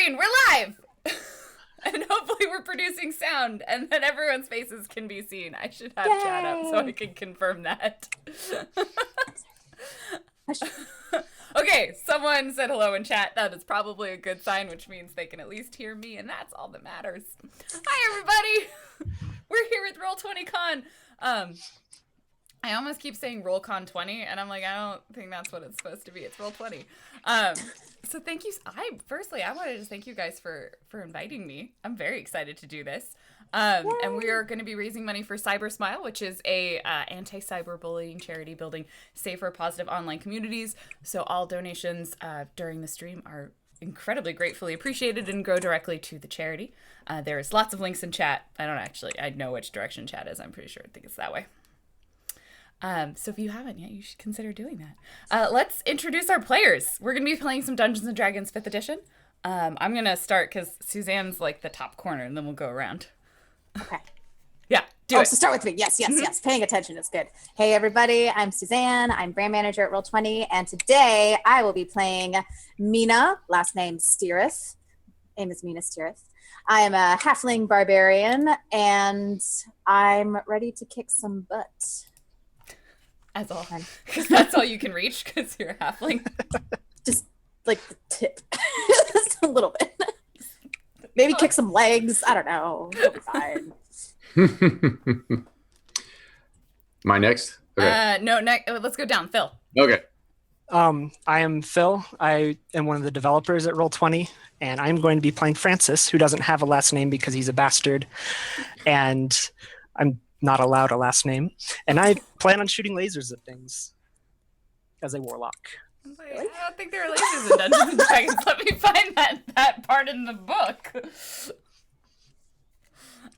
screen. We're live! And hopefully we're producing sound and that everyone's faces can be seen. I should have chat up so I can confirm that. Okay, someone said hello in chat. That is probably a good sign, which means they can at least hear me, and that's all that matters. Hi, everybody! We're here with Roll20CON. I almost keep saying Roll20CON 20, and I'm like, I don't think that's what it's supposed to be. It's Roll20. So thank you. I wanted to thank you guys for inviting me. I'm very excited to do this. And we are going to be raising money for Cybersmile, which is a anti-cyberbullying charity building safer, positive online communities. So all donations during the stream are incredibly gratefully appreciated and go directly to the charity. There's lots of links in chat. I know which direction chat is. I'm pretty sure. I think it's that way. So if you haven't yet, you should consider doing that. Let's introduce our players. We're going to be playing some Dungeons & Dragons 5th edition. I'm going to start because Suzanne's like the top corner, and then we'll go around. Okay. Yeah, do it. So start with me. Yes. Paying attention is good. Hey, everybody. I'm Suzanne. I'm brand manager at Roll20, and today I will be playing Mina, last name Steerith. Name is Mina Steerith. I am a halfling barbarian, and I'm ready to kick some butt. As all, because that's all you can reach because you're a halfling. Just like the tip, just a little bit. Maybe kick some legs. I don't know. It'll be fine. My next? Okay. No, let's go down. Phil. Okay. I am Phil. I am one of the developers at Roll20, and I'm going to be playing Francis, who doesn't have a last name because he's a bastard, and I'm not allowed a last name. And I plan on shooting lasers at things as a warlock. I don't think there are lasers in Dungeons & Dragons. Let me find that part in the book.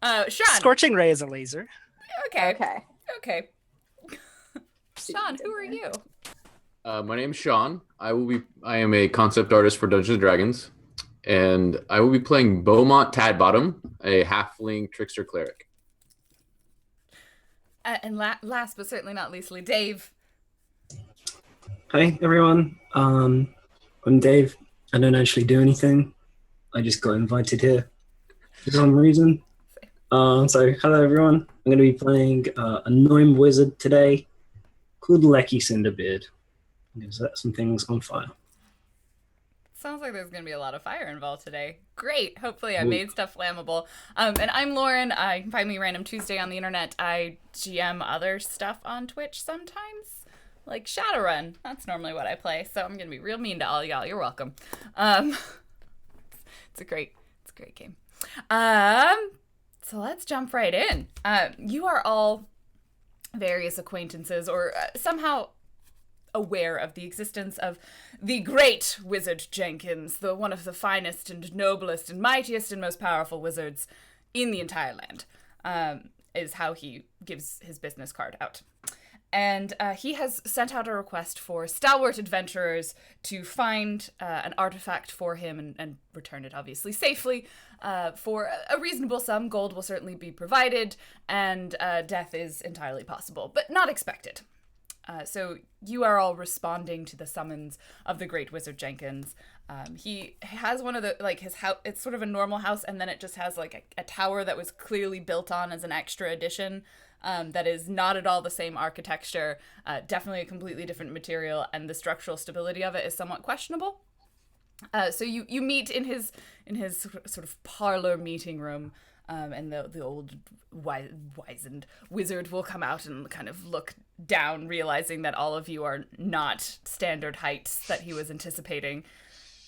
Sean. Scorching Ray is a laser. Okay. Sean, who are you? My name's Sean. I am a concept artist for Dungeons & Dragons, and I will be playing Beaumont Tadbottom, a halfling trickster cleric. And last but certainly not leastly, Dave. Hi, everyone. I'm Dave. I don't actually do anything. I just got invited here for some reason. So, hello, everyone. I'm going to be playing a gnome wizard today called Lecky Cinderbeard. I'm going to set some things on fire. Sounds like there's going to be a lot of fire involved today. Great. Hopefully I made stuff flammable. And I'm Lauren. You can find me Random Tuesday on the internet. I GM other stuff on Twitch sometimes, like Shadowrun. That's normally what I play. So I'm going to be real mean to all y'all. You're welcome. It's a great game. So let's jump right in. You are all various acquaintances or somehow aware of the existence of the great wizard Jenkins, one of the finest and noblest and mightiest and most powerful wizards in the entire land, is how he gives his business card out. And he has sent out a request for stalwart adventurers to find an artifact for him and return it, obviously, safely. For a reasonable sum, gold will certainly be provided, and death is entirely possible, but not expected. So you are all responding to the summons of the great wizard Jenkins. He has one of the, like, his house, it's sort of a normal house, and then it just has, like, a tower that was clearly built on as an extra addition that is not at all the same architecture, definitely a completely different material, and the structural stability of it is somewhat questionable. So you meet in his sort of parlor meeting room, and the old wizened wizard will come out and kind of look down, realizing that all of you are not standard heights that he was anticipating.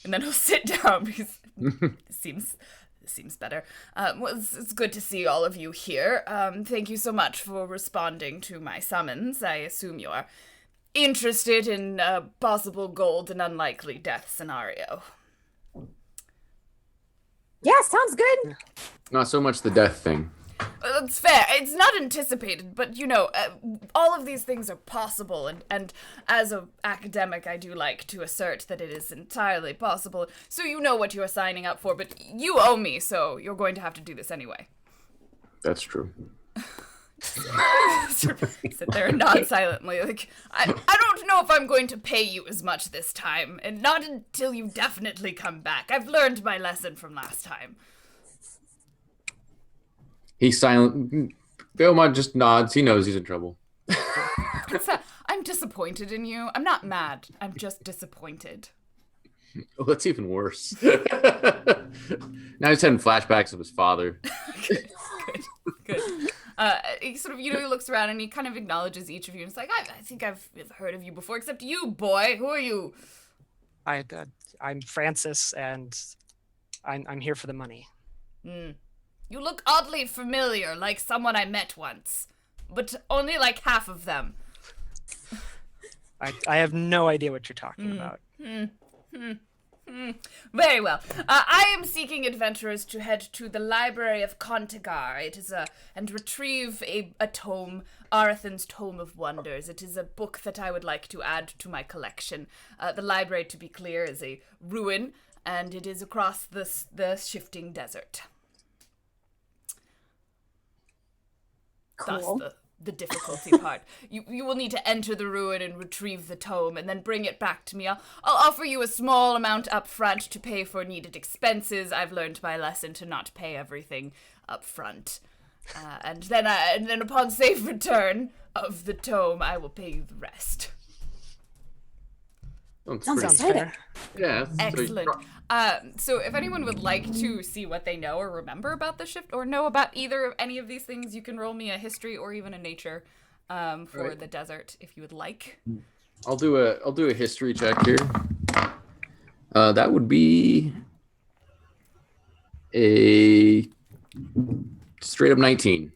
And then he'll sit down because it seems better. Well, it's good to see all of you here. Thank you so much for responding to my summons. I assume you are interested in a possible gold and unlikely death scenario. Yeah, sounds good. Not so much the death thing. That's fair. It's not anticipated, but, all of these things are possible, and as an academic, I do like to assert that it is entirely possible, so you know what you are signing up for, but you owe me, so you're going to have to do this anyway. That's true. Sit there and nod silently, like, I don't know if I'm going to pay you as much this time, and not until you definitely come back. I've learned my lesson from last time. He's silent. Beaumont just nods. He knows he's in trouble. I'm disappointed in you. I'm not mad. I'm just disappointed. Oh, that's even worse. Now he's having flashbacks of his father. Good. He sort of, he looks around and he kind of acknowledges each of you. And it's like, I think I've heard of you before, except you, boy. Who are you? I'm Francis, and I'm here for the money. You look oddly familiar, like someone I met once, but only like half of them. I have no idea what you're talking about. Very well. I am seeking adventurers to head to the Library of Contegar. It is and retrieve a tome, Arathan's Tome of Wonders. It is a book that I would like to add to my collection. The library, to be clear, is a ruin, and it is across the shifting desert. Cool. That's the difficulty part. You will need to enter the ruin and retrieve the tome and then bring it back to me. I'll offer you a small amount up front to pay for needed expenses. I've learned my lesson to not pay everything up front. And then upon safe return of the tome, I will pay you the rest. Sounds exciting. Yeah. Excellent. So if anyone would like to see what they know or remember about the shift or know about either of any of these things, you can roll me a history or even a nature for the desert if you would like. I'll do a history check here. That would be a straight up 19.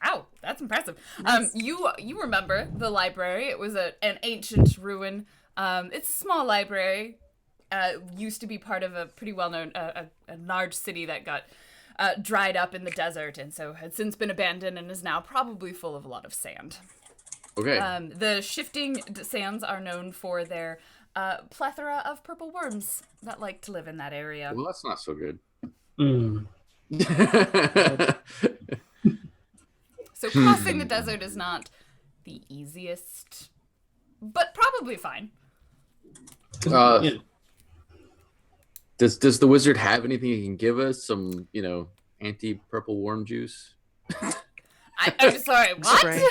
Wow, that's impressive. Nice. You remember the library? It was an ancient ruin. It's a small library. Used to be part of a pretty well-known, a large city that got dried up in the desert, and so had since been abandoned and is now probably full of a lot of sand. Okay. The shifting sands are known for their plethora of purple worms that like to live in that area. Well, that's not so good. So crossing the desert is not the easiest, but probably fine. Does the wizard have anything he can give us? Some, anti-purple worm juice? I'm sorry, what?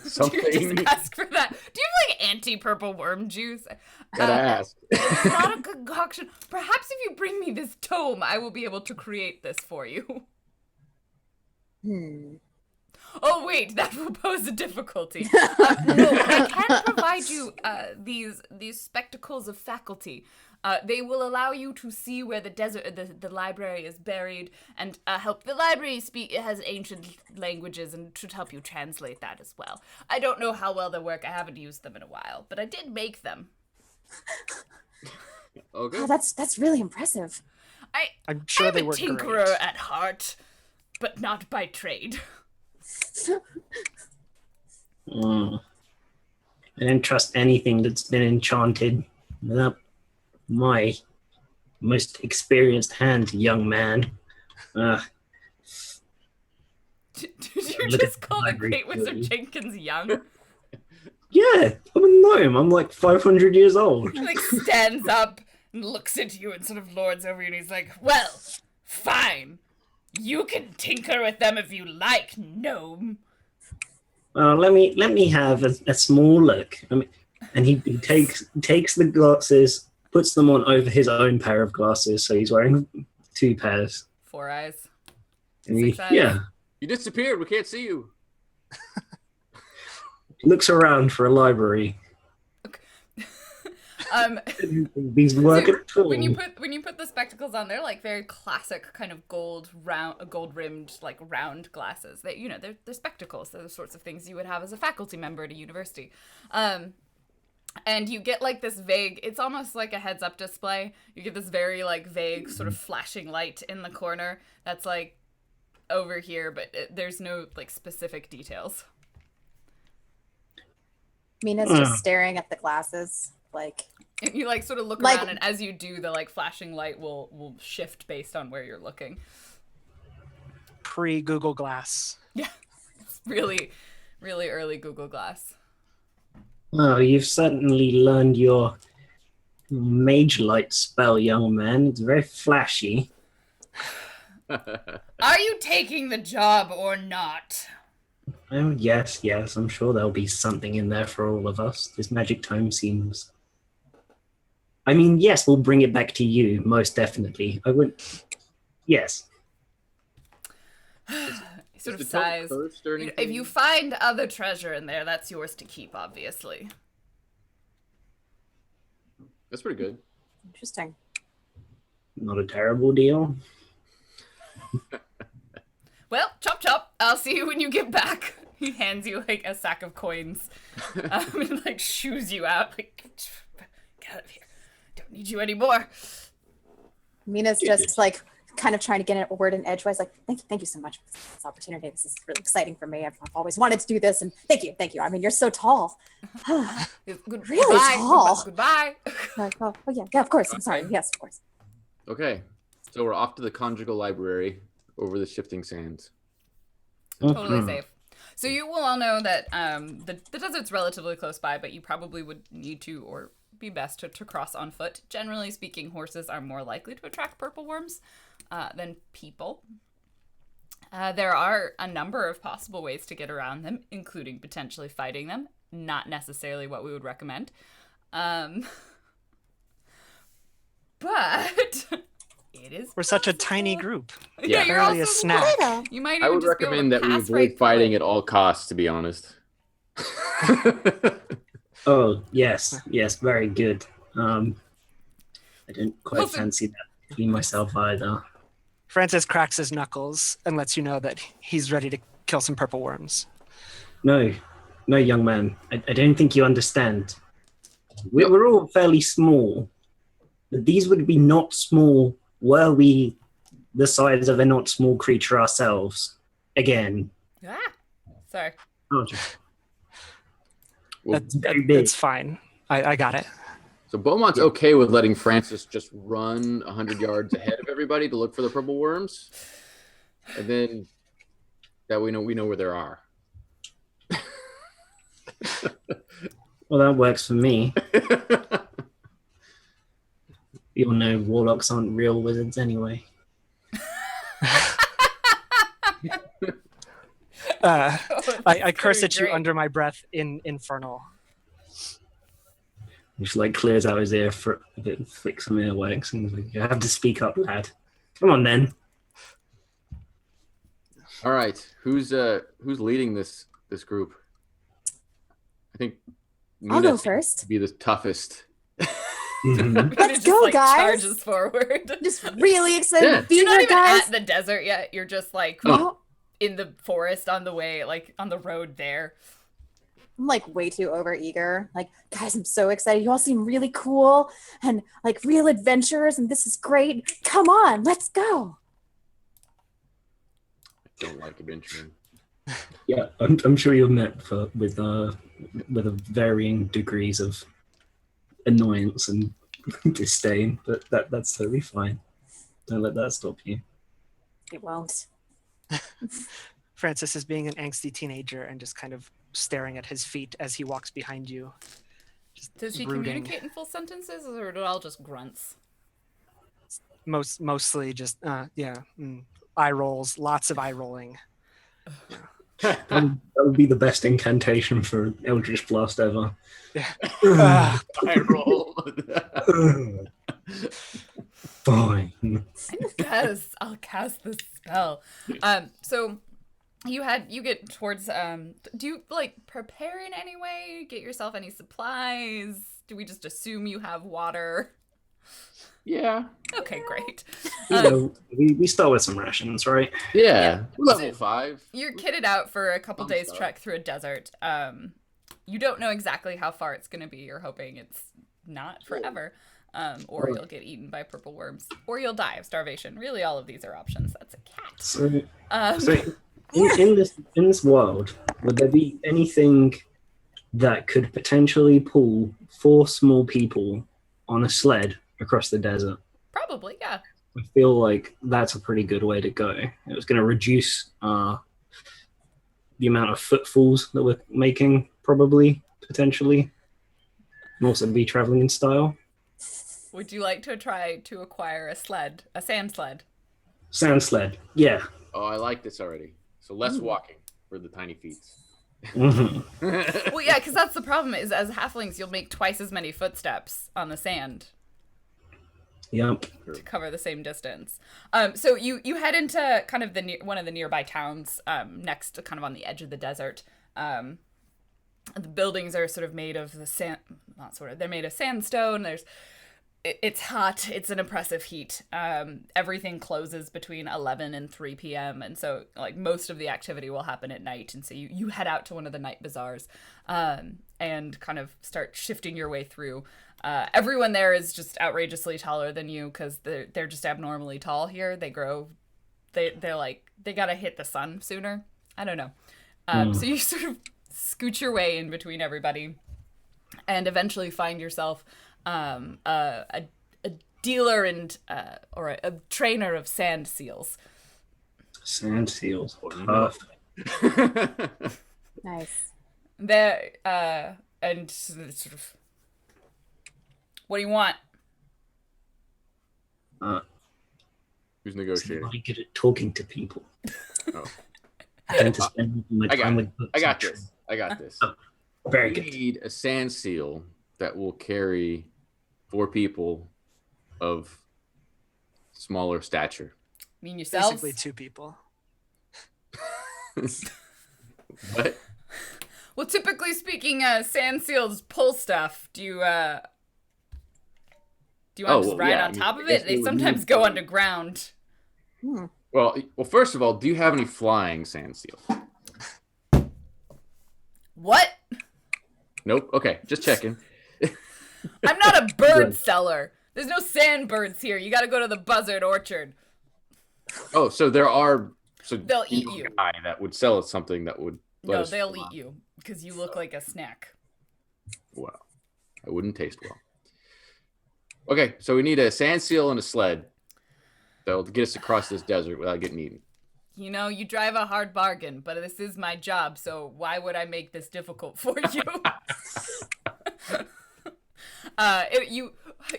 Something. Did you just ask for that? Do you have like anti-purple worm juice? Gotta ask. It's not a concoction. Perhaps if you bring me this tome, I will be able to create this for you. Oh wait, that will pose a difficulty. No, I can provide you these spectacles of faculty. They will allow you to see where the library is buried, and help the library speak. It has ancient languages and should help you translate that as well. I don't know how well they work. I haven't used them in a while, but I did make them. Okay. Oh, that's really impressive. I'm sure I'm they a work tinkerer great. at heart, but not by trade. I don't trust anything that's been enchanted without my most experienced hand, young man. Did you Look just at call the library Great Wizard building. Jenkins young? Yeah, I'm a gnome. I'm like 500 years old. He like stands up and looks at you and sort of lords over you, and he's like, "Well, fine. You can tinker with them if you like, gnome." Let me have a small look. And he takes the glasses, puts them on over his own pair of glasses, so he's wearing 2 pairs. 4 eyes. And he, 6 eyes. yeah, You disappeared. We can't see you. looks around for a library. These work So at all. when you put the spectacles on, they're like very classic kind of gold rimmed like round glasses. They're spectacles. They're the sorts of things you would have as a faculty member at a university. And you get like this vague, it's almost like a heads up display. You get this very like vague sort of flashing light in the corner that's like over here, but there's no like specific details. Mina's just staring at the glasses, like. And you like sort of look Like- around, and as you do, the like flashing light will shift based on where you're looking. pre-Google Glass. Yeah, it's really, really early Google Glass. Well, you've certainly learned your Mage Light spell, young man. It's very flashy. Are you taking the job or not? Oh, yes, I'm sure there'll be something in there for all of us. This magic tome seems... I mean, yes, we'll bring it back to you, most definitely. I would... Yes. He sort of Is the tome sighs. cursed or If anything? you find other treasure in there, that's yours to keep, obviously. That's pretty good. Interesting. Not a terrible deal. Well, chop chop. I'll see you when you get back. He hands you like a sack of coins, and like shoos you out. Like, get out of here. Don't need you anymore. Mina's just like kind of trying to get a word in edgewise, like, thank you so much for this opportunity. This is really exciting for me. I've always wanted to do this, and thank you. I mean, you're so tall. Really tall. Goodbye. Like, oh yeah, of course. I'm sorry. Yes, of course. Okay, so we're off to the conjugal library over the shifting sands. Totally safe. So you will all know that the desert's relatively close by, but you probably would need to, or be best to cross on foot. Generally speaking, horses are more likely to attract purple worms than people. There are a number of possible ways to get around them, including potentially fighting them. Not necessarily what we would recommend. But it is. We're such a tiny group. Yeah, you're barely also a snack. small. You might even I would just be able recommend to that we pass right avoid through fighting it. at all costs, to be honest. Oh, yes, very good. I don't quite Listen. fancy that for myself either. Francis cracks his knuckles and lets you know that he's ready to kill some purple worms. No, young man. I don't think you understand. We're all fairly small. But these would be not small were we the size of a not small creature ourselves. Again. Ah, sorry. Oh, Well, very big. That's fine. I got it. so Beaumont's okay with letting Francis just run 100 yards ahead of everybody to look for the purple worms, and then that we know where there are. Well, that works for me. You all know warlocks aren't real wizards anyway. I curse at you great. under my breath in Infernal. Just like clears out his ear for a bit, flicks some earwax, and is like, you have to speak up, lad. Come on, then. All right, who's leading this group? I think I'll go Mina first. to be the toughest. Mhm. Let's Just, go, like, guys. Charges forward. Just really excited Yeah. to be You're not here, even guys. at the desert yet. You're just like Oh, in the forest on the way, like on the road there. I'm like way too overeager. Like, guys, I'm so excited. You all seem really cool and like real adventurers, and this is great. Come on, let's go. I don't like adventuring. Yeah, I'm sure you're met with a varying degrees of annoyance and disdain, but that's totally fine. Don't let that stop you. It won't. Francis is being an angsty teenager and just kind of staring at his feet as he walks behind you. Just Does he brooding. communicate in full sentences, or are it all just grunts? Mostly just eye rolls, lots of eye rolling. That would be the best incantation for Eldritch Blast ever. Ah, I roll. Fine. Yes, I'll cast the spell. So you get towards do you like prepare in any way? Get yourself any supplies? Do we just assume you have water? Yeah. Okay, great. You know, we start with some rations, right? Yeah. Yeah. Level 5. You're kitted out for a couple Fun days stuff. trek through a desert. You don't know exactly how far it's going to be. You're hoping it's not forever. Or you'll get eaten by purple worms, or you'll die of starvation. Really, all of these are options. That's a cat. So in this world, would there be anything that could potentially pull 4 small people on a sled across the desert? Probably, yeah. I feel like that's a pretty good way to go. It was going to reduce the amount of footfalls that we're making, probably, potentially, and also be traveling in style. Would you like to try to acquire a sand sled? Sand sled, yeah. Oh, I like this already. So less walking for the tiny feet. Mhm. Well, yeah, because that's the problem is as halflings, you'll make twice as many footsteps on the sand Yep. to cover the same distance. So you head into kind of one of the nearby towns next to kind of on the edge of the desert. The buildings are sort of made of they're made of sandstone. It's hot. It's an oppressive heat. Everything closes between 11 and 3 p.m. And so like most of the activity will happen at night. And so you head out to one of the night bazaars and kind of start shifting your way through. Everyone there is just outrageously taller than you because they're just abnormally tall here. They grow. They're like, they got to hit the sun sooner. I don't know. So you sort of scoot your way in between everybody and eventually find yourself a dealer and or a trainer of sand seals. Sand seals. Perfect. Nice. There and sort of, what do you want? Who's negotiating? I'm really good at talking to people. Oh. I tend to spend my time with books I got and this. I got this. Oh, very We good. need a sand seal that will carry 4 people of smaller stature. I mean yourselves? Basically 2 people. What? Well, typically speaking, sand seals pull stuff. Do you want to just ride on top of I guess it? They would sometimes need- go underground. Well, first of all, do you have any flying sand seals? What? Nope. Okay, just checking. I'm not a bird seller. There's no sandbirds here. You got to go to the buzzard orchard. Oh, so there are. So They'll you eat know you. a guy that would sell us something that would. No, they'll eat you because you look like a snack. Well, I wouldn't taste well. Okay, so we need a sand seal and a sled that'll get us across this desert without getting eaten. You know, you drive a hard bargain, but this is my job, so why would I make this difficult for you?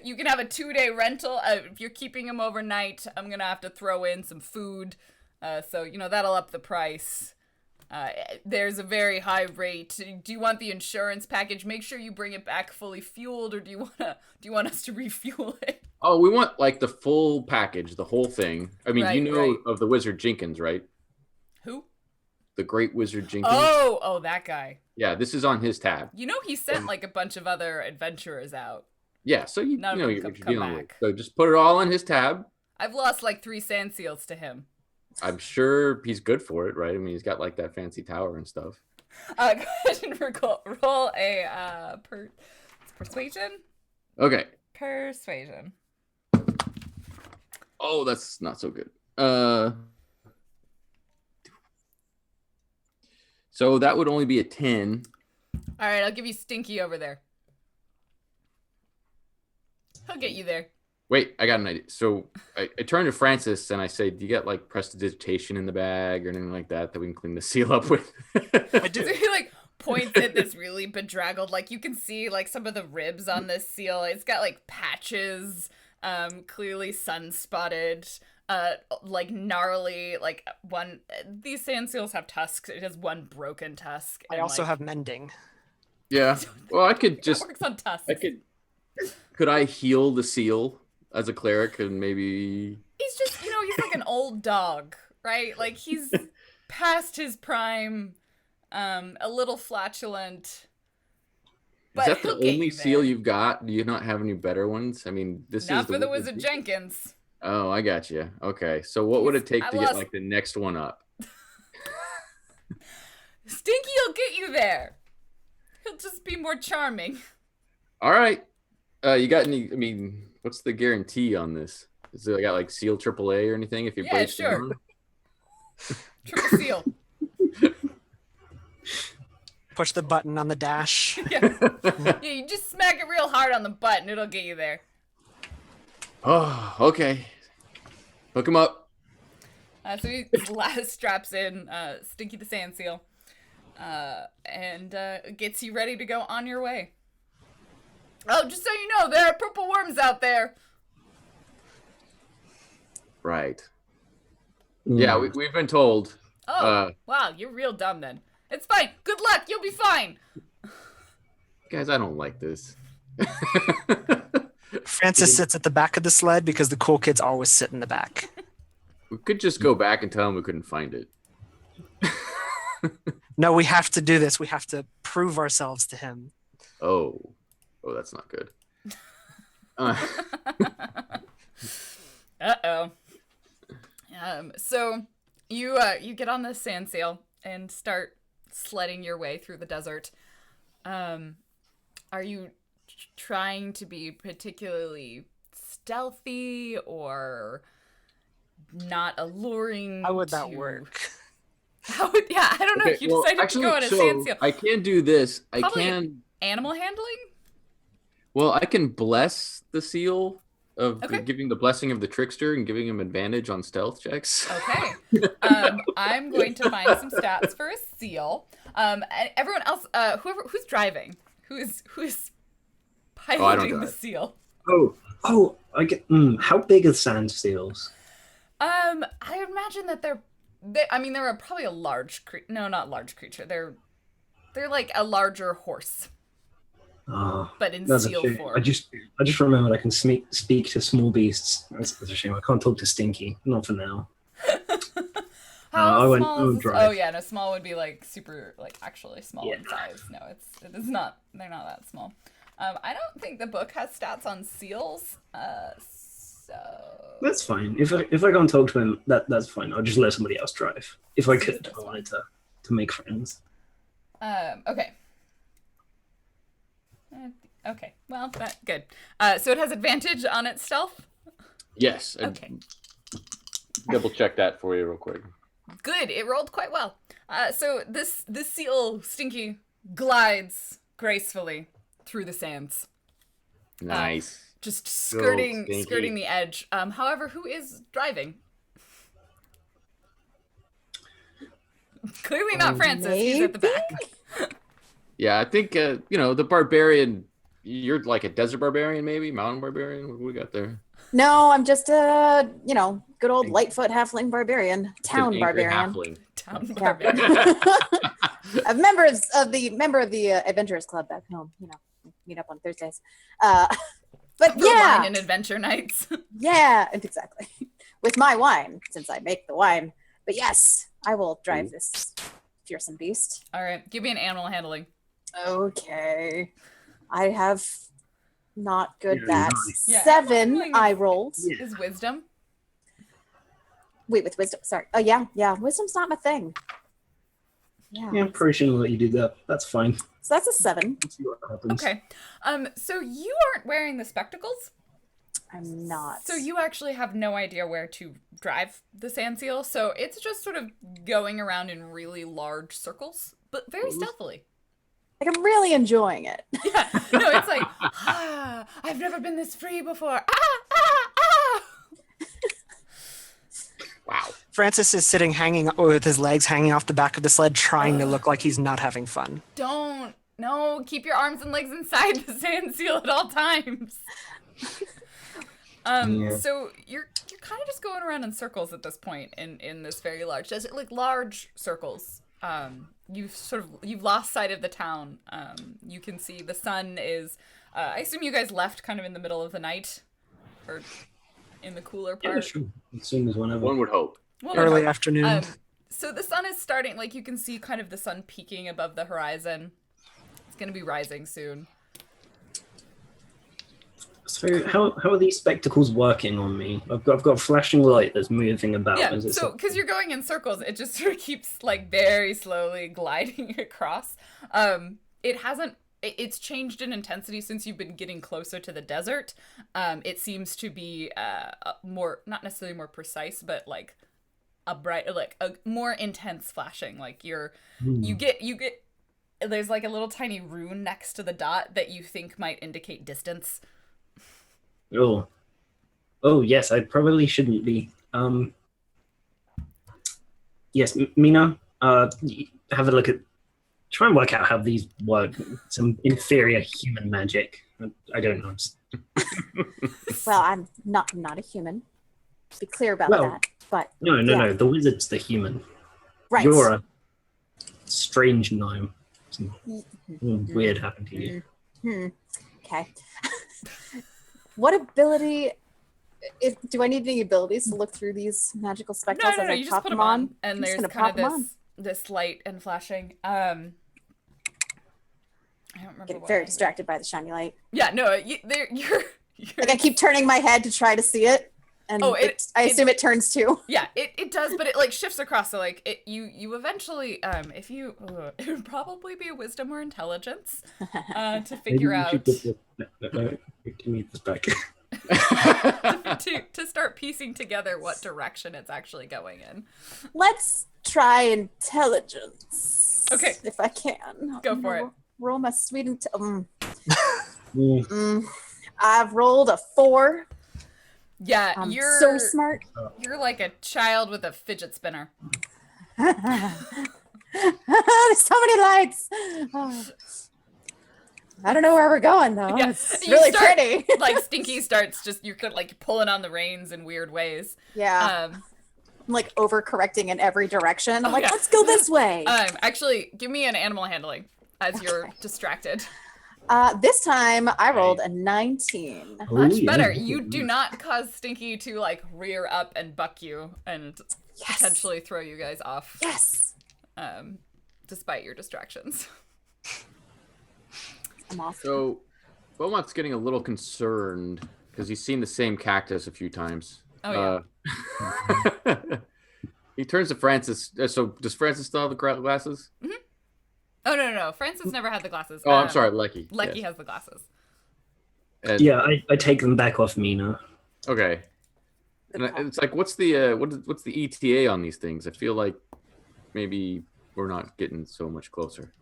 You can have a 2-day rental. If you're keeping him overnight, I'm gonna have to throw in some food, so that'll up the price. There's a very high rate. Do you want the insurance package? Make sure you bring it back fully fueled, or do you want us to refuel it? Oh, we want like the full package, the whole thing. I mean, you know Right. of the Wizard Jenkins, right? Who? The Great Wizard Jenkins. Oh, that guy. Yeah, this is on his tab. You know he sent like a bunch of other adventurers out. Yeah, so you None of know them what come you're dealing with. back. So just put it all on his tab. I've lost like 3 sand seals to him. I'm sure he's good for it, right? I mean, he's got like that fancy tower and stuff. Go ahead and roll a persuasion. Okay. Persuasion. Oh, that's not so good. So that would only be a 10. All right, I'll give you Stinky over there. He'll get you there. Wait, I got an idea. So I turn to Francis and I say, "Do you got like prestidigitation in the bag or anything like that we can clean the seal up with?" I do. So he like points at this really bedraggled, like you can see like some of the ribs on this seal. It's got like patches, clearly sun-spotted, like gnarly, like one. These sand seals have tusks. It has one broken tusk. I and, also like, have mending. Yeah. Well, I could just. It works on tusks. Could I heal the seal as a cleric and maybe? He's just, he's like an old dog, right? Like he's past his prime, a little flatulent. Is But that the he'll get only you seal there. you've got? Do you not have any better ones? I mean, this Not is for the Wizard Jenkins. Oh, I got you. Okay, so what would it take I to lost- get like the next one up? Stinky will get you there. He'll just be more charming. All right. You got any? I mean, what's the guarantee on this? Is it got like seal AAA or anything? If you Yeah, break sure. down? Triple seal. Push the button on the dash. Yeah, you just smack it real hard on the button. It'll get you there. Oh, okay. Hook him up. So he straps in Stinky the Sand Seal and gets you ready to go on your way. Oh, just so you know, there are purple worms out there. Right. Yeah, we've been told. Oh, wow, you're real dumb then. It's fine. Good luck. You'll be fine. Guys, I don't like this. Francis sits at the back of the sled because the cool kids always sit in the back. We could just go back and tell him we couldn't find it. No, we have to do this. We have to prove ourselves to him. Oh, that's not good. Uh-oh. So you get on the sand sail and start sledding your way through the desert. Are you trying to be particularly stealthy or not alluring? How would that work? I don't know. Okay, You decided to go on a sand sail. I can do this. Probably I can. Animal handling? Well, I can bless the seal of Okay. giving the blessing of the trickster and giving him advantage on stealth checks. Okay. I'm going to find some stats for a seal. And everyone else, who's driving? Who's piloting the drive. seal? I get. How big are sand seals? I imagine that they're probably a large no, not large creature. They're like a larger horse, but in That's a seal shame. form. I just remembered I can speak to small beasts. That's a shame. I can't talk to Stinky. Not for now. How I went- small I would is this? drive. Oh yeah, no, small would be like super, like actually small in size. No, it is not. They're not that small. I don't think the book has stats on seals. So That's fine. If I can't talk to him, that's fine. I'll just let somebody else drive. If I could, I wanted to make friends. Okay. Okay. Well, good. So it has advantage on its stealth. Yes. Okay. Double check that for you real quick. Good. It rolled quite well. So this seal Stinky glides gracefully through the sands, Nice. just Stinky. skirting the edge. However, who is driving? Clearly not Francis. He's at the back. Yeah, I think the barbarian. You're like a desert barbarian, maybe mountain barbarian. What do we got there? No, I'm just a, good old Lightfoot halfling barbarian, town An angry barbarian. halfling. Town Yeah. barbarian. A member of the Adventurers Club back home. Meet up on Thursdays. But For yeah, wine and adventure nights. yeah, exactly. With my wine, since I make the wine. But yes, I will drive this fearsome beast. All right, give me an animal handling. Okay, I have not good Yeah, that. nice. Yeah, 7 handling I rolled. Yeah. Is wisdom? Wait, with wisdom. Sorry. Oh yeah. Wisdom's not my thing. Yeah. Yeah, I'm pretty sure I'll let you do that. That's fine. So that's a 7. Let's see what happens. Okay. So you aren't wearing the spectacles, I'm not. so you actually have no idea where to drive the sand seal. So it's just sort of going around in really large circles, but very stealthily. like I'm really enjoying it. Yeah. No, it's like, I've never been this free before. Ah. Wow. Francis is sitting with his legs hanging off the back of the sled, trying to look like he's not having fun. No, keep your arms and legs inside the sand seal at all times. Yeah. So you're kind of just going around in circles at this point in this very large desert, like large circles. You've lost sight of the town. You can see the sun is. I assume you guys left kind of in the middle of the night, or in the cooler part. Yeah, sure. As soon as whenever. One would hope. Well, Early afternoon. So the sun is starting, like you can see kind of the sun peaking above the horizon. It's going to be rising soon. So how are these spectacles working on me? I've got a flashing light that's moving about. Yeah, Is it so because you're going in circles, it just sort of keeps like very slowly gliding across. It's changed in intensity since you've been getting closer to the desert. It seems to be more, not necessarily more precise, but like a bright, like a more intense flashing. Like you get there's like a little tiny rune next to the dot that you think might indicate distance. Oh yes, I probably shouldn't be Yes, Mina. Have a look at. Try and work out how these work. Some inferior human magic. I don't know. Well, I'm not a human. Be clear about Well, that. But no. The wizard's the human. right. You're a strange gnome. Something weird happened to you. Okay. What ability? Do I need any abilities to look through these magical spectacles No, as I you just pop put them on, and I'm just there's gonna kind pop them on. of this light and flashing. I don't remember. Getting what very I- distracted by the shiny light. Yeah, no, you're Like I keep turning my head to try to see it, and Oh, I assume it turns too. yeah, it does, but it like shifts across. So like you eventually, if you, it would probably be a wisdom or intelligence, to figure out No, give me this back. to start piecing together what direction it's actually going in. Let's try intelligence. Okay. If I can. Go for it. Roll my sweet I've rolled a 4. Yeah, I'm you're so smart. You're like a child with a fidget spinner. There's so many lights. Oh. I don't know where we're going though. Yeah. It's You really start- pretty. Like Stinky starts just you're like pulling on the reins in weird ways. Yeah. I'm like overcorrecting in every direction. I'm like, yeah. let's go this way. Actually, give me an animal handling as you're distracted. This time I rolled a 19. Much better. You do not cause Stinky to like rear up and buck you and potentially throw you guys off. Yes. Despite your distractions. I'm off. So, Beaumont's getting a little concerned because he's seen the same cactus a few times. Oh yeah. He turns to Francis. So, does Francis still have the glasses? Mm-hmm. Oh no! Francis never had the glasses. Oh, I'm sorry, Lecky. Lecky Yes. has the glasses. And, Yeah, I take them back off Mina. Okay. And it's like, what's the ETA on these things? I feel like maybe we're not getting so much closer.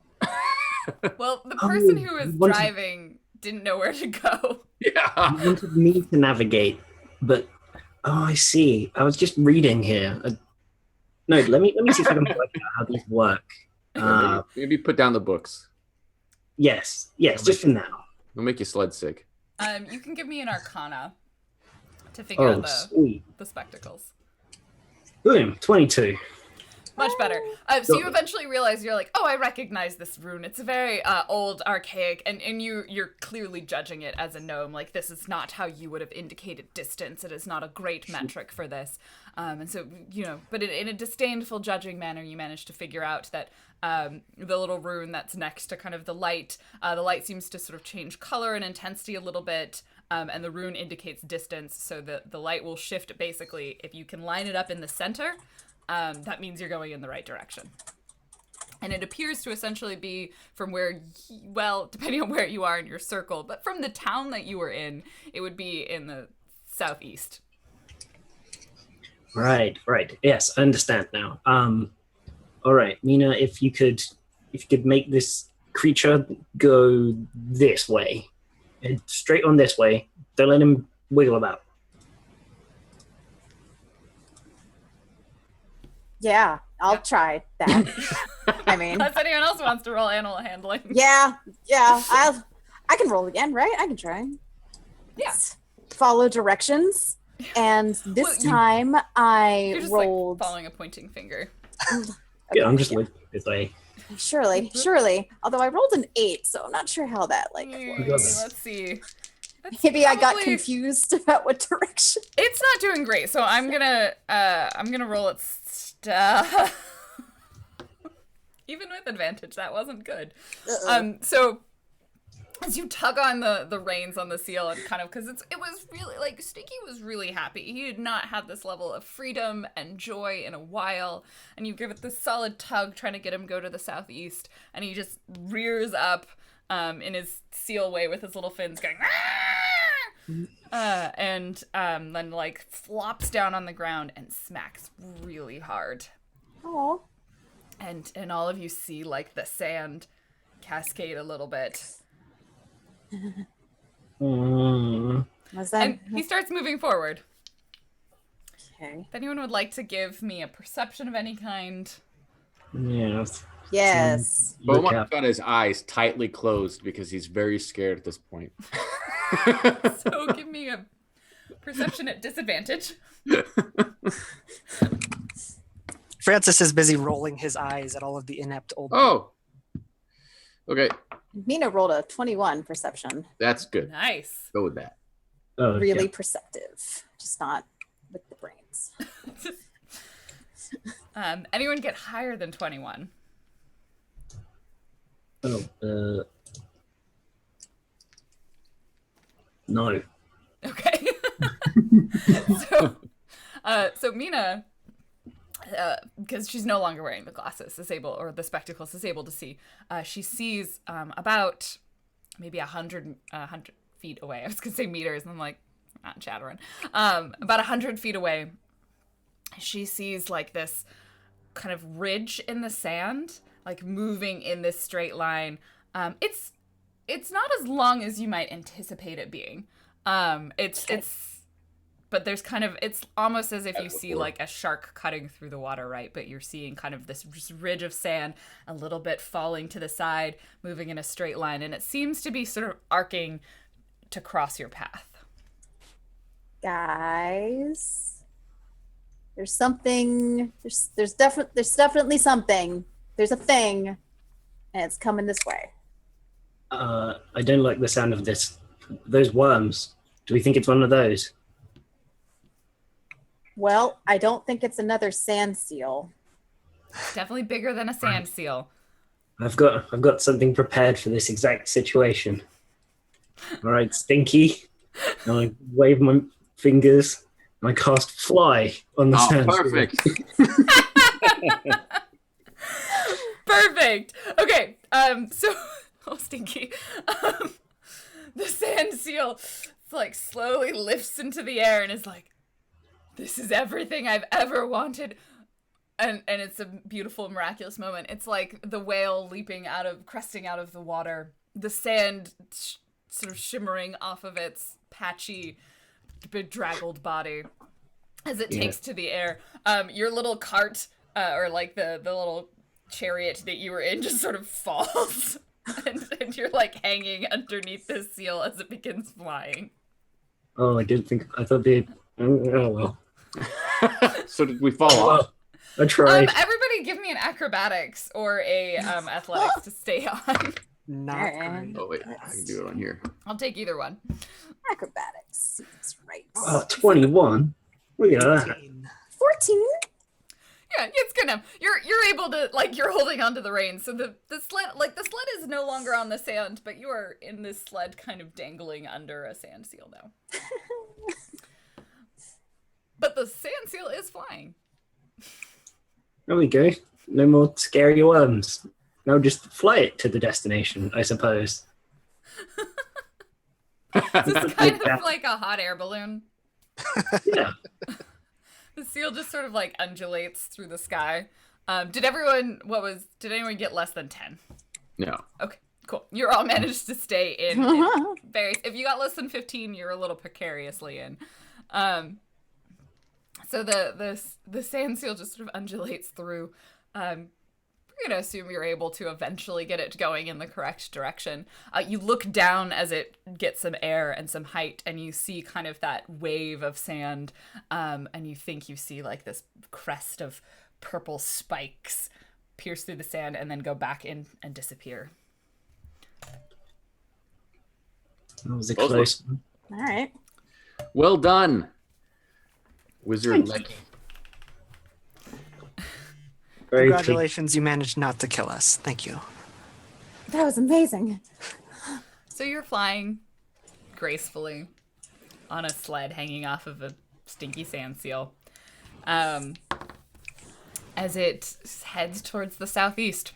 Well, the person who was driving didn't know where to go. Yeah. You wanted me to navigate, but I see. I was just reading here. No, let me see if I can work out how these work. Maybe put down the books. Yes, just for now. It'll make you sled sick. You can give me an Arcana to figure out Sweet. the spectacles. Boom, 22. Much better. So you eventually realize you're like, oh, I recognize this rune. It's a very old, archaic, and you're clearly judging it as a gnome. Like, this is not how you would have indicated distance. It is not a great metric for this. And so, but in a disdainful, judging manner, you manage to figure out that the little rune that's next to kind of the light seems to sort of change color and intensity a little bit. And the rune indicates distance, so the light will shift basically. If you can line it up in the center, that means you're going in the right direction. And it appears to essentially be from where, depending on where you are in your circle, but from the town that you were in, it would be in the southeast. Right. Yes, I understand now. All right, Mina, if you could make this creature go this way, and straight on this way. Don't let him wiggle about. Yeah, I'll try that. I mean, Unless anyone else wants to roll animal handling. yeah, I can roll again, right? I can try. Yeah. Follow directions, and this time I You're just rolled. like following a pointing finger. Yeah, I'm just looking this way. Surely. Although I rolled an 8, so I'm not sure how that works. Let's see. That's Maybe I got probably- confused about what direction. It's not doing great, so I'm gonna roll its stuff. Even with advantage, that wasn't good. So as you tug on the reins on the seal and kind of, because it was really like Stinky was really happy. He had not had this level of freedom and joy in a while, and you give it this solid tug trying to get him go to the southeast, and he just rears up in his seal way with his little fins going and then like flops down on the ground and smacks really hard. Oh. And all of you see like the sand cascade a little bit. Was that? And he starts moving forward. Okay. If anyone would like to give me a perception of any kind. Yeah. Yes. Look Beaumont's out. got his eyes tightly closed because he's very scared at this point. So give me a perception at disadvantage. Francis is busy rolling his eyes at all of the inept old. Oh. Okay, Mina rolled a 21 perception. that's good. Nice. Go with that. Oh, Really yeah. perceptive, just not with the brains. Anyone get higher than 21? Oh, no. Okay. So Mina, because she's no longer wearing the glasses, or the spectacles, is able to see. She sees about maybe 100 feet away. I was gonna say meters, and I'm like, not chattering. About 100 feet away, she sees like this kind of ridge in the sand, like moving in this straight line. It's not as long as you might anticipate it being. But there's kind of, it's almost as if you see like a shark cutting through the water, right? But you're seeing kind of this just ridge of sand, a little bit falling to the side, moving in a straight line, and it seems to be sort of arcing to cross your path. Guys, there's something. There's definitely something. There's a thing, and it's coming this way. I don't like the sound of this. Those worms. Do we think it's one of those? Well, I don't think it's another sand seal. Definitely bigger than a sand seal. I've got something prepared for this exact situation. All right, Stinky. And I wave my fingers and I cast Fly on the sand. Perfect. Perfect. Okay. So, Stinky. The sand seal like slowly lifts into the air and is like, "This is everything I've ever wanted." And it's a beautiful, miraculous moment. It's like the whale cresting out of the water, the sand sort of shimmering off of its patchy, bedraggled body as it takes to the air. Your little cart, or like the little chariot that you were in, just sort of falls. and you're like hanging underneath this seal as it begins flying. Oh, I thought they. Oh well. So did we fall off? I tried. Everybody give me an acrobatics or a athletics to stay on. Not Alright. great. Oh wait, I can do it on here. I'll take either one. Acrobatics. That's right. 21. Look at that. 14. Yeah, it's gonna. You're able to, like, you're holding onto the reins. So the sled is no longer on the sand, but you are in this sled kind of dangling under a sand seal now. But the sand seal is flying. There we go. No more scary worms. Now just fly it to the destination, I suppose. It's kind of like a hot air balloon. Yeah. The seal just sort of like undulates through the sky. Did anyone get less than 10? No. Okay, cool. You're all managed to stay in various. If you got less than 15, you're a little precariously in. So the sand seal just sort of undulates through. We're gonna assume you're able to eventually get it going in the correct direction. You look down as it gets some air and some height, and you see kind of that wave of sand, and you think you see like this crest of purple spikes pierce through the sand and then go back in and disappear. That was a close one. All right. Well done, Wizard Lecky. Very Congratulations, you managed not to kill us. Thank you. That was amazing. So you're flying gracefully on a sled hanging off of a stinky sand seal. As it heads towards the southeast.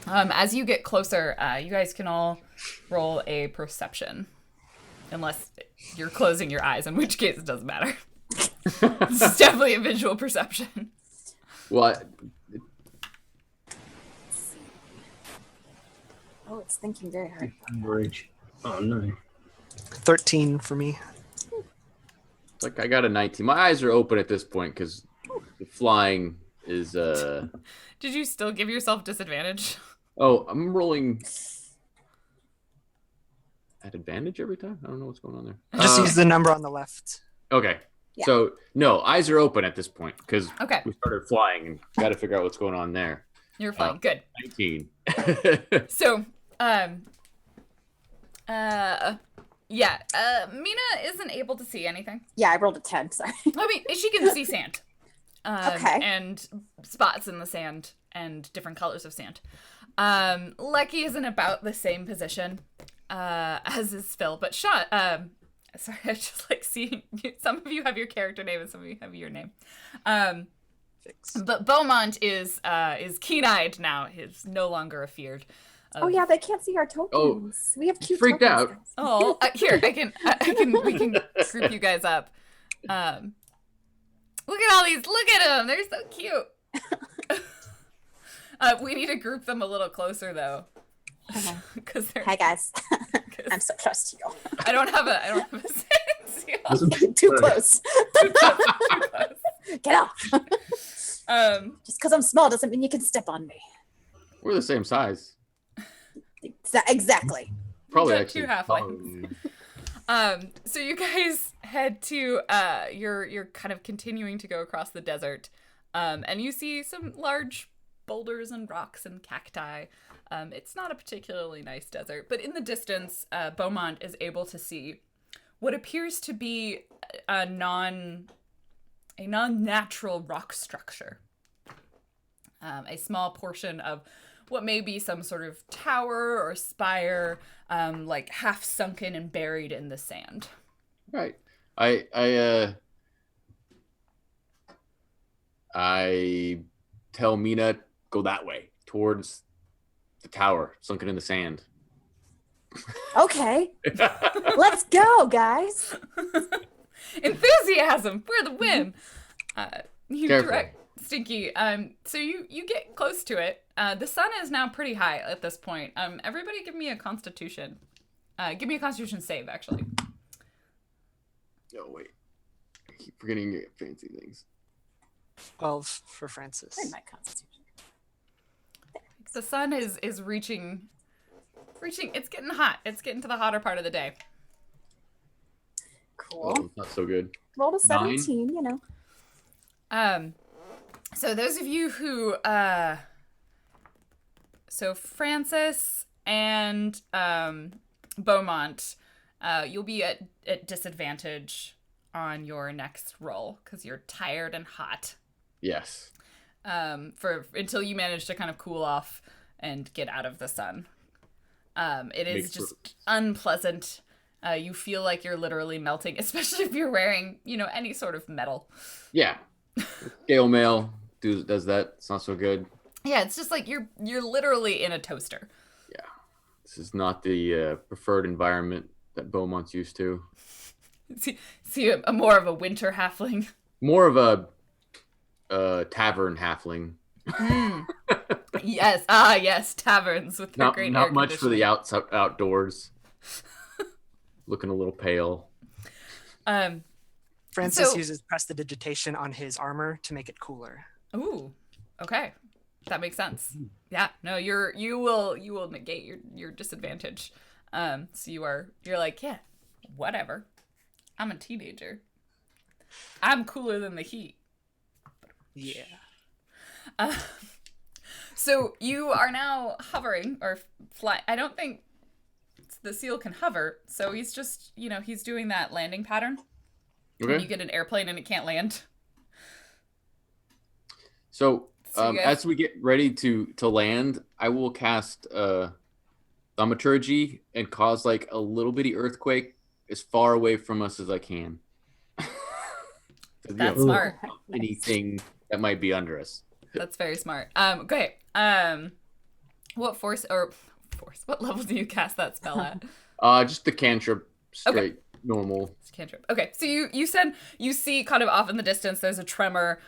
As you get closer, you guys can all roll a perception. Unless you're closing your eyes, in which case it doesn't matter. It's definitely a visual perception. Well, Oh, it's thinking very hard. Bridge. Oh no. 13 for me. It's like I got a 19. My eyes are open at this point because the flying is. Did you still give yourself disadvantage? Oh, I'm rolling at advantage every time. I don't know what's going on there. Just use the number on the left. Okay. Yeah. So no, eyes are open at this point because Okay. we started flying and got to figure out what's going on there. You're fine. Good. 19. So, Mina isn't able to see anything. Yeah, I rolled a 10. Sorry. I mean, she can see sand. Okay. And spots in the sand and different colors of sand. Lecky is in about the same position as is Phil, but Sean, sorry, I just like seeing you. Some of you have your character name and some of you have your name. But Beaumont is keen-eyed now. He's no longer afeared. Oh yeah, they can't see our tokens. We have cute freaked tokens, out. guys. Oh, here we can group you guys up. Look at all these. Look at them. They're so cute. We need to group them a little closer though, because they're. Hi guys. I'm so close to you. I don't have a seal. Too close. Too close. Get off. Just because I'm small doesn't mean you can step on me. We're the same size. Exactly. Probably got actually. two halflings. So you guys head to you're kind of continuing to go across the desert, and you see some large boulders and rocks and cacti. It's not a particularly nice desert, but in the distance, Beaumont is able to see what appears to be a non-natural rock structure. A small portion of what may be some sort of tower or spire, like half sunken and buried in the sand. Right. I tell Mina go that way towards the tower sunken in the sand. Okay. Let's go, guys. Enthusiasm for the win. You Careful. direct Stinky. So you get close to it. The sun is now pretty high at this point. Everybody give me a constitution. Give me a constitution save, actually. Oh wait. I keep forgetting your fancy things. 12 for Francis. Where's my constitution? The sun is reaching. It's getting hot. It's getting to the hotter part of the day. Cool. Oh, not so good. Rolled a 17, you know. So those of you who so Francis and Beaumont, you'll be at disadvantage on your next roll because you're tired and hot. Yes. For until you manage to kind of cool off and get out of the sun. It is Makes just perfect. unpleasant. You feel like you're literally melting, especially if you're wearing, any sort of metal. Yeah. Scale mail does that. It's not so good. Yeah, it's just like you're literally in a toaster. Yeah. This is not the preferred environment that Beaumont's used to. See a more of a winter halfling. More of a tavern halfling. Yes, yes, taverns with their great air Not much for the conditioning. outdoors. Looking a little pale. Francis So- uses prestidigitation on his armor to make it cooler. Ooh, okay, that makes sense. Yeah, no, you will negate your disadvantage. So you're like, yeah, whatever. I'm a teenager. I'm cooler than the heat. Yeah. So you are now hovering or fly. I don't think the seal can hover. So he's just, he's doing that landing pattern. Okay. When you get an airplane and it can't land. So So you guys- as we get ready to land, I will cast thaumaturgy and cause like a little bitty earthquake as far away from us as I can. That's smart. Anything that might be under us. That's very smart. Okay. What what level do you cast that spell at? Just the cantrip, straight normal. It's a cantrip. Okay, so you said you see kind of off in the distance there's a tremor,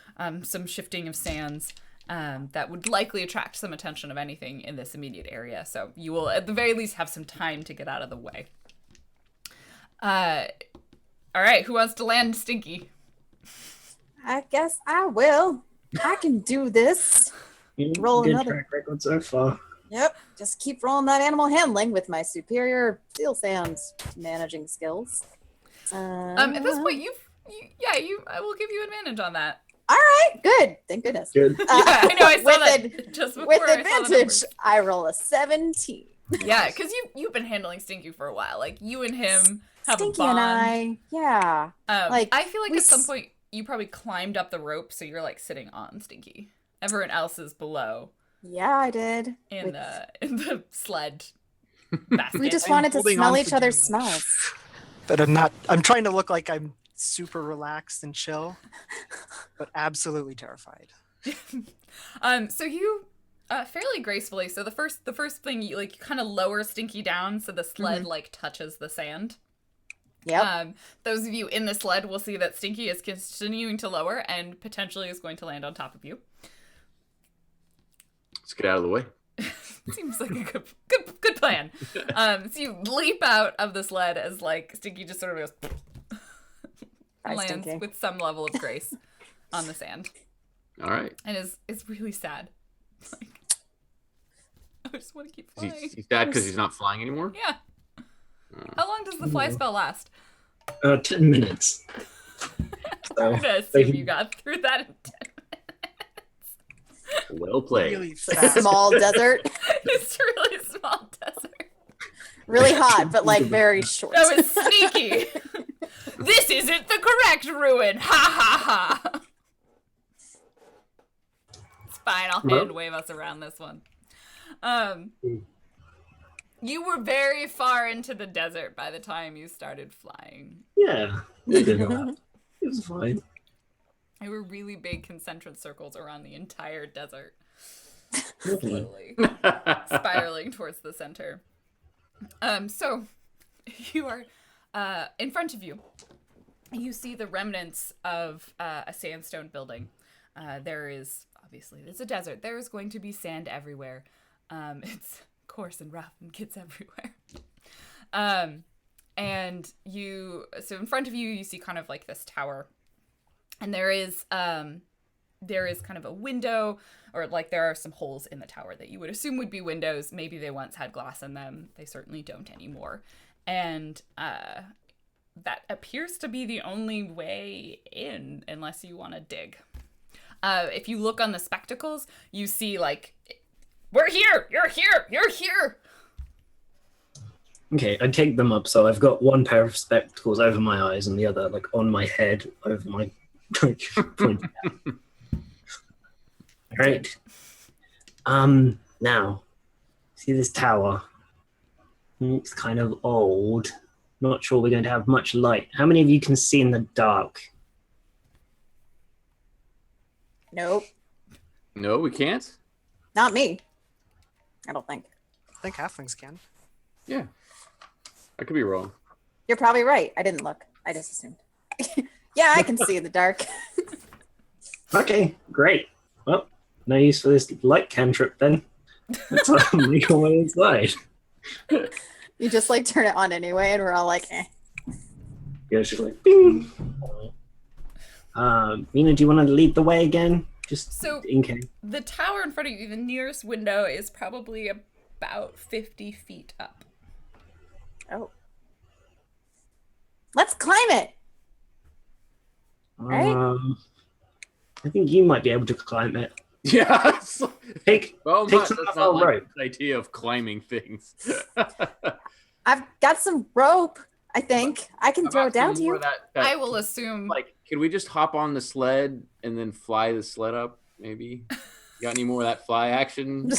some shifting of sands that would likely attract some attention of anything in this immediate area. So you will at the very least have some time to get out of the way. All right, who wants to land Stinky? I guess I will. I can do this. Roll Good another. track record so far. Yep. Just keep rolling that animal handling with my superior steel sands managing skills. At this point, I will give you advantage on that. All right, good. Thank goodness. Good. Yeah, I know. I saw with that just before. With I saw the advantage, numbers. I roll a 17. Yeah, because you've been handling Stinky for a while. Like you and him have Stinky a bond. and I, yeah. Like I feel like we at some point you probably climbed up the rope, so you're like sitting on Stinky. Everyone else is below Yeah, I did. in the sled basket. We just I'm wanted to holding smell on each for other's dear life. smells. But I'm trying to look like I'm super relaxed and chill, but absolutely terrified. So you fairly gracefully. So the first thing you kind of lower Stinky down so the sled like touches the sand. Yep. Those of you in the sled will see that Stinky is continuing to lower and potentially is going to land on top of you. Let's get out of the way. Seems like a good plan. So you leap out of the sled as like Stinky just sort of goes Bye, lands Stinky. with some level of grace on the sand. All right. And is really sad. Like, I just want to keep flying. He's sad because he's not flying anymore? Yeah. How long does the fly spell last? 10 minutes. I'm gonna assume you got through that in 10 Well played. Really It's a fast. small desert. It's a really small desert. Really hot, but like very short. That was sneaky. This isn't the correct ruin. Ha ha ha. It's fine. I'll hand wave us around this one. You were very far into the desert by the time you started flying. Yeah. We did that. It was fine. There were really big concentric circles around the entire desert. Lovely. Slowly spiraling towards the center. So you are in front of you. You see the remnants of a sandstone building. There's a desert. There is going to be sand everywhere. It's coarse and rough and gets everywhere. And so in front of you, you see kind of like this tower, and there is kind of a window, or like there are some holes in the tower that you would assume would be windows. Maybe they once had glass in them. They certainly don't anymore. And that appears to be the only way in, unless you want to dig. If you look on the spectacles, you see like, we're here, you're here, you're here. Okay, I take them up. So I've got one pair of spectacles over my eyes and the other like on my head over my point. Right. Now, see this tower? It's kind of old. Not sure we're going to have much light. How many of you can see in the dark? Nope. No, we can't? Not me. I don't think. I think halflings can. Yeah. I could be wrong. You're probably right. I didn't look. I just assumed. Yeah, I can see in the dark. Okay, great. Well, no use for this light cantrip then. Let's make our way inside. You just like turn it on anyway, and we're all like, eh. Yeah, she's like, bing. Mina, do you want to lead the way again? Just So in case. the tower in front of you, the nearest window is probably about 50 feet up. Oh. Let's climb it. Right? I think you might be able to climb it. Yeah. Take Beaumont some does of not our like rope. this idea of climbing things. I've got some rope, I think. I can How throw about it down some to more you. of that I will assume. like, can we just hop on the sled and then fly the sled up, maybe? Got any more of that fly action?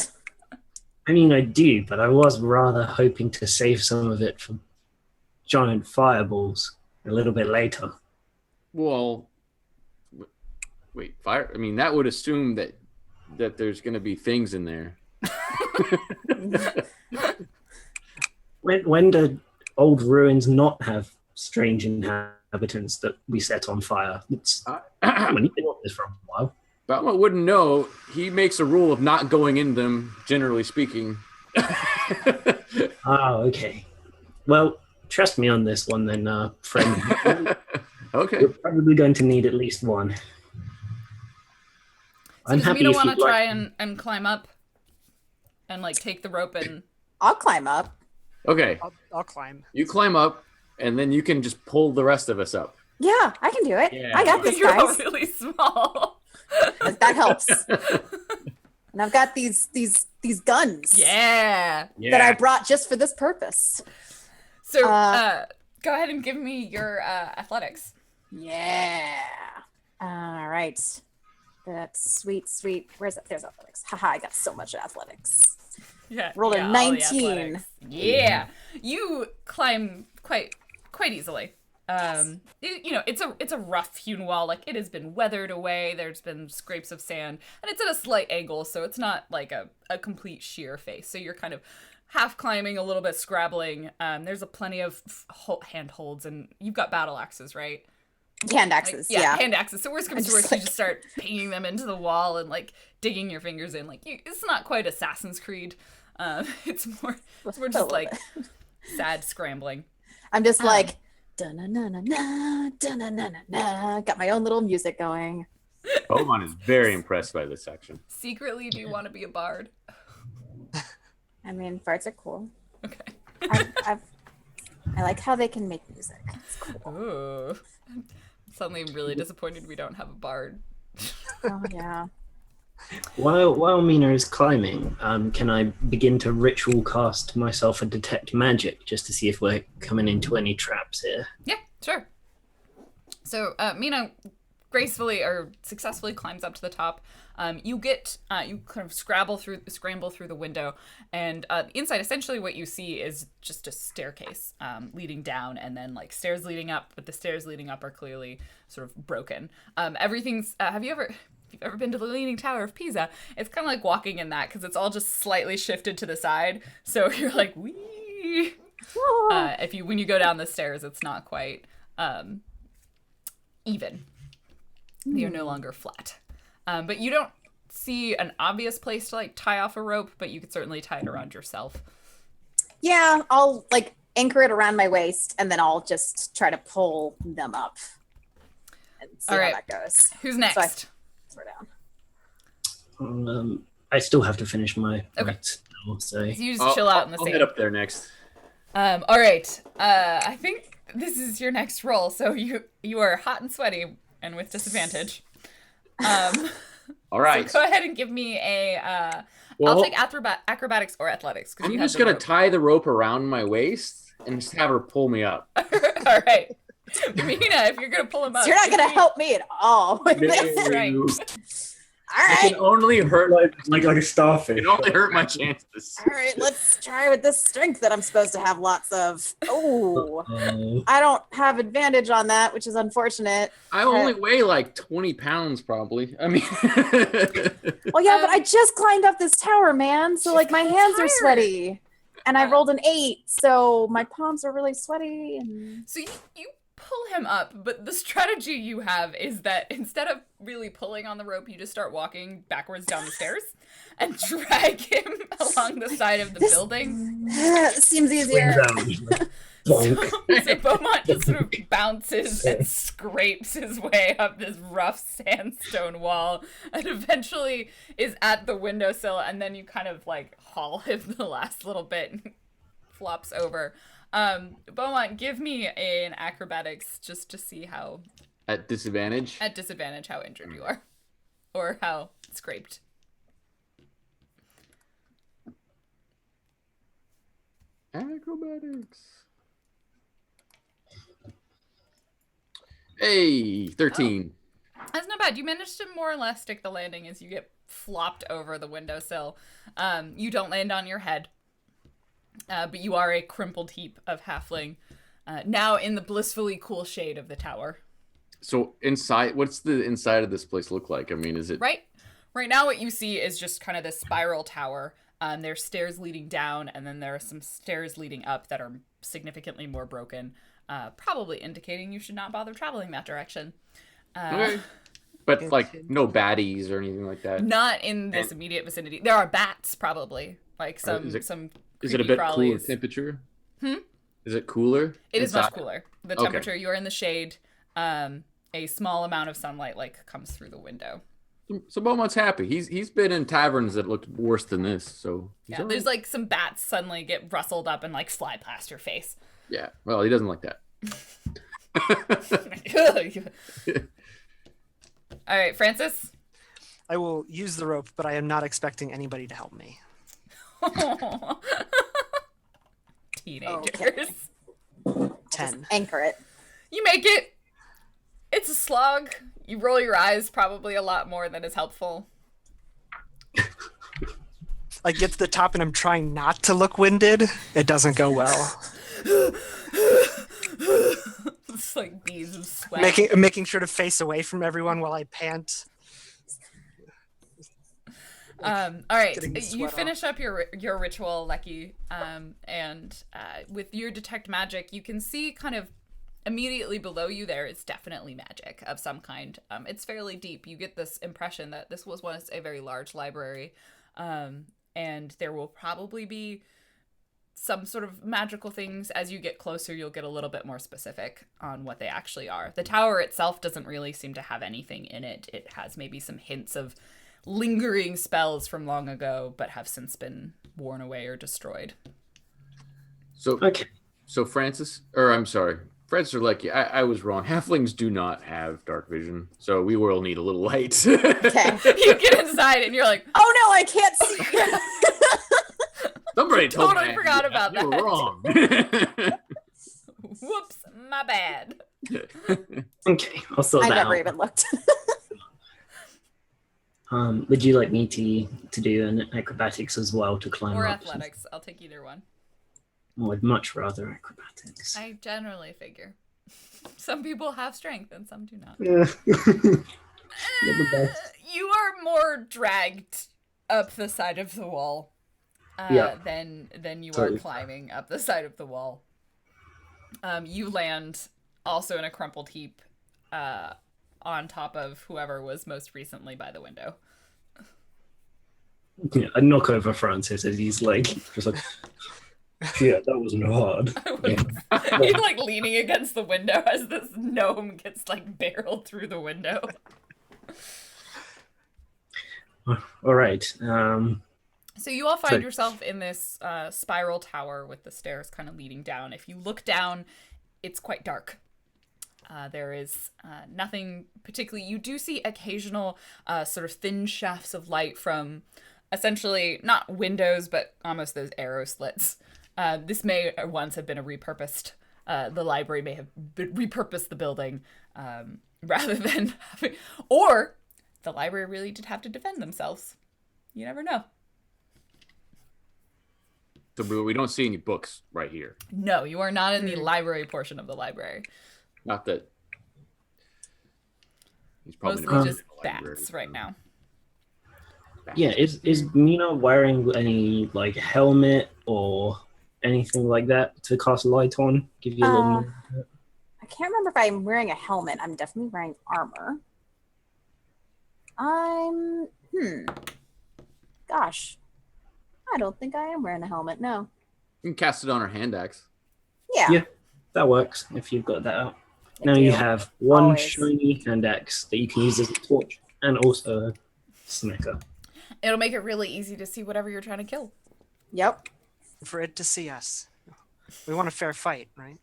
I mean, I do, but I was rather hoping to save some of it for giant fireballs a little bit later. Well, wait, fire? I mean, that would assume that there's going to be things in there. When do old ruins not have strange inhabitants that we set on fire? It's come on, you've been on this for a while. Batman wouldn't know. He makes a rule of not going in them, generally speaking. Oh, okay. Well, trust me on this one, then, friend. Okay. You're probably going to need at least one. So does Mina want to try and climb up and like take the rope and... I'll climb up. Okay. I'll climb. You climb up, and then you can just pull the rest of us up. Yeah, I can do it. Yeah. I got this, You're all guys. really small. That helps. And I've got these guns Yeah. that I brought just for this purpose. So go ahead and give me your athletics. Yeah. All right. That's sweet. Where's that? There's athletics. Haha, I got so much athletics. Yeah. Rolled a all the 19. athletics. Yeah. You climb quite easily. It's a rough hewn wall. Like, it has been weathered away. There's been scrapes of sand, and it's at a slight angle, so it's not like a complete sheer face. So you're kind of half climbing, a little bit scrabbling. There's plenty of handholds, and you've got battle axes, right? Hand axes, yeah. Hand axes. So worst comes to worst, you just start pinging them into the wall and like digging your fingers in. Like, it's not quite Assassin's Creed. It's more just like sad scrambling. I'm just like, da-na-na-na-na, da-na-na-na-na. Got my own little music going. Beaumont is very impressed by this section. Secretly, do you want to be a bard? I mean, bards are cool. Okay. I like how they can make music. It's cool. Ooh. Suddenly I'm really disappointed we don't have a bard. Oh, yeah. While Mina is climbing, can I begin to ritual cast myself a detect magic just to see if we're coming into any traps here? Yeah, sure. So Mina gracefully or successfully climbs up to the top. You kind of scramble through the window, and inside essentially what you see is just a staircase leading down, and then like stairs leading up, but the stairs leading up are clearly sort of broken. Everything's if you've ever been to the Leaning Tower of Pisa, it's kind of like walking in that, because it's all just slightly shifted to the side, so you're like, wee. When you go down the stairs, it's not quite even. You're no longer flat. But you don't see an obvious place to like tie off a rope, but you could certainly tie it around yourself. Yeah, I'll like anchor it around my waist, and then I'll just try to pull them up and see how that goes. Who's next? So down. I still have to finish my Okay. spell, so You just chill out in the I'll sand. head up there next. All right. I think this is your next roll, so you are hot and sweaty and with disadvantage. All right. So go ahead and give me a. Well, I'll take acrobatics or athletics. I'm just gonna tie the rope around my waist and just have her pull me up. All right. Mina, if you're gonna pull him up, So you're not gonna help me at all with this. No. Right. All It right. can only hurt. like a starfish. It only hurt my chances. All right, let's try with this strength that I'm supposed to have lots of. Oh, I don't have advantage on that, which is unfortunate. I only weigh like 20 pounds, probably. I mean, Well, yeah, but I just climbed up this tower, man. So like my hands are tired. sweaty, and I rolled an 8, so my palms are really sweaty. And So you pull him up, but the strategy you have is that instead of really pulling on the rope, you just start walking backwards down the stairs and drag him along the side of the building. this seems easier. So Beaumont just sort of bounces and scrapes his way up this rough sandstone wall and eventually is at the windowsill, and then you kind of like haul him the last little bit and flops over. Beaumont, give me an acrobatics just to see how at disadvantage. how injured you are, or how scraped. Acrobatics. Hey, 13. That's not bad. You managed to more or less stick the landing as you get flopped over the windowsill. You don't land on your head, but you are a crumpled heap of halfling, now in the blissfully cool shade of the tower. So inside, what's the inside of this place look like? I mean, is it Right now what you see is just kind of this spiral tower. There's stairs leading down, and then there are some stairs leading up that are significantly more broken, probably indicating you should not bother traveling that direction. okay? But like no baddies or anything like that. Not in this immediate vicinity. There are bats, probably, like some Is it a bit cooler crawlies. temperature? Is it cooler? It is much inside? cooler. The Okay. temperature, you are in the shade. A small amount of sunlight comes through the window. So Beaumont's happy. He's been in taverns that looked worse than this. So he's Yeah, all there's right. some bats suddenly get rustled up and fly past your face. Yeah. Well, he doesn't like that. All right, Francis. I will use the rope, but I am not expecting anybody to help me. Teenagers. 10. Anchor it. You make it. It's a slog. You roll your eyes probably a lot more than is helpful. I get to the top and I'm trying not to look winded. It doesn't go well. It's like beads of sweat. Making sure to face away from everyone while I pant. All right, getting the you sweat finish up your ritual, Lecky, and with your detect magic, you can see kind of immediately below you there is definitely magic of some kind. It's fairly deep. You get this impression that this was once a very large library, and there will probably be some sort of magical things. As you get closer, you'll get a little bit more specific on what they actually are. The tower itself doesn't really seem to have anything in it. It has maybe some hints of lingering spells from long ago, but have since been worn away or destroyed. So Okay. So Francis or Lecky, I was wrong. Halflings do not have dark vision, so we will need a little light. Okay. You get inside and you're like, Oh no, I can't see. Somebody told Totally me forgot about you that. were wrong. whoops, my bad. Okay, I'll sort I that never out. even looked. Would you like me to do an acrobatics as well to climb Or up? athletics. I'll take either one. Oh, I'd much rather acrobatics. I generally figure. Some people have strength and some do not. Yeah. You're the best. You are more dragged up the side of the wall Yeah. than you Totally. are climbing up the side of the wall. You land also in a crumpled heap on top of whoever was most recently by the window. Yeah, I knock over Francis as he's just like, yeah, that wasn't hard. He's leaning against the window as this gnome gets barreled through the window. All right. So you all find So- yourself in this spiral tower with the stairs kind of leading down. If you look down, it's quite dark. There is nothing particularly. You do see occasional sort of thin shafts of light from essentially not windows, but almost those arrow slits. This may once have been a repurposed. The library may have repurposed the building rather than having, or the library really did have to defend themselves. You never know. So we don't see any books right here. No, you are not in the library portion of the library. Not that he's probably Mostly not just in the library, bats right so- now. Bats. Yeah, is Mina wearing any helmet or anything like that to cast light on? Give you a little more. I can't remember if I'm wearing a helmet. I'm definitely wearing armor. Gosh. I don't think I am wearing a helmet, no. You can cast it on her hand axe. Yeah. Yeah. That works if you've got that out. I Now you do. have one Always. shiny hand axe that you can use as a torch and also a snicker. It'll make it really easy to see whatever you're trying to kill. Yep. For it to see us. We want a fair fight, right?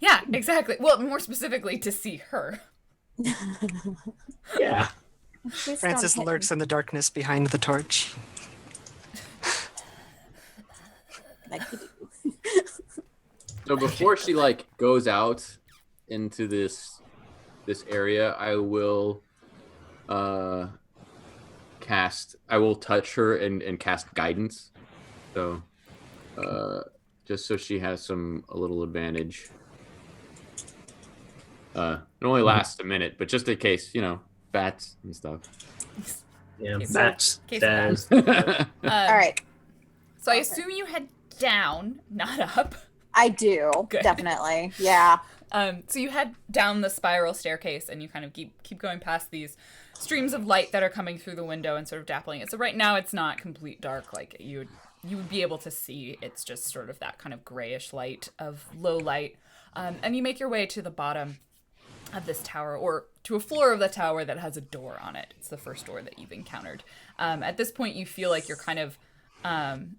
Yeah, exactly. Well, more specifically, to see her. Yeah. Please Francis don't hit lurks in the darkness behind the torch. me like you do. So before she goes out into this area, I will touch her and cast guidance. So just so she has a little advantage. It only lasts a minute, but just in case, bats and stuff. Yeah. Okay, so- Bats, case of stairs. All right. So I assume you head down, not up. I do. Good. Definitely. Yeah. So you head down the spiral staircase and you kind of keep going past these streams of light that are coming through the window and sort of dappling it. So right now it's not complete dark. you would be able to see it's just sort of that kind of grayish light of low light. And you make your way to the bottom of this tower, or to a floor of the tower that has a door on it. It's the first door that you've encountered. At this point, you feel like you're kind of,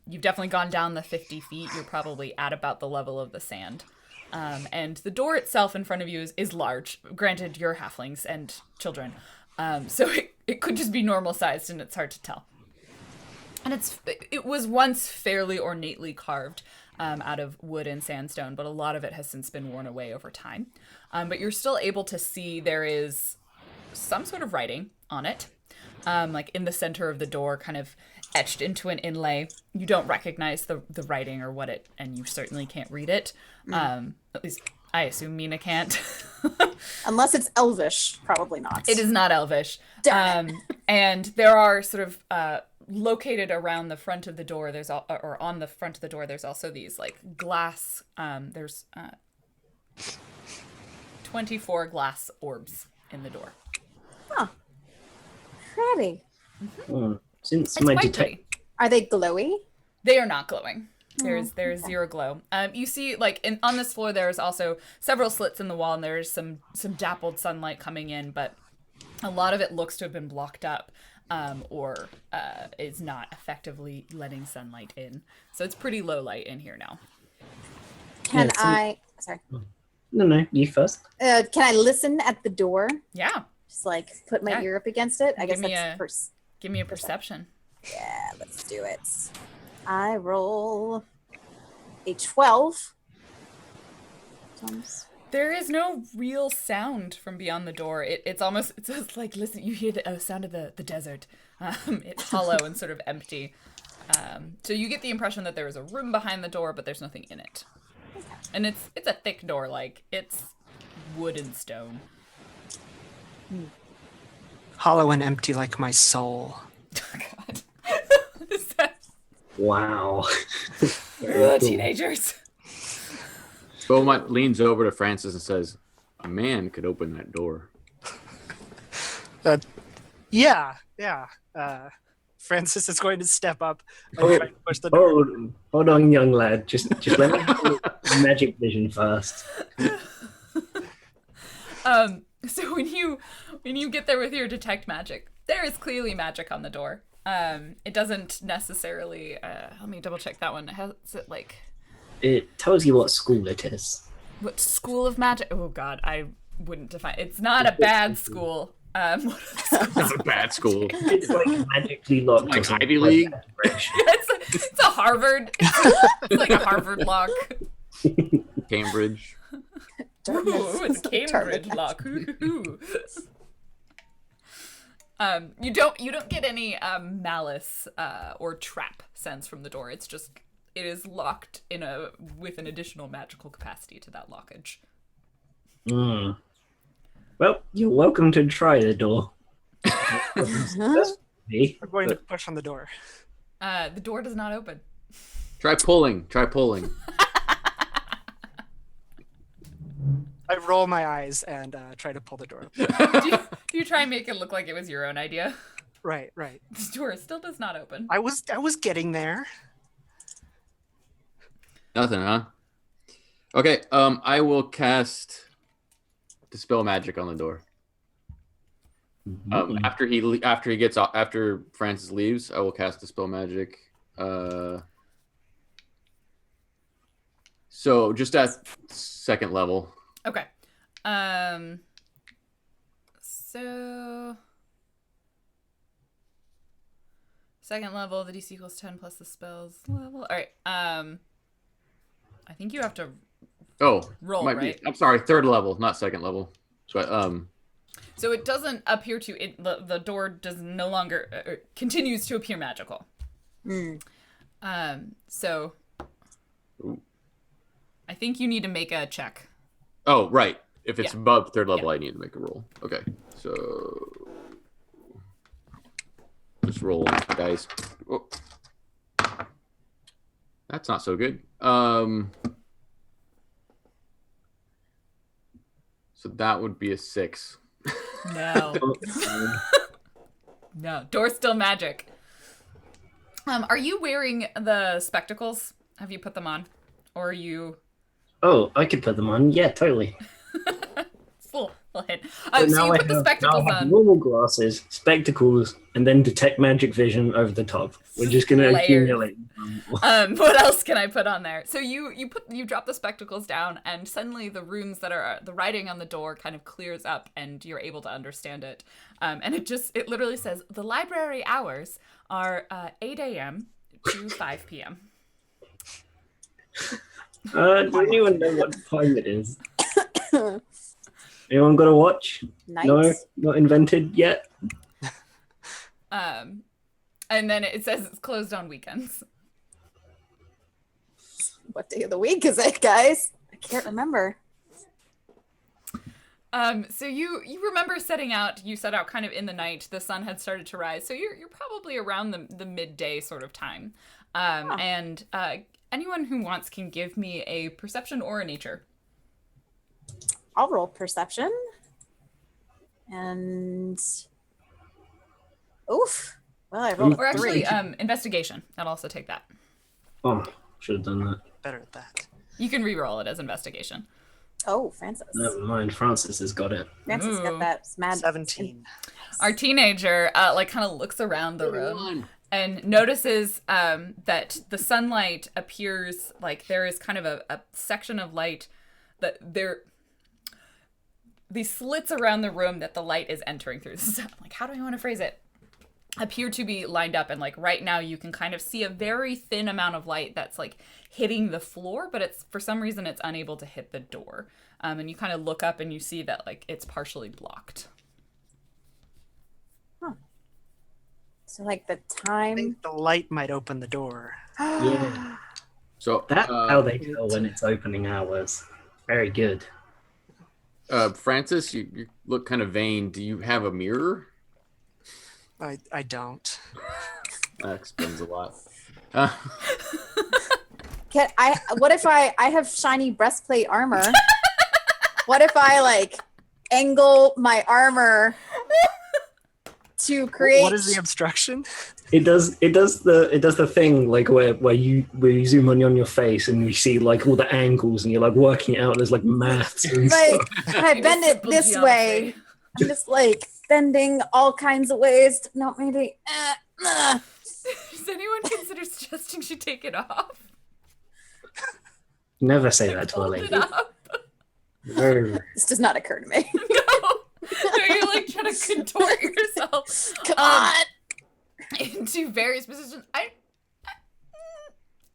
you've definitely gone down the 50 feet. You're probably at about the level of the sand. And the door itself in front of you is large. Granted, you're halflings and children. So it could just be normal sized and it's hard to tell. And it was once fairly ornately carved out of wood and sandstone, but a lot of it has since been worn away over time. But you're still able to see there is some sort of writing on it, like in the center of the door, kind of etched into an inlay. You don't recognize the writing or what it, and you certainly can't read it. At least I assume Mina can't. Unless it's Elvish, probably not. It is not Elvish. And there are sort of located around the front of the door. Or on the front of the door. There's also these like glass. There's 24 glass orbs in the door. Huh. Pretty. Since It's my quite detect, pretty. Are they glowy? They are not glowing. There's zero glow. You see, like on this floor, there's also several slits in the wall, and there's some dappled sunlight coming in, but a lot of it looks to have been blocked up, or is not effectively letting sunlight in. So it's pretty low light in here now. Can Yeah, I? Sorry. no, you first. Can I listen at the door? Yeah, Just like put my Yeah. ear up against it. I guess Give me that's a- first. give me a perception. Yeah, let's do it. I roll a 12. There is no real sound from beyond the door. It's just like, listen, you hear the sound of the desert. It's hollow and sort of empty. So you get the impression that there is a room behind the door, but there's nothing in it. And it's a thick door, like it's wood and stone. Hollow and empty like my soul. God. Is that Wow. teenagers? Beaumont leans over to Francis and says, "A man could open that door." Yeah. Francis is going to step up and try to push the door. Hold on, young lad. Just let me have magic vision first. So when you get there with your detect magic, there is clearly magic on the door. It doesn't necessarily. Let me double check that one. Has it like? It tells you what school it is. What school of magic? Oh God, I wouldn't define. It's not a bad school. It's a bad school. It's like magically locked. Like or something Ivy League? that. it's a Harvard. It's like a Harvard lock. Cambridge. Ooh, it's Cambridge lock. Ooh. You don't get any malice or trap sense from the door. It's just it is locked with an additional magical capacity to that lockage. Well, you're welcome to try the door. Me, We're going to but push on the door. The door does not open. Try pulling. I roll my eyes and try to pull the door. Do you try and make it look like it was your own idea? Right. This door still does not open. I was getting there. Nothing, huh? Okay. I will cast Dispel Magic on the door. After Francis leaves, I will cast Dispel Magic. So just at second level. Okay. So second level, the DC equals 10 plus the spells level. All right. I think you have to roll, right? I'm sorry, third level, not second level. So it doesn't appear to the door does no longer continues to appear magical. So Ooh. I think you need to make a check. Oh, right. If it's Yeah. above third level, Yeah. I need to make a roll. Okay, so just roll on the dice. Oh. That's not so good. So that would be a 6. No. No. Door's still magic. Are you wearing the spectacles? Have you put them on? Or are you... Oh, I could put them on. Yeah, totally. Little hint. So So you put the spectacles now I have on. normal glasses, spectacles, and then detect magic vision over the top. We're just gonna Layers. accumulate. What else can I put on there? So you drop the spectacles down, and suddenly the runes that are the writing on the door kind of clears up, and you're able to understand it. And it literally says the library hours are 8 a.m. to 5 p.m. Does anyone know what time it is? Anyone got a watch? Night. No, not invented yet. And then it says it's closed on weekends. What day of the week is it, guys? I can't remember. So you remember setting out. You set out kind of in the night. The sun had started to rise, so you're probably around the midday sort of time. And anyone who wants can give me a perception or a nature. I'll roll perception. And oof. Well, I rolled Or a 3. actually, investigation. I'll also take that. Oh, should have done that. Better at that. You can re-roll it as investigation. Oh, Francis. Never mind. Francis has got it. Francis Ooh. got that mad 17. Our teenager kind of looks around the room and notices that the sunlight appears like there is kind of a section of light that these slits around the room that the light is entering through. This is like, how do I want to phrase it? Appear to be lined up, and like right now you can kind of see a very thin amount of light that's like hitting the floor, but it's for some reason it's unable to hit the door. And you kind of look up and you see that like it's partially blocked. So like the I time. think the light might open the door. Yeah. So That's how they tell when it's opening hours. Very good. Francis, you look kind of vain. Do you have a mirror? I don't. That explains a lot. What if I have shiny breastplate armor? What if I like angle my armor to create? What is the obstruction? It does the thing like where you zoom on your face and you see like all the angles and you're like working it out. There's like maths and Like stuff. I bend it this way. I'm just like bending all kinds of ways. No, maybe. Does anyone consider suggesting she take it off? Never say that to a Hold lady. it up. No. This does not occur to me. No, you're like trying to contort yourself. Come on. Into various positions. I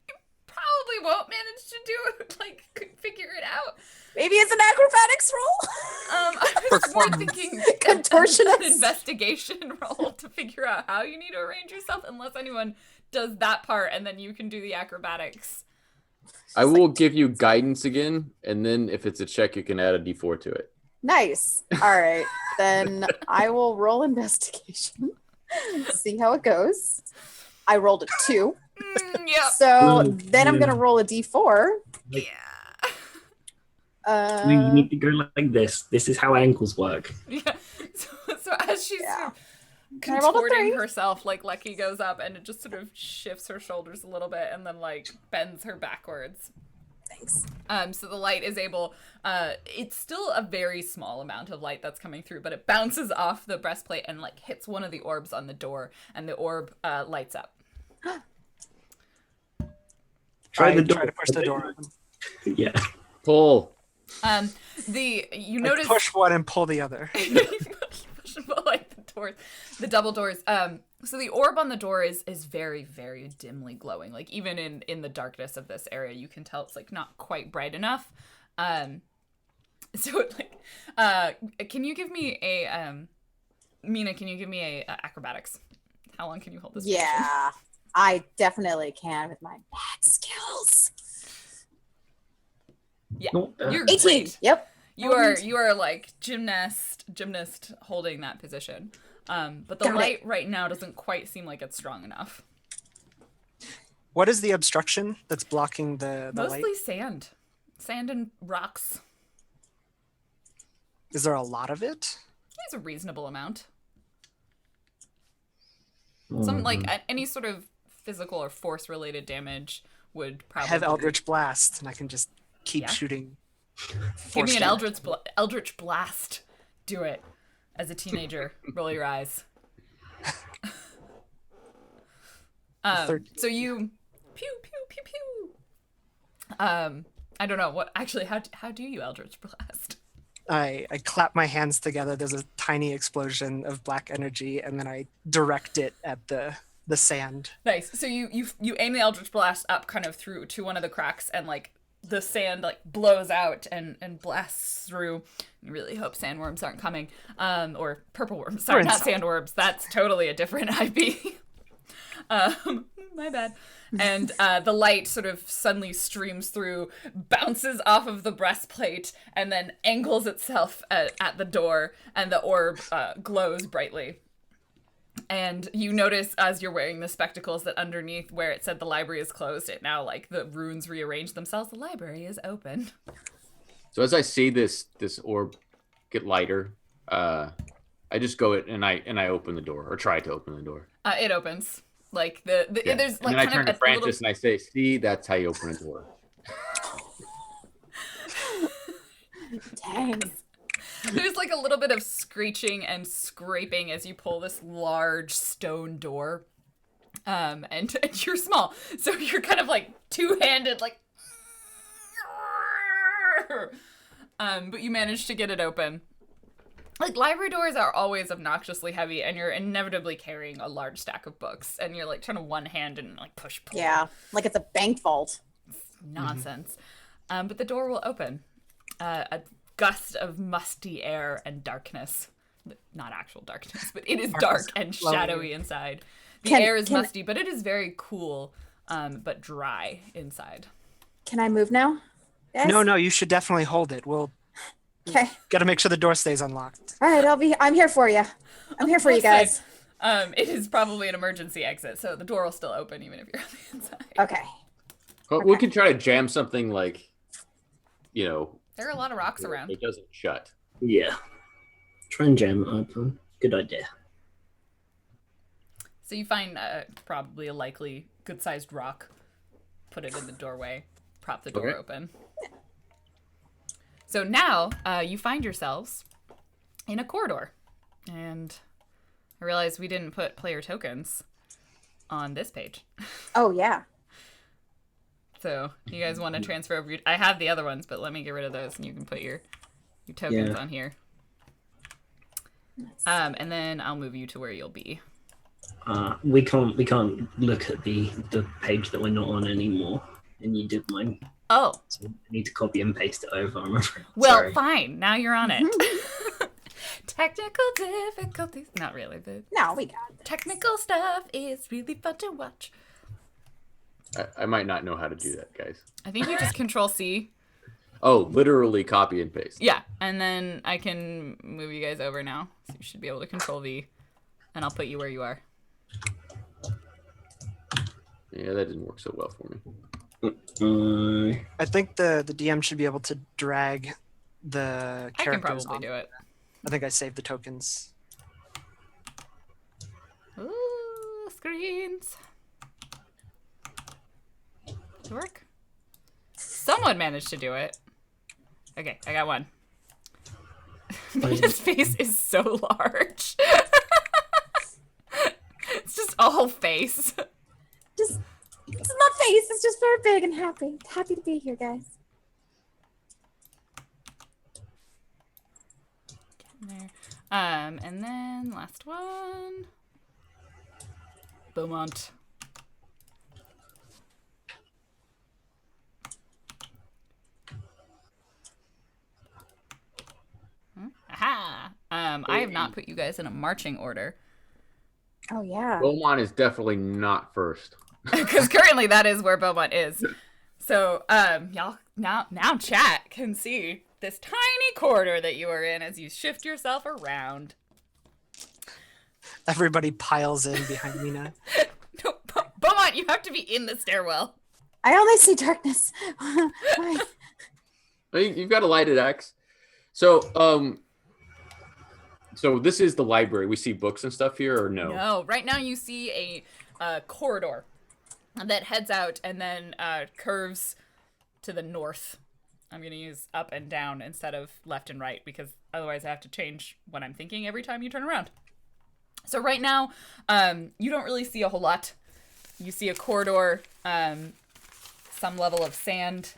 you probably won't manage to do it. Like, figure it out. Maybe it's an acrobatics roll. I was more thinking Contortionist. an investigation roll to figure out how you need to arrange yourself, unless anyone does that part, and then you can do the acrobatics. I will give you guidance again, and then if it's a check, you can add a d4 to it. Nice. All right. Then I will roll investigation. See how it goes. I rolled a 2. Yep. So then I'm going to roll a d4. Yeah. You need to go like this. This is how ankles work. Yeah. So as she's Yeah. I rolled a contorting 3. herself, like Lecky goes up and it just sort of shifts her shoulders a little bit and then like bends her backwards. Thanks. So the light is able, it's still a very small amount of light that's coming through, but it bounces off the breastplate and like hits one of the orbs on the door, and the orb lights up. Try the to door. push the door open. Yeah. Pull. You Like, notice push one and pull the other. push and pull, like the doors, the double doors. So the orb on the door is very, very dimly glowing. Like even in the darkness of this area, you can tell it's like not quite bright enough. So it like, can you give me a Mina? Can you give me a acrobatics? How long can you hold this? position? Yeah, I definitely can with my mad skills. Yeah, Not bad. you're 18. great. Yep. You are like gymnast holding that position. But the Got it. light right now doesn't quite seem like it's strong enough. What is the obstruction that's blocking the Mostly light? sand and rocks. Is there a lot of it? It's a reasonable amount. Mm-hmm. Some like any sort of physical or force related damage would I probably have Eldritch Blast, and I can just keep Yeah. shooting. Give me an damage. Eldritch Blast. Do it. As a teenager, roll your eyes. So you pew pew pew pew. I don't know what actually. How do you Eldritch Blast? I clap my hands together. There's a tiny explosion of black energy, and then I direct it at the sand. Nice. So you aim the Eldritch Blast up kind of through to one of the cracks, and like the sand like blows out and blasts through. You really hope sandworms aren't coming. Or purple worms. Sorry, not sandworms. That's totally a different IP. My bad. And the light sort of suddenly streams through, bounces off of the breastplate, and then angles itself at the door, and the orb glows brightly. And you notice as you're wearing the spectacles that underneath where it said the library is closed, it now like the runes rearrange themselves. The library is open. So as I see this orb get lighter, I just go and I open the door, or try to open the door. It opens. Like there's like and then I kind turn of to Francis and I say, "See, that's how you open a door." Dang. There's like a little bit of screeching and scraping as you pull this large stone door. And you're small, so you're kind of like two-handed, like. But you manage to get it open. Like, library doors are always obnoxiously heavy, and you're inevitably carrying a large stack of books, and you're like trying to one hand and like push. Yeah, like it's a bank vault. Nonsense. But the door will open. A gust of musty air and darkness. Not actual darkness, but it is dark and shadowy inside. The air is musty, but it is very cool, but dry inside. Can I move now? Guys? No, you should definitely hold it. We'll Okay. got to make sure the door stays unlocked. All right, I'm here for you. I'm here for you guys. It is probably an emergency exit, so the door will still open even if you're on the inside. Okay. But we can try to jam something like, There are a lot of rocks around. It doesn't shut. Yeah. Try and jam it open. Good idea. So you find probably a likely good-sized rock, put it in the doorway, prop the door open. So now you find yourselves in a corridor. And I realize we didn't put player tokens on this page. Oh, yeah. So you guys want to transfer over I have the other ones, but let me get rid of those and you can put your tokens on here. And then I'll move you to where you'll be. We can't look at the page that we're not on anymore. And you did mine. Oh. So I need to copy and paste it over, I'm afraid. Well, Sorry. fine. Now you're on it. Technical difficulties. Not really, but No, we got it. technical stuff is really fun to watch. I might not know how to do that, guys. I think you just Control C. Oh, literally copy and paste. Yeah, and then I can move you guys over now. So you should be able to Control V, and I'll put you where you are. Yeah, that didn't work so well for me. I think the DM should be able to drag the I can characters probably on. do it. I think I saved the tokens. Ooh, screens. Did it work? Someone managed to do it. Okay, I got one. Mina's face is so large. It's just all face. It's not face. It's just very big and happy. Happy to be here, guys. There. And then last one. Beaumont. Aha! I have not put you guys in a marching order. Oh, yeah. Beaumont is definitely not first. Because currently that is where Beaumont is. So, y'all now chat can see this tiny corridor that you are in as you shift yourself around. Everybody piles in behind Mina. No, Beaumont, you have to be in the stairwell. I only see darkness. Why? You've got a lighted X. So, so this is the library. We see books and stuff here, or no? No, right now you see a corridor. that heads out and then curves to the north. I'm going to use up and down instead of left and right because otherwise I have to change what I'm thinking every time you turn around. So right now, you don't really see a whole lot. You see a corridor, some level of sand,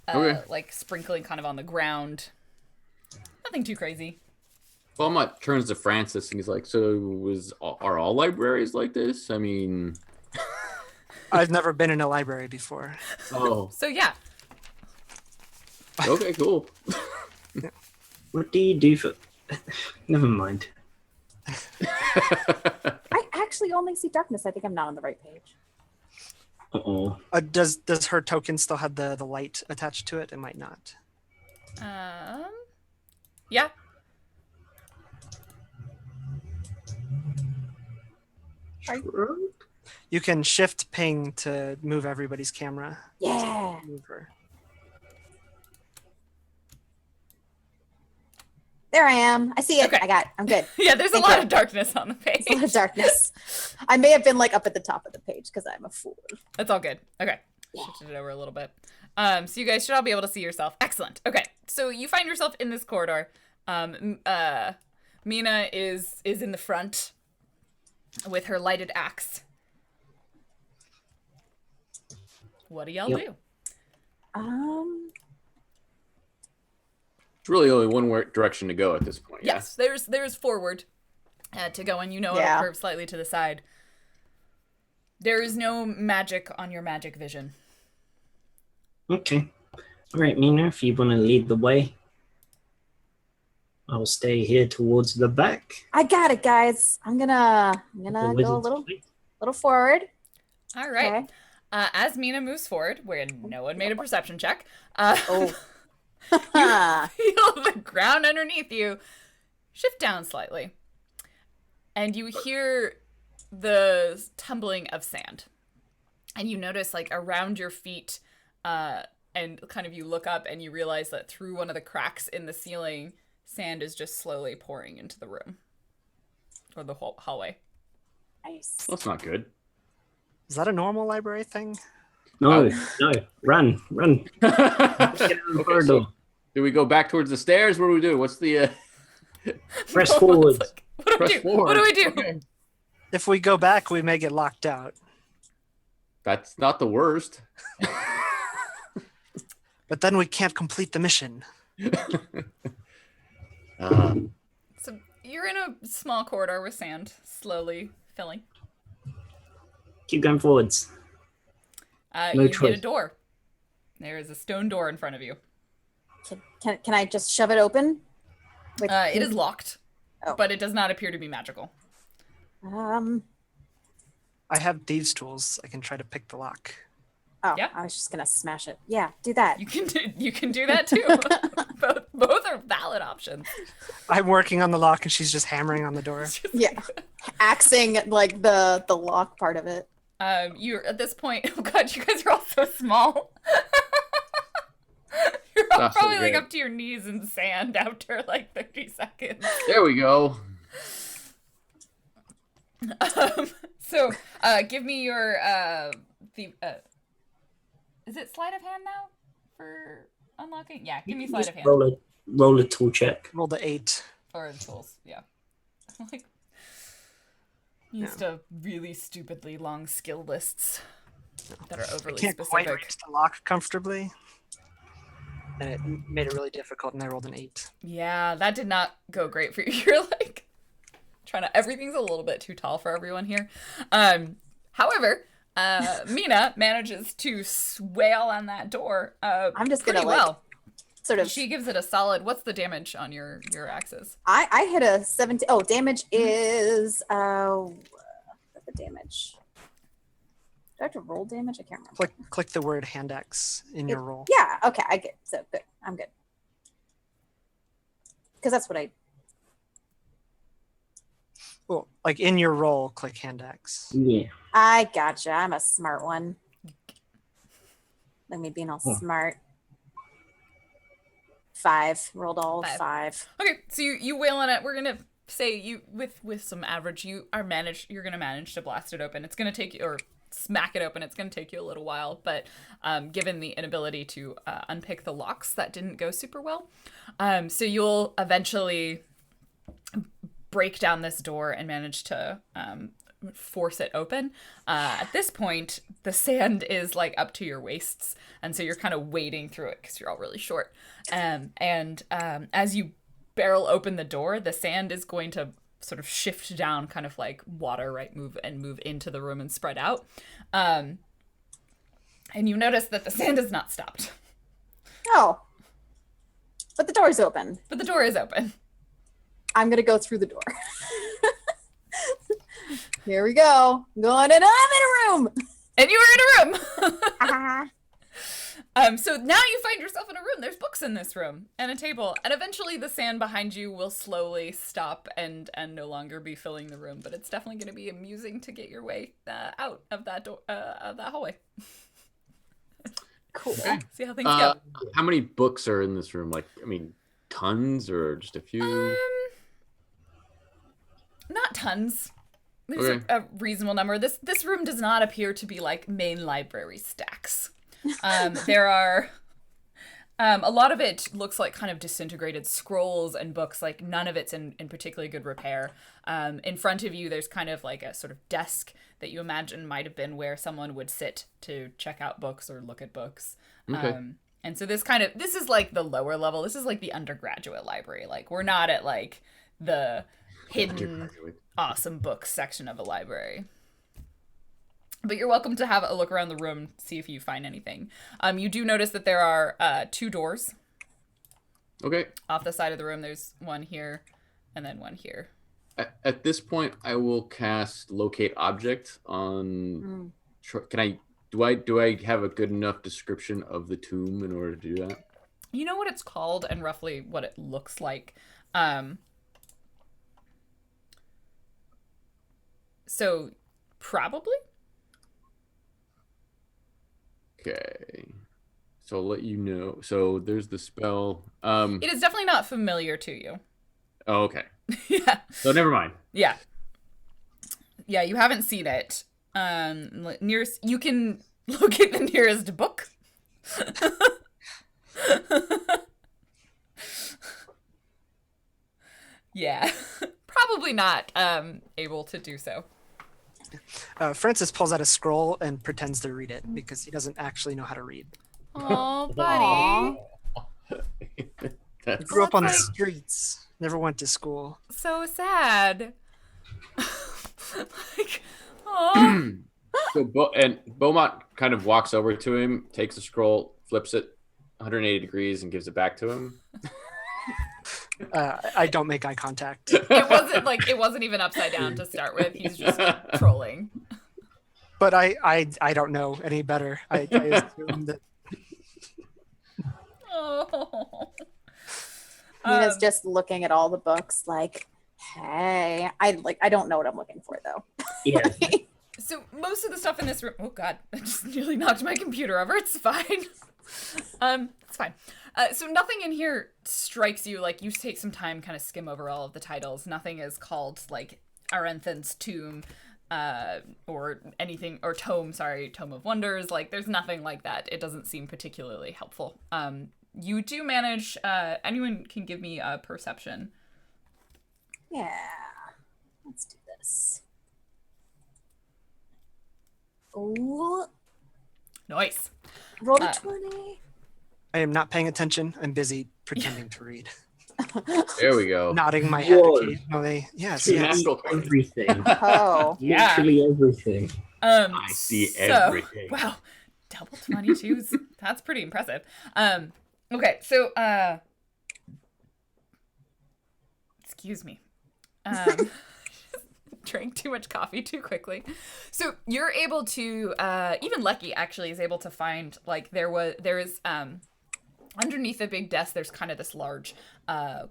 Okay. like sprinkling kind of on the ground. Nothing too crazy. Beaumont turns to Francis and he's like, "So are all libraries like this? I mean, I've never been in a library before. oh, So yeah, okay, cool." What do you do for? Never mind. I actually only see darkness. I think I'm not on the right page. Uh-oh. Does her token still have the light attached to it? It might not. yeah. You can shift ping to move everybody's camera. Yeah. Move her. There I am. I see it. Okay. I'm good. Yeah, there's a Thank lot you. of darkness on the page. It's a lot of darkness. I may have been like up at the top of the page because I'm a fool. That's all good. Okay. Shifted it over a little bit. So you guys should all be able to see yourself. Excellent. Okay. So you find yourself in this corridor. Mina is in the front with her lighted axe. What do y'all do? It's really only one direction to go at this point. Yes, there's forward to go, and it'll curve slightly to the side. There is no magic on your magic vision. Okay. All right, Mina, if you want to lead the way, I'll stay here towards the back. I got it, guys. I'm gonna The go a wizard's little forward. All right. Okay. As Mina moves forward, where no one made a perception check, Oh. you feel the ground underneath you shift down slightly, and you hear the tumbling of sand, and you notice like around your feet, and kind of you look up and you realize that through one of the cracks in the ceiling, sand is just slowly pouring into the room or the hallway. Nice. That's not good. Is that a normal library thing? No, run. Get out of the Okay, corridor. so do we go back towards the stairs? What do we do? What's the Press No, forward. it's like, what do we press do? forward? What do we do? Okay. If we go back, we may get locked out. That's not the worst. But then we can't complete the mission. So you're in a small corridor with sand slowly filling. Keep going forwards. No You choice. hit a door. There is a stone door in front of you. Can I just shove it open? With It is locked, Oh. but it does not appear to be magical. I have thieves' tools. I can try to pick the lock. Oh, Yeah. I was just gonna smash it. Yeah, do that. You can do that too. both are valid options. I'm working on the lock, and she's just hammering on the door. Yeah, axing like the lock part of it. You're at this point. Oh god, you guys are all so small. You're all That's so probably like good. up to your knees in sand after like 30 seconds. There we go. So, give me your is it sleight of hand now for unlocking? Yeah, give me sleight of hand Roll a tool check. Roll the 8. or the tools. Yeah, like used to really stupidly long skill lists that are I overly can't quite specific. reach the lock comfortably. And it made it really difficult, and I rolled an 8. Yeah, that did not go great for you. You're like trying to. Everything's a little bit too tall for everyone here. However, Mina manages to swale on that door. I'm just gonna pretty like well. sort of. She gives it a solid. What's the damage on your axes? I hit a 17. Oh, damage is what's the damage? Do I have to roll damage? I can't remember. Click the word hand axe in your roll. Yeah. Okay. I get. So good. I'm good. Because that's what I. Well, like in your roll, click hand axe. Yeah. I gotcha. I'm a smart one. Like me being all Oh. smart. 5. Rolled all 5. Okay, so you wail on it. We're gonna say you with some average. You're gonna manage to blast it open. It's gonna take you, or smack it open. It's going to take you a little while, but given the inability to unpick the locks, that didn't go super well. So you'll eventually break down this door and manage to force it open. At this point, the sand is like up to your waists, and so you're kind of wading through it because you're all really short. And as you barrel open the door, the sand is going to sort of shift down, kind of like water, right? Move into the room and spread out. And you notice that the sand has not stopped. Oh. But the door's open. But the door is open. I'm going to go through the door. Here we go. I'm going in. I'm in a room. And you are in a room. Uh-huh. So now you find yourself in a room. There's books in this room and a table. And eventually the sand behind you will slowly stop and no longer be filling the room. But it's definitely going to be amusing to get your way out of that door, of that hallway. Cool. Okay. See how things go. How many books are in this room? Like, I mean, tons or just a few? Not tons. There's Okay. a reasonable number. This room does not appear to be like main library stacks. There are a lot of it looks like kind of disintegrated scrolls and books. Like none of it's in particularly good repair. In front of you, there's kind of like a sort of desk that you imagine might have been where someone would sit to check out books or look at books. Okay. And so this is like the lower level. This is like the undergraduate library. Like we're not at like the hidden awesome books section of a library. But you're welcome to have a look around the room, see if you find anything. You do notice that there are 2 doors. Okay. Off the side of the room, there's one here and then one here. At this point, I will cast Locate Object on. Do I have a good enough description of the tomb in order to do that? You know what it's called and roughly what it looks like. So probably. Okay. So I'll let you know. So there's the spell. It is definitely not familiar to you. Oh, okay. Yeah. So never mind. Yeah. Yeah, you haven't seen it. Nearest, you can locate the nearest book. Yeah. Probably not able to do so. Francis pulls out a scroll and pretends to read it because he doesn't actually know how to read. Oh, buddy. He grew up on the streets, never went to school. So sad. Like, oh. So Beaumont kind of walks over to him, takes a scroll, flips it 180 degrees, and gives it back to him. I don't make eye contact. It wasn't even upside down to start with. He's just trolling. But I don't know any better. I assume that. Oh. Nina's just looking at all the books like, hey, I don't know what I'm looking for though. Yeah. So most of the stuff in this room. Oh God, I just nearly knocked my computer over. It's fine. It's fine. So nothing in here strikes you. Like you take some time, kind of skim over all of the titles. Nothing is called like Arenthan's Tomb, or anything, or Tome of Wonders. Like there's nothing like that. It doesn't seem particularly helpful. You do manage. Anyone can give me a perception. Yeah. Let's do this. Oh, Nice. roll a 20. I am not paying attention. I'm busy pretending to read. There we go. Nodding my head Whoa. occasionally. Yes, See yes. everything. Oh. Yeah. Literally everything. I see everything. Wow, double 22s. That's pretty impressive. Okay, so excuse me. Drank too much coffee too quickly. So you're able to even Lecky actually is able to find like there is underneath the big desk there's kind of this large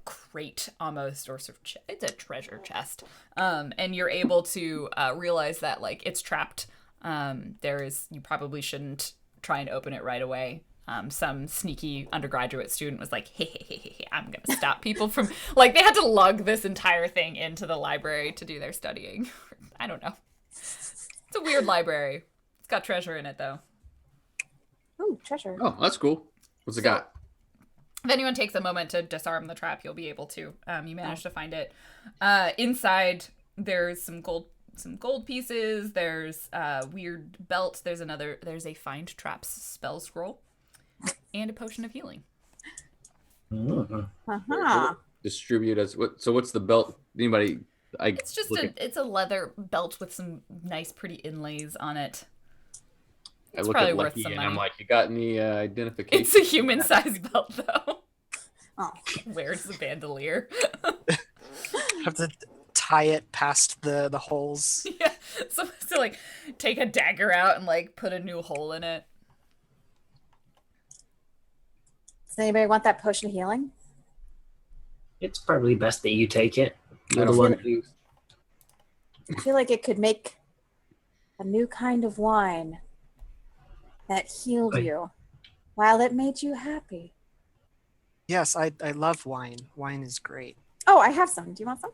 crate almost, or sort of it's a treasure chest. And you're able to realize that like it's trapped. You probably shouldn't try and open it right away. Some sneaky undergraduate student was like, hey, I'm going to stop people from, like, they had to lug this entire thing into the library to do their studying. I don't know. It's a weird library. It's got treasure in it, though. Ooh, treasure. Oh, that's cool. What's it got? If anyone takes a moment to disarm the trap, you'll be able to. You managed to find it. Inside, there's some gold pieces. There's a weird belt. There's a find traps spell scroll, and a potion of healing. Uh-huh. Distribute as what? So what's the belt? Anybody? It's just it's a leather belt with some nice, pretty inlays on it. It's probably worth some money. And I'm like, you got any identification? It's a human-sized belt, though. Oh. Where's the bandolier? Have to tie it past the holes. Yeah, so to like take a dagger out and like put a new hole in it. Does anybody want that potion of healing? It's probably best that you take it. I You're the don't one think- who. I feel like it could make a new kind of wine that healed you while it made you happy. Yes, I love wine. Wine is great. Oh, I have some. Do you want some?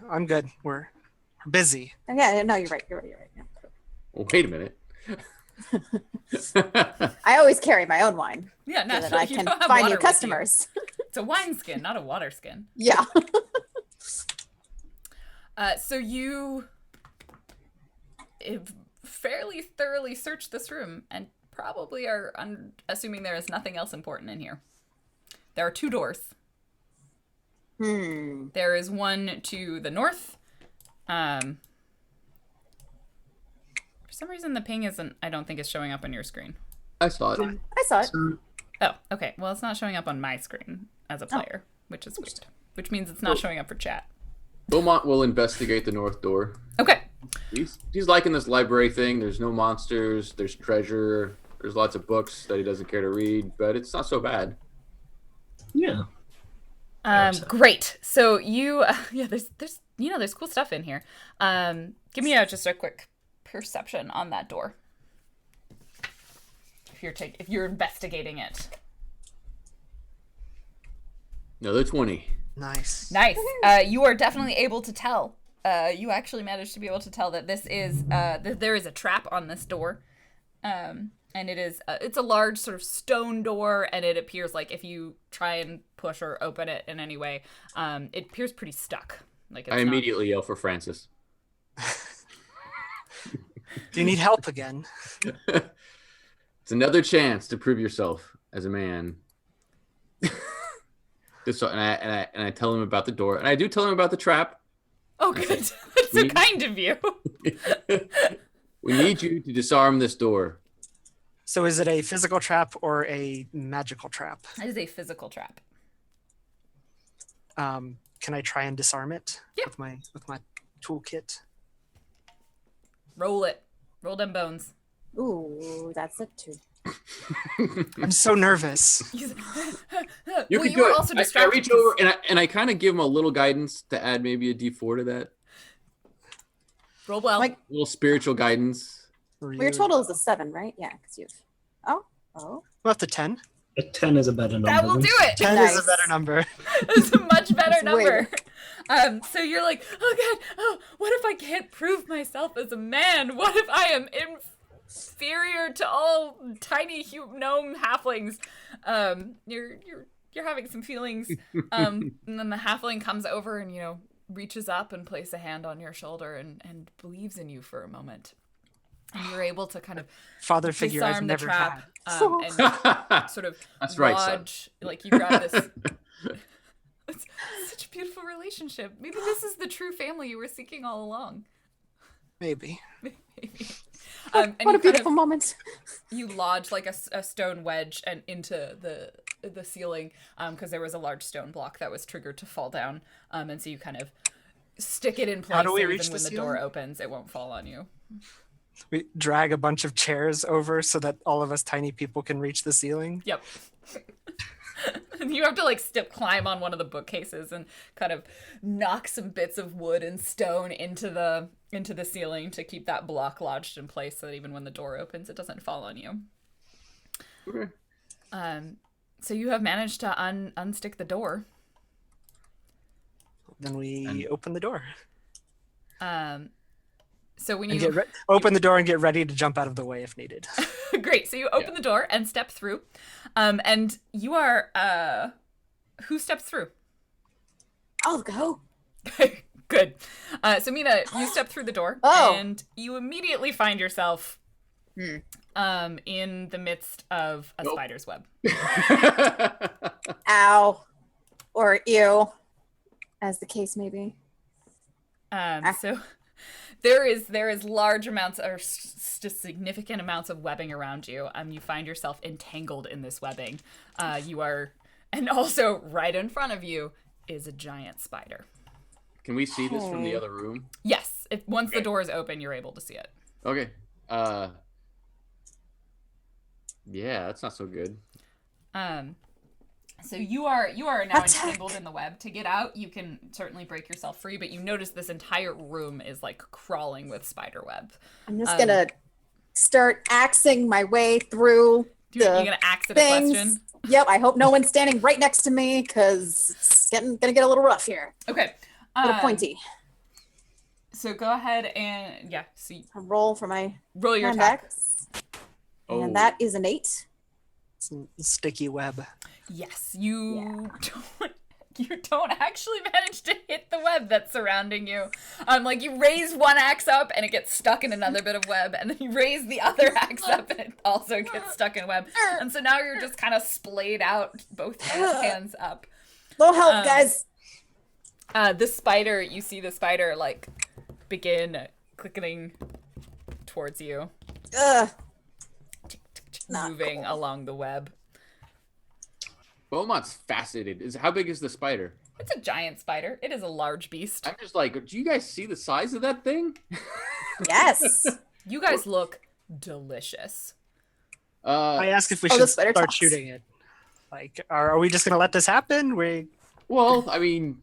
I'm good. We're busy. Oh, yeah, no, you're right. Yeah. Well, wait a minute. I always carry my own wine Yeah, so no, that I you can don't have find water new with you. customers. It's a wine skin, not a water skin. Yeah. So you have fairly thoroughly searched this room and probably are assuming there is nothing else important in here. There are 2 doors. There is one to the north. For some reason, the ping I don't think is showing up on your screen. I saw it. I saw it. Oh, okay. Well, it's not showing up on my screen as a player, which is weird. Which means it's not showing up for chat. Beaumont will investigate the north door. Okay. He's liking this library thing. There's no monsters. There's treasure. There's lots of books that he doesn't care to read, but it's not so bad. Yeah. Great. So you, there's cool stuff in here. Give me just a quick perception on that door. If you're investigating it. Another 20. Nice. Nice. You are definitely able to tell. You actually managed to be able to tell that this is that there is a trap on this door, and it's a large sort of stone door, and it appears like if you try and push or open it in any way, it appears pretty stuck. Like it's I immediately yell for Francis. Do you need help again? It's another chance to prove yourself as a man. And I tell him about the door, and I do tell him about the trap. Oh, good. That's so kind of you. We need you to disarm this door. So is it a physical trap or a magical trap? It is a physical trap. Can I try and disarm it? Yeah. With my toolkit? Roll it. Roll them bones. Ooh, that's a 2. I'm so nervous. You Well, can you do were it. also I distracted. reach over and I kind of give him a little guidance to add maybe a D4 to that. Roll well. Like- A little spiritual guidance. Well, your total is a 7, right? Yeah, because you've. Oh. We're up to 10. A 10 is a better number. That will do it. 10 is a Nice. better number. It's a much better It's way number. So you're like, oh god, oh, what if I can't prove myself as a man? What if I am inferior to all tiny gnome halflings? You're having some feelings. And then the halfling comes over and reaches up and places a hand on your shoulder and believes in you for a moment. And you're able to kind of Father figure I've disarm the never trap had. and sort of That's right, son. lodge, like you grab this. It's such a beautiful relationship. Maybe this is the true family you were seeking all along. Maybe. Maybe. And What you a beautiful moment. You lodge like a stone wedge and into the ceiling because there was a large stone block that was triggered to fall down. And so you kind of stick it in place. How do we so reach even the when the door ceiling? opens, it won't fall on you. We drag a bunch of chairs over so that all of us tiny people can reach the ceiling. Yep. And you have to climb on one of the bookcases and kind of knock some bits of wood and stone into the ceiling to keep that block lodged in place so that even when the door opens, it doesn't fall on you. Okay. So you have managed to unstick the door. Then we open the door. So when And you open the door and get ready to jump out of the way if needed. great, so you open the door and step through, and you are who steps through? I'll go. Good. So Mina, you step through the door, and you immediately find yourself in the midst of a spider's web. Ow. Or ew, as the case may be. So there is large amounts or significant amounts of webbing around you. You find yourself entangled in this webbing. And also right in front of you is a giant spider. Can we see this from the other room? Yes. Once the door is open, you're able to see it. Okay. Yeah, that's not so good. So you are now entangled in the web. To get out, you can certainly break yourself free, but you notice this entire room is like crawling with spider web. I'm just gonna start axing my way through. You're gonna axe it a question? Yep. I hope no one's standing right next to me because it's gonna get a little rough here. Okay. A little pointy. So go ahead and see. Roll for my Roll your attack. And that is an 8. Some sticky web. Yes, you don't actually manage to hit the web that's surrounding you. Like you raise one axe up and it gets stuck in another bit of web, and then you raise the other axe up and it also gets stuck in web. And so now you're just kind of splayed out, both hands up. Little help, guys. You see the spider like begin clicking towards you. Moving along the web. Beaumont's fascinated. How big is the spider? It's a giant spider. It is a large beast. I'm just like, do you guys see the size of that thing? Yes. You guys look delicious. I ask if we should start shooting it. Like, are we just gonna let this happen? Well, I mean,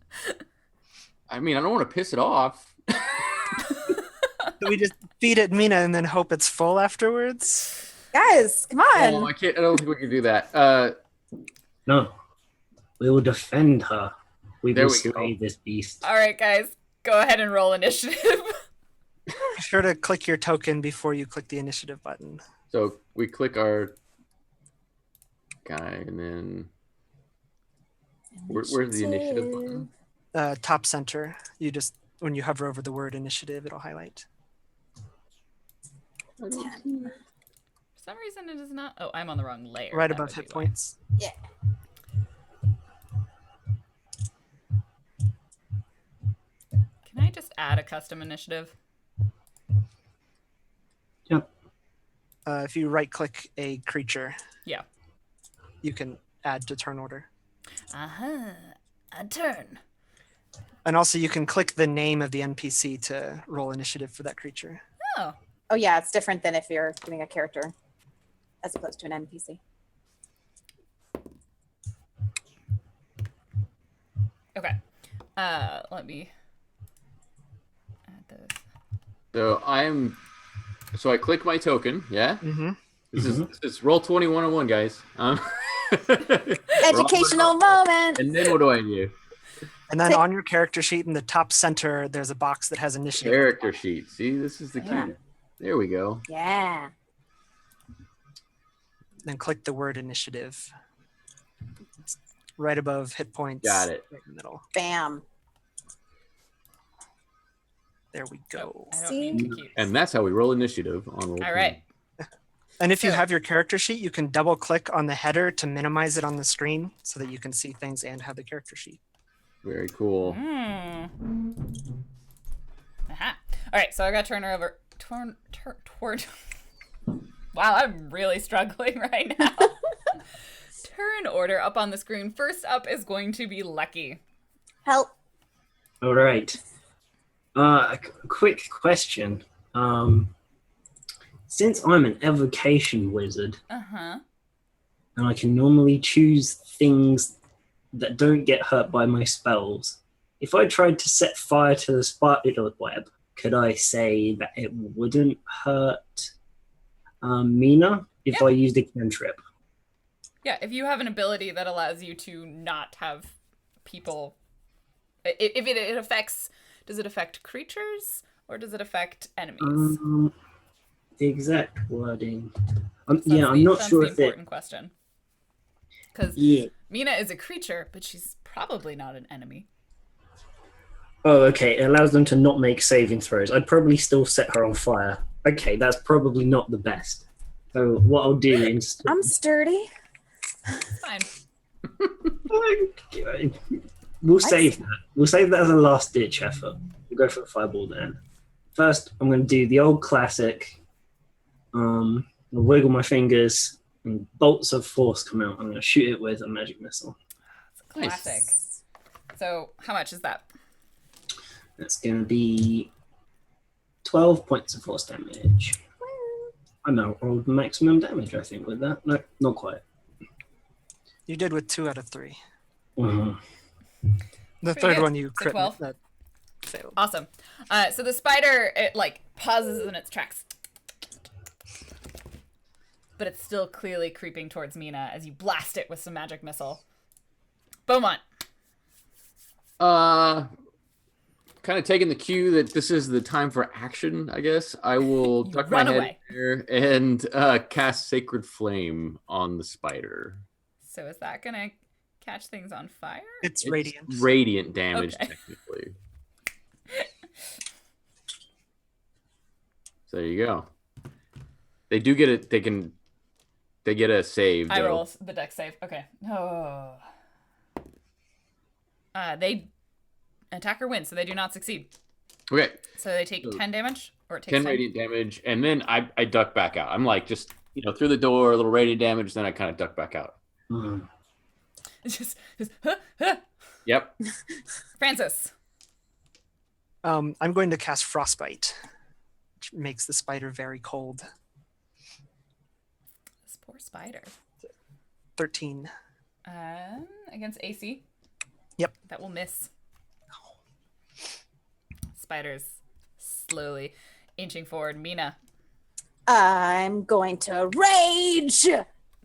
I don't want to piss it off. Do we just feed it Mina and then hope it's full afterwards? Guys, come on. Oh, I don't think we can do that. No. We will defend her. We There will we slay go. this beast. All right, guys, go ahead and roll initiative. Be sure to click your token before you click the initiative button. So we click our guy, and then where's the initiative button? Top center. When you hover over the word initiative, it'll highlight. For some reason, it is not. Oh, I'm on the wrong layer. Right That above would hit be why. points. Yeah. Can I just add a custom initiative? Yep. If you right click a creature, Yeah. you can add to turn order. A turn. And also you can click the name of the NPC to roll initiative for that creature. Oh. Oh yeah, it's different than if you're doing a character as opposed to an NPC. Okay. Let me add this. So I click my token. Yeah. Mm-hmm. This is roll 20 101, guys. Educational moment. And then what do I do? And then on your character sheet in the top center, there's a box that has initiative. Character sheet. See, this is the key. Yeah. There we go. Yeah. Then click the word initiative. It's right above hit points. Got it. Right in the middle. Bam. There we go. I don't mean to keep. And that's how we roll initiative on roll. All right. And if you have your character sheet, you can double click on the header to minimize it on the screen so that you can see things and have the character sheet. Very cool. Aha. All right, so I got turn over. Toward. Wow, I'm really struggling right now. Turn order up on the screen. First up is going to be Lucky. Help. All right. Quick question. Since I'm an evocation wizard, and I can normally choose things that don't get hurt by my spells, if I tried to set fire to the spider web, could I say that it wouldn't hurt Mina if I used a cantrip? Yeah, if you have an ability that allows you to not have people, if it affects, does it affect creatures or does it affect enemies? The exact wording. That's I'm not sure the if it. important question. Because Yeah. Mina is a creature, but she's probably not an enemy. Oh, okay. It allows them to not make saving throws. I'd probably still set her on fire. Okay, that's probably not the best. So what I'll do is I'm sturdy. It's fine. we'll save that. We'll save that as a last ditch effort. We'll go for the fireball then. First, I'm going to do the old classic. I'll wiggle my fingers and bolts of force come out. I'm going to shoot it with a magic missile. It's a classic. So how much is that? That's going to be 12 points of force damage. I know, rolled maximum damage, I think, with that. No, not quite. You did with 2 out of 3. Mhm. The Pretty third good. one you So crit 12? that failed. Awesome. So the spider, it like pauses in its tracks. But it's still clearly creeping towards Mina as you blast it with some magic missile. Beaumont. Kind of taking the cue that this is the time for action, I guess. I will You duck my run head away. here and cast Sacred Flame on the spider. So is that gonna catch things on fire? It's It's radiant. radiant damage, Okay. technically. So there you go. They do get it. They get a save. I though. roll the dex save. Okay. Oh. They attacker wins, so they do not succeed. Okay, So they take So 10 damage, or it takes 10 radiant damage, and then I duck back out. I'm like just through the door, a little radiant damage, then I kind of duck back out. Mhm. It's just huh, huh. Yep. Francis. I'm going to cast Frostbite, which makes the spider very cold. This poor spider. 13. Against AC. Yep. That will miss. Spider's slowly inching forward. Mina. I'm going to rage,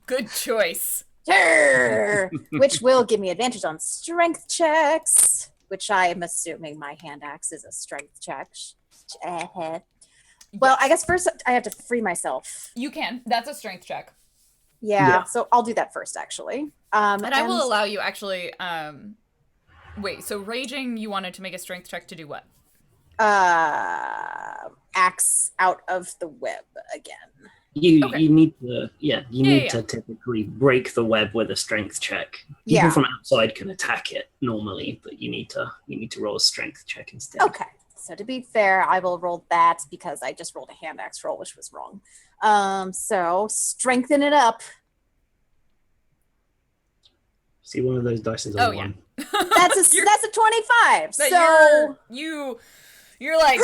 Good choice. which will give me advantage on strength checks, which I am assuming my hand axe is a strength check. Well, I guess first I have to free myself. You can. That's a strength check. Yeah, so I'll do that first, actually. And I will allow you actually. Wait, so raging, you wanted to make a strength check to do what? Axe out of the web again. You Okay. you need to Yeah. to typically break the web with a strength check. People Yeah. from outside can attack it normally, but you need to roll a strength check instead. Okay. So to be fair, I will roll that because I just rolled a hand axe roll, which was wrong. So strengthen it up. See, one of those dice is a Oh, yeah. one. That's a 25. That So you're like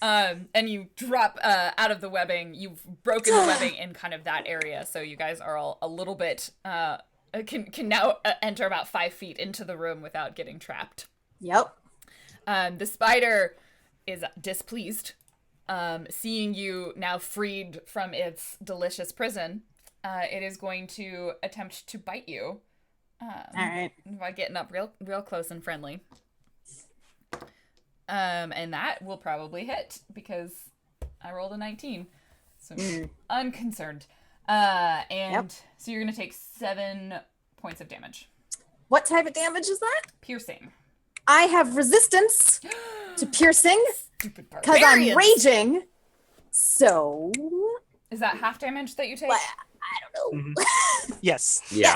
and you drop out of the webbing. You've broken the webbing in kind of that area, so you guys are all a little bit can now enter about 5 feet into the room without getting trapped. yep. The spider is displeased, seeing you now freed from its delicious prison. It is going to attempt to bite you. All right. By getting up real close and friendly. And that will probably hit because I rolled a 19. So unconcerned. And so you're going to take 7 points of damage. What type of damage is that? Piercing. I have resistance to piercing Stupid because I'm barbarians. raging. So Is that half damage that you take? I don't know. Yes. Yeah.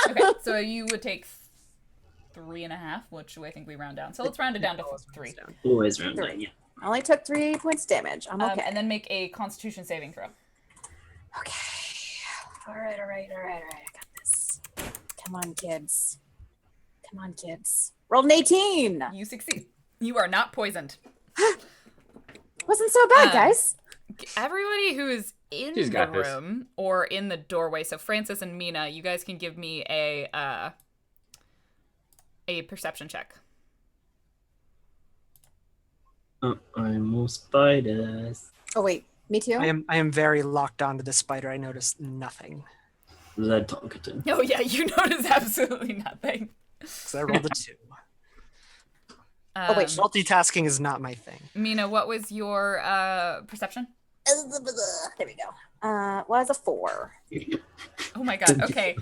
Okay, so you would take 3.5, which I think we round down. So let's round it down to 3. Always round Three. nine, yeah. I only took 3 points damage. I'm okay. And then make a Constitution saving throw. Okay. All right. I got this. Come on, kids. Rolled an 18. You succeed. You are not poisoned. Wasn't so bad, guys. Everybody who is in She's the got this. room or in the doorway, so Francis and Mina, you guys can give me a perception check. I'm more spiders. Oh wait, me too. I am very locked onto the spider. I noticed nothing. Red Tonkerton. Oh yeah, you notice absolutely nothing. Because I rolled a 2. Oh, wait, Multitasking is not my thing. Mina, what was your perception? There we go. Was a 4. Oh my god. Okay.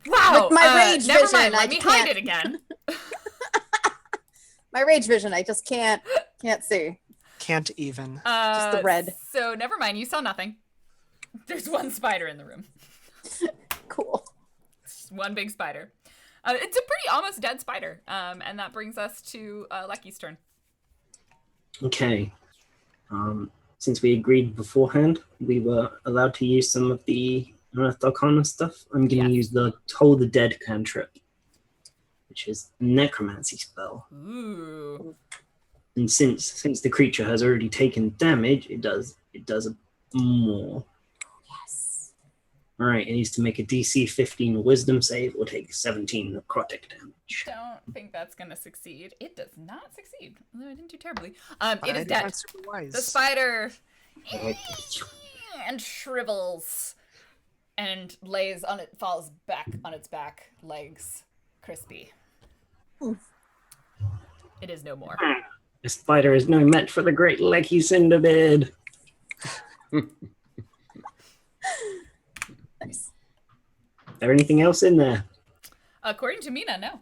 Wow. With my rage never vision, mind. I Let me hide can't- it again. My rage vision, I just can't see. Can't even. Just the red. So never mind. You saw nothing. There's one spider in the room. Cool. Just one big spider. It's a pretty almost dead spider. And that brings us to Lucky's turn. Okay. Since we agreed beforehand, we were allowed to use some of the Unearthed Arcana stuff. I'm going to use the Toll the Dead cantrip, which is a necromancy spell. Ooh. And since the creature has already taken damage, it does a more. Yes. All right, it needs to make a DC 15 Wisdom save or take 17 necrotic damage. Don't think that's gonna succeed. It does not succeed. Although I didn't do terribly. But It I is think dead. I'm super wise. The spider and shrivels and falls back on its back legs, crispy. It is no more. The spider is no match for the great leggy Cinderbird. Nice. Is there anything else in there? According to Mina, no.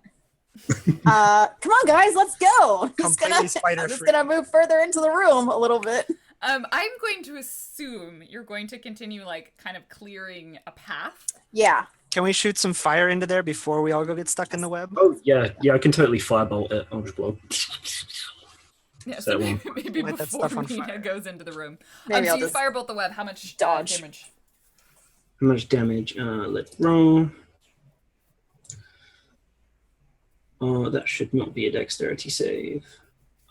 Come on, guys, let's go. Completely spider I'm just free. gonna move further into the room a little bit. I'm going to assume you're going to continue like kind of clearing a path. Yeah. Can we shoot some fire into there before we all go get stuck in the web? Oh yeah, I can totally firebolt it. I'll just blow. Yeah, So so maybe light that before stuff on Mina fire. goes into the room. Maybe So I'll you just firebolt the web. How much dodge. damage? How much damage? Let's roll. Oh, that should not be a dexterity save.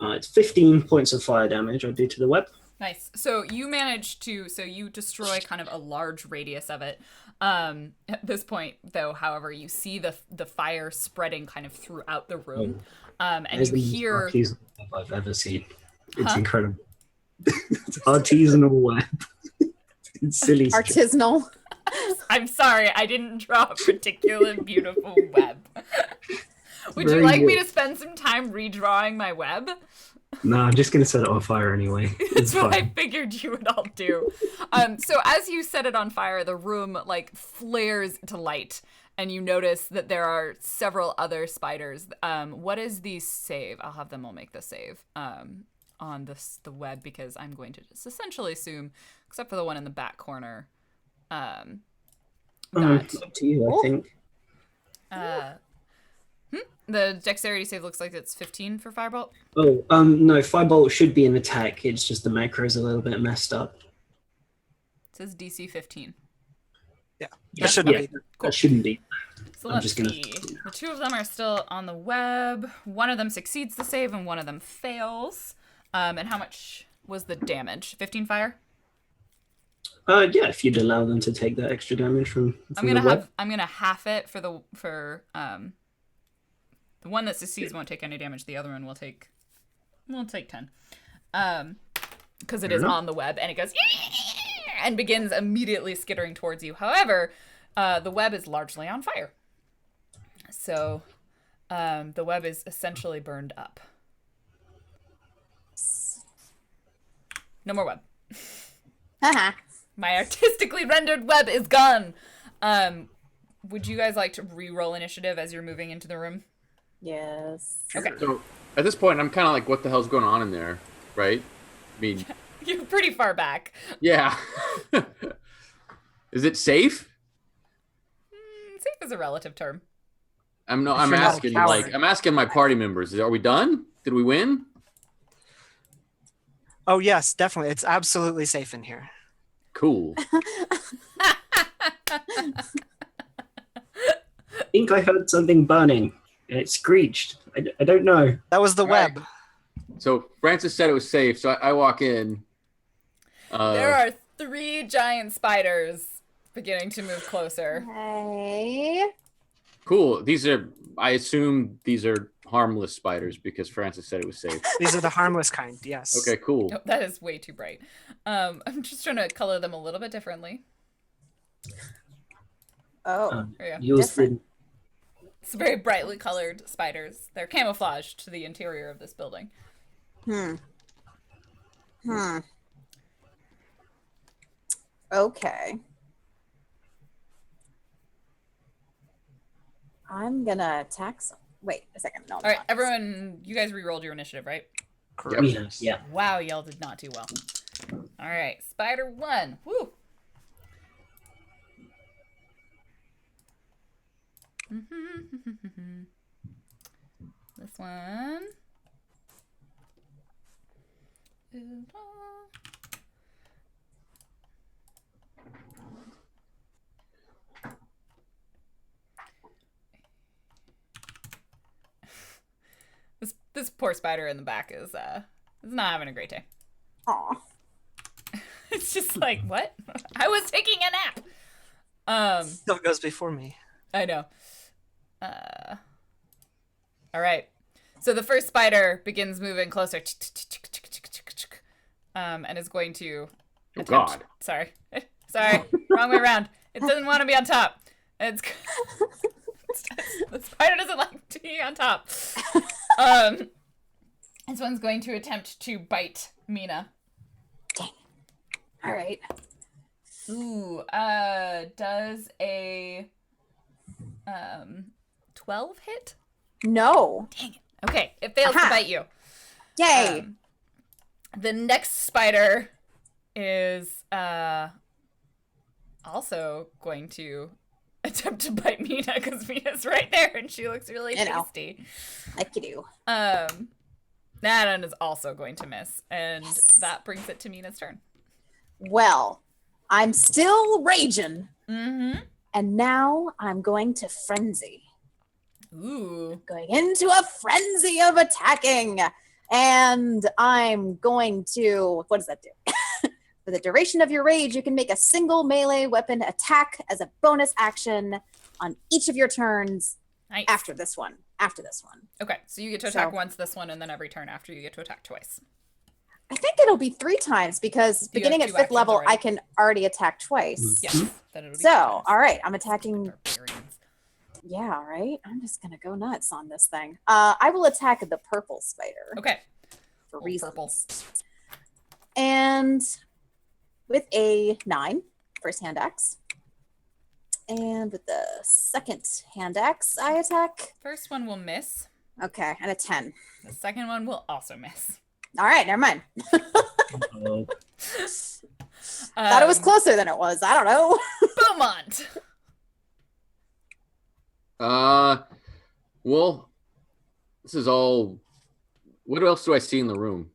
It's 15 points of fire damage I do to the web. Nice. So you manage to, you destroy kind of a large radius of it. At this point, though, however, you see the fire spreading kind of throughout the room. And It's you the most hear, artisanal web I've ever seen. It's Huh? incredible. It's artisanal web. It's silly. stuff. Artisanal. I'm sorry, I didn't draw a particular beautiful web. Would you Very like me good. to spend some time redrawing my web? No, I'm just gonna set it on fire anyway. It's That's what I fine. figured you would all do. So as you set it on fire, the room like flares to light, and you notice that there are several other spiders. What is the save? I'll have them all make the save on the web, because I'm going to just essentially assume, except for the one in the back corner, that Up to you, I think. the dexterity save looks like it's 15 for Firebolt. Oh, no, firebolt should be an attack. It's just the macro is a little bit messed up. It says DC 15. Yeah, Yeah, that shouldn't yeah, be. that shouldn't be. So I'm let's just gonna- see. The two of them are still on the web. One of them succeeds the save and one of them fails. And how much was the damage? 15 fire? Yeah, if you'd allow them to take that extra damage from I'm the gonna web. half it for the one that succeeds won't take any damage. The other one will take 10. Because it Fair is enough. on the web and it goes and begins immediately skittering towards you. However, the web is largely on fire. So the web is essentially burned up. No more web. Haha. My artistically rendered web is gone. Would you guys like to re-roll initiative as you're moving into the room? Yes. Okay. So at this point, I'm kind of like, what the hell's going on in there, right? I mean, You're pretty far back. yeah. Is it safe? Safe is a relative term. I'm you're not a asking coward. I'm asking my party members. Are we done? Did we win? Oh yes, definitely. It's absolutely safe in here. Cool. I think I heard something burning. And it screeched. I don't know. That was the Right. web. So Francis said it was safe. So I walk in. There are 3 giant spiders beginning to move closer. Hey. Cool. I assume these are harmless spiders because Francis said it was safe. These are the harmless kind. Yes. Okay, cool. Nope, that is way too bright. I'm just trying to color them a little bit differently. Oh. Um, There you go. yours Different. didn't. It's very brightly colored spiders. They're camouflaged to the interior of this building. Okay. I'm gonna attack some. Wait a second. No. All right, everyone, you guys re-rolled your initiative, right? Yep. We have, yeah. Wow, y'all did not do well. All right, spider 1. Woo. This one. This poor spider in the back is not having a great day. Aw. It's just like, what? I was taking a nap. Still goes before me. I know. All right. So the first spider begins moving closer, and is going to. Oh God! Sorry, wrong way around. It doesn't want to be on top. It's the spider doesn't like to be on top. This one's going to attempt to bite Mina. Dang. All right. Ooh. Does a 12 hit? No. Dang it. Okay, it fails to bite you. Yay. The next spider is also going to attempt to bite Mina because Mina's right there and she looks really tasty. Like you do. That one is also going to miss, and that brings it to Mina's turn. Well, I'm still raging. Mm-hmm. And now I'm going to frenzy. Ooh. Going into a frenzy of attacking. And I'm going to, what does that do? For the duration of your rage, you can make a single melee weapon attack as a bonus action on each of your turns. Nice. After this one. Okay, so you get to attack once this one, and then every turn after you get to attack twice. I think it'll be 3 times because beginning at 5th level, I can already attack twice. Yes. Then it'll be So, all right, I'm attacking. Barbarians. Yeah, all right. I'm just going to go nuts on this thing. I will attack the purple spider. Okay. For reasons. Purple. And with a 9, first hand axe. And with the second hand axe, I attack. First one will miss. Okay, and a 10. The second one will also miss. All right, never mind. Oh, Thought it was closer than it was. I don't know. Beaumont. Well, this is all. What else do I see in the room?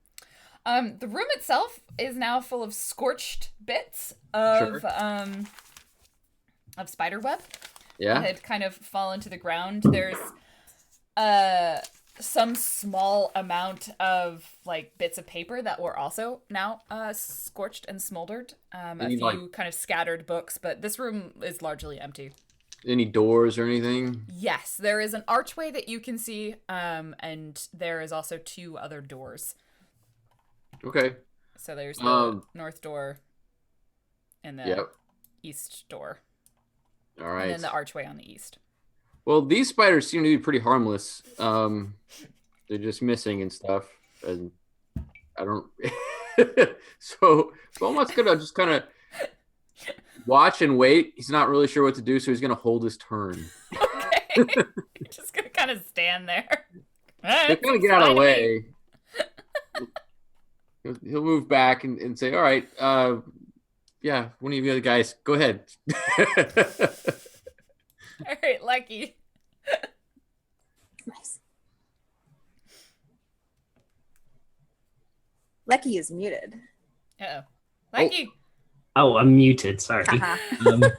The room itself is now full of scorched bits of spider web. Yeah. That had kind of fallen to the ground. There's some small amount of like bits of paper that were also now scorched and smoldered. A few kind of scattered books, but this room is largely empty. Any doors or anything? Yes, there is an archway that you can see, and there is also 2 other doors. Okay. So there's the north door and the Yep. east door. All right. And then the archway on the east. Well, these spiders seem to be pretty harmless. They're just missing and stuff, and I don't. So Beaumont's gonna just kind of watch and wait. He's not really sure what to do, so he's gonna hold his turn. Okay. Just gonna kind of stand there. They're gonna get out of the way. He'll move back and say, "All right, yeah, one of you other guys, go ahead." All right, Lucky. Nice. Lucky is muted. Uh-oh. Lucky. Oh, I'm muted. Sorry. Uh-huh.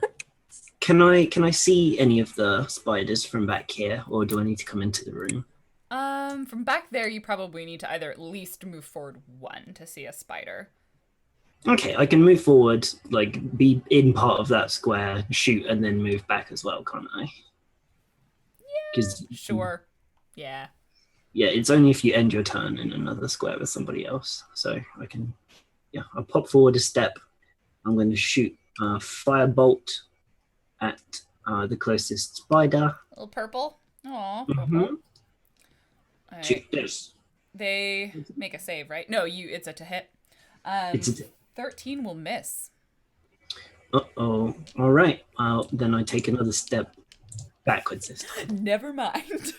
Can I see any of the spiders from back here, or do I need to come into the room? From back there, you probably need to either at least move forward 1 to see a spider. Okay, I can move forward, like be in part of that square, shoot, and then move back as well, can't I? Yeah. Sure. Yeah. Yeah, it's only if you end your turn in another square with somebody else. So I can, yeah, I'll pop forward a step. I'm going to shoot a firebolt at the closest spider. Little purple. Aw. Mm-hmm. All right. Check this. They make a save, right? No, it's a to hit. It's a 13 will miss. Uh-oh. All right. Well, then I take another step backwards this time. Never mind.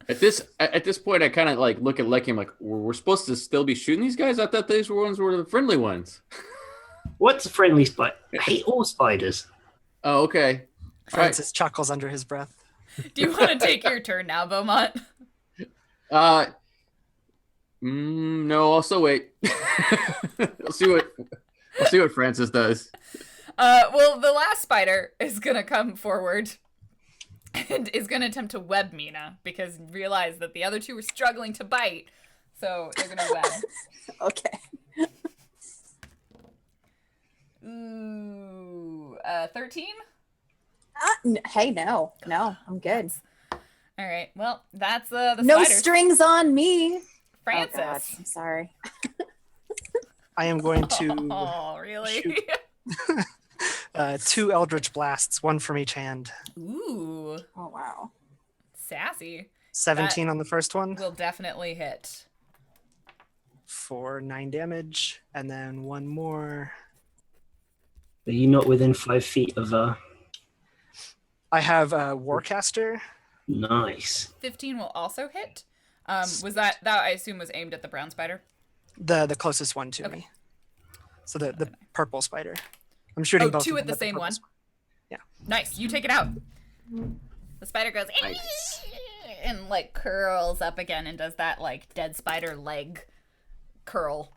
At this point, I kind of like look at Lecky. I'm like, we're supposed to still be shooting these guys. I thought these ones were the friendly ones. What's a friendly spider? I hate all spiders. Oh, okay. Francis chuckles under his breath. Do you want to take your turn now, Beaumont? No, I'll still wait. I'll see what Francis does. Well, the last spider is gonna come forward and is gonna attempt to web Mina because realize that the other two were struggling to bite, so they're gonna web. Okay. Ooh, 13? Hey, no, I'm good. All right. Well, that's the No spiders. strings on me. Francis. Oh, God, I'm sorry. I am going to Oh, really? shoot. 2 Eldritch Blasts, 1 from each hand. Ooh, Oh, wow. sassy. 17 on the first one Will definitely hit. for 9 damage, and then 1 more. Are you not within 5 feet of I have a Warcaster. Nice. 15 will also hit. Was that I assume was aimed at the brown spider? The closest one to Okay. me. So the purple spider. I'm shooting both. 2 of at them the same purple one. spider. Yeah. Nice. You take it out. The spider goes Nice. and like curls up again and does that like dead spider leg curl.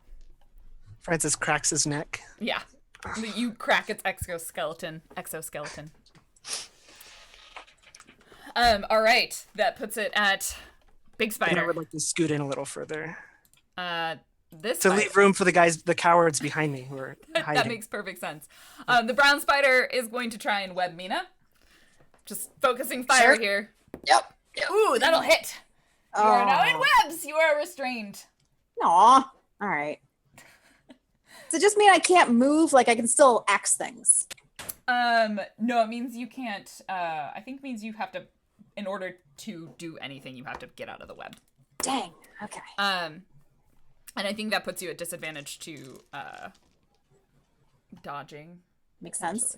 Francis cracks his neck. Yeah. You crack its exoskeleton. All right. That puts it at big And I spider. would like to scoot in a little further This to spider. leave room for the cowards behind me who are hiding. That makes perfect sense. The brown spider is going to try and web Mina. Just focusing fire Sure. here. Yep. Ooh, that'll hit. You are now in webs. You are restrained. Aw. All right. Does it just mean I can't move? Like I can still axe things? No, it means you can't. I think it means you have to, in order to do anything, you have to get out of the web. Dang. Okay. And I think that puts you at disadvantage to dodging. Makes sense.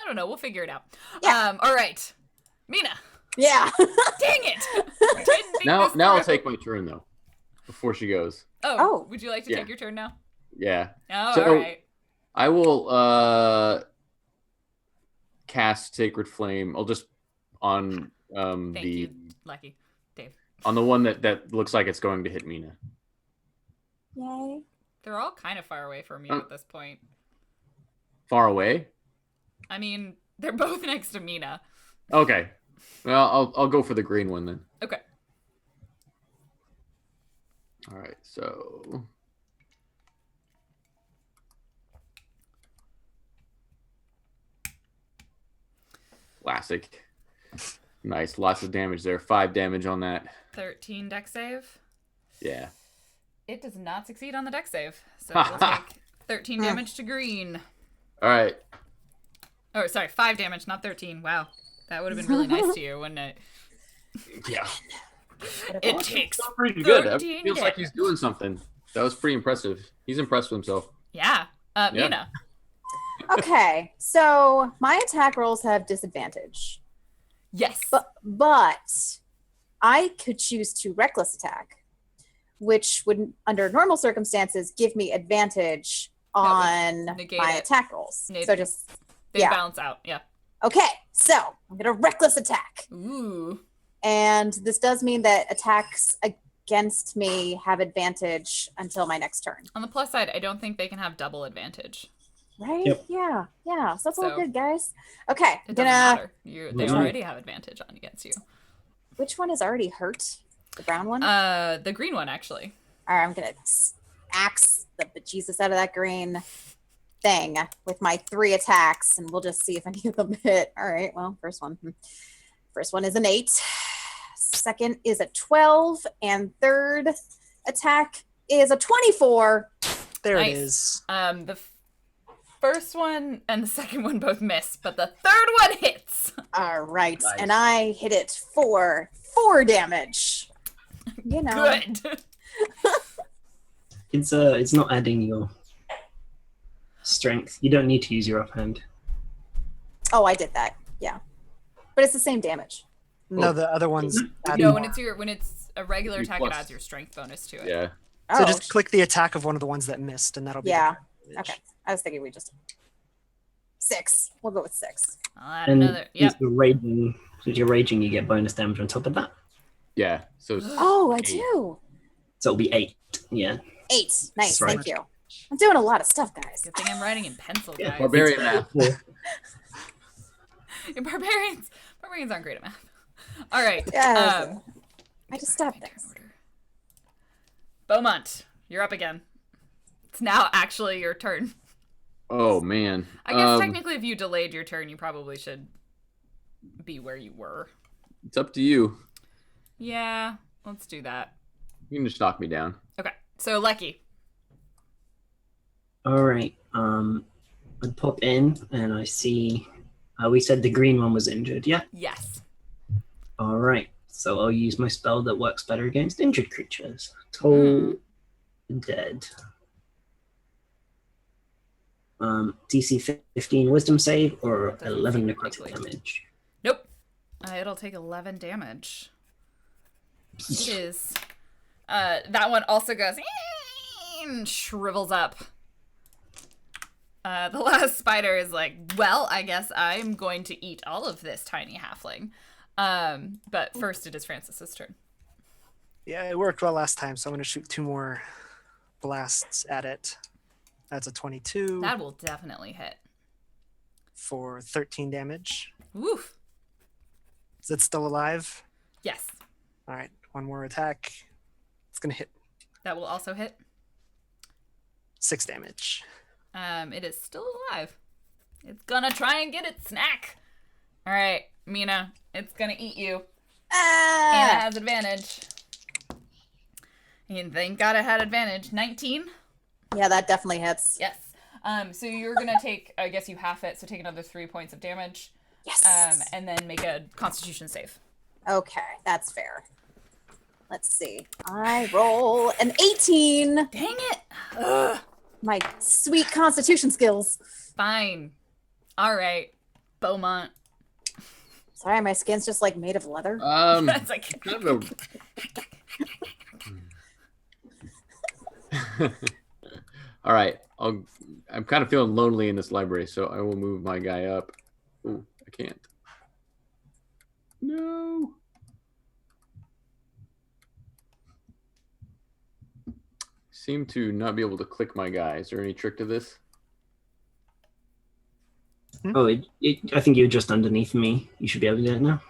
I don't know. We'll figure it out. Yeah. All right, Mina. Yeah. Dang it! Didn't think Now this I'll through. take my turn though, before she goes. Oh. Would you like to Yeah. take your turn now? Yeah. Oh, So- all right. I will cast Sacred Flame. I'll just on Thank the you, Lucky Dave. on the one that looks like it's going to hit Mina. Yay. They're all kind of far away from you at this point. Far away? I mean, they're both next to Mina. Okay. Well, I'll go for the green one then. Okay. All right. So classic. Nice. Lots of damage there. 5 damage on that. 13 deck save. Yeah. It does not succeed on the deck save. So we'll take 13 damage to green. All right. Oh, sorry, 5 damage, not 13. Wow. That would have been really nice to you, wouldn't it? Yeah. It takes Pretty good. It 13 feels like he's doing something. That was pretty impressive. He's impressed with himself. Yeah. Yeah. Mina. Okay. So my attack rolls have disadvantage, Yes. but I could choose to reckless attack, which would, under normal circumstances, give me advantage on negate my it. attack rolls. Negate So it. just They yeah. balance out. Yeah. okay. So I'm gonna reckless attack. Ooh. And this does mean that attacks against me have advantage until my next turn. On the plus side, I don't think they can have double advantage. Right? Yep. Yeah. Yeah. So that's all So- good, guys. Okay. It I'm doesn't gonna. matter. They Right. already have advantage on against you. Which one is already hurt? The brown one? The green one, actually. All right. I'm going to axe the bejesus out of that green thing with my 3 attacks, and we'll just see if any of them hit. All right. Well, first one. First one is an 8. Second is a 12. And third attack is a 24. There Nice. it is. The first one and the second one both miss, but the third one hits. All right. Nice. And I hit it for 4 damage. You know. Good. It's not adding your strength. You don't need to use your offhand. Oh, I did that. Yeah. But it's the same damage. No, the other ones. add No, more. when it's a regular Three attack, plus. it adds your strength bonus to it. Yeah. Oh, So just click the attack of one of the ones that missed, and that'll be. Yeah. the damage. Okay. I was thinking we just 6. We'll go with 6. I'll add And another. Yep. since you're raging, you get bonus damage on top of that. Yeah. So Oh, I 8. do. So it'll be 8. Yeah. 8. Nice. Sorry. Thank you. I'm doing a lot of stuff, guys. Good thing I'm writing in pencil, guys. Barbarian math. Barbarians aren't great at math. All right. Yeah. I just stopped my turn this. order. Beaumont, you're up again. It's now actually your turn. Oh man. I guess technically, if you delayed your turn, you probably should be where you were. It's up to you. Yeah, let's do that. You can just knock me down. Okay, so Lecky. All right. I pop in and I see. We said the green one was injured. Yeah. Yes. All right. So I'll use my spell that works better against injured creatures. Toll dead. DC 15 Wisdom save or Doesn't 11 seem necrotic quickly. damage. Nope. It'll take 11 damage. It is. That one also goes and shrivels up. The last spider is like, well, I guess I'm going to eat all of this tiny halfling. But first it is Francis's turn. Yeah, it worked well last time, so I'm going to shoot 2 more blasts at it. That's a 22 That will definitely hit. for 13 damage. Woof. Is it still alive? Yes. All right, 1 more attack. It's going to hit That will also hit. 6 damage. It is still alive. It's gonna try and get its snack. All right, Mina, it's gonna eat you. And it Ah! has advantage. And thank God it had advantage. 19. Yeah, that definitely hits. Yes. So you're gonna take, I guess you half it, so take another 3 points of damage. Yes. And then make a Constitution save. Okay, that's fair. Let's see. I roll an 18. Dang it! Ugh. My sweet constitution skills. Fine. All right, Beaumont. Sorry, my skin's just like made of leather. That's like kind of a... All right. I'm kind of feeling lonely in this library, so I will move my guy up. Ooh, I can't. No. Seem to not be able to click my guy. Is there any trick to this? Oh, I think you're just underneath me. You should be able to do it now.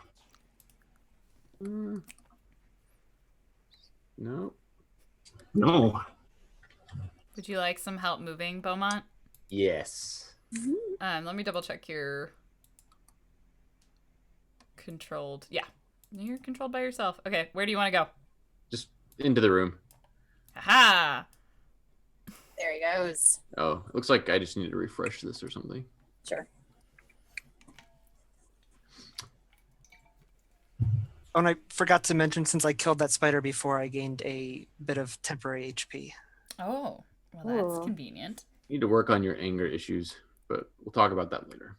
No. No. Would you like some help moving, Beaumont? Yes. Let me double check your controlled. Yeah, you're controlled by yourself. Okay, where do you want to go? Just into the room. Aha! There he goes. Oh, it looks like I just need to refresh this or something. Sure. Oh, and I forgot to mention, since I killed that spider before, I gained a bit of temporary HP. Oh, well, that's Ooh. convenient. You need to work on your anger issues, but we'll talk about that later.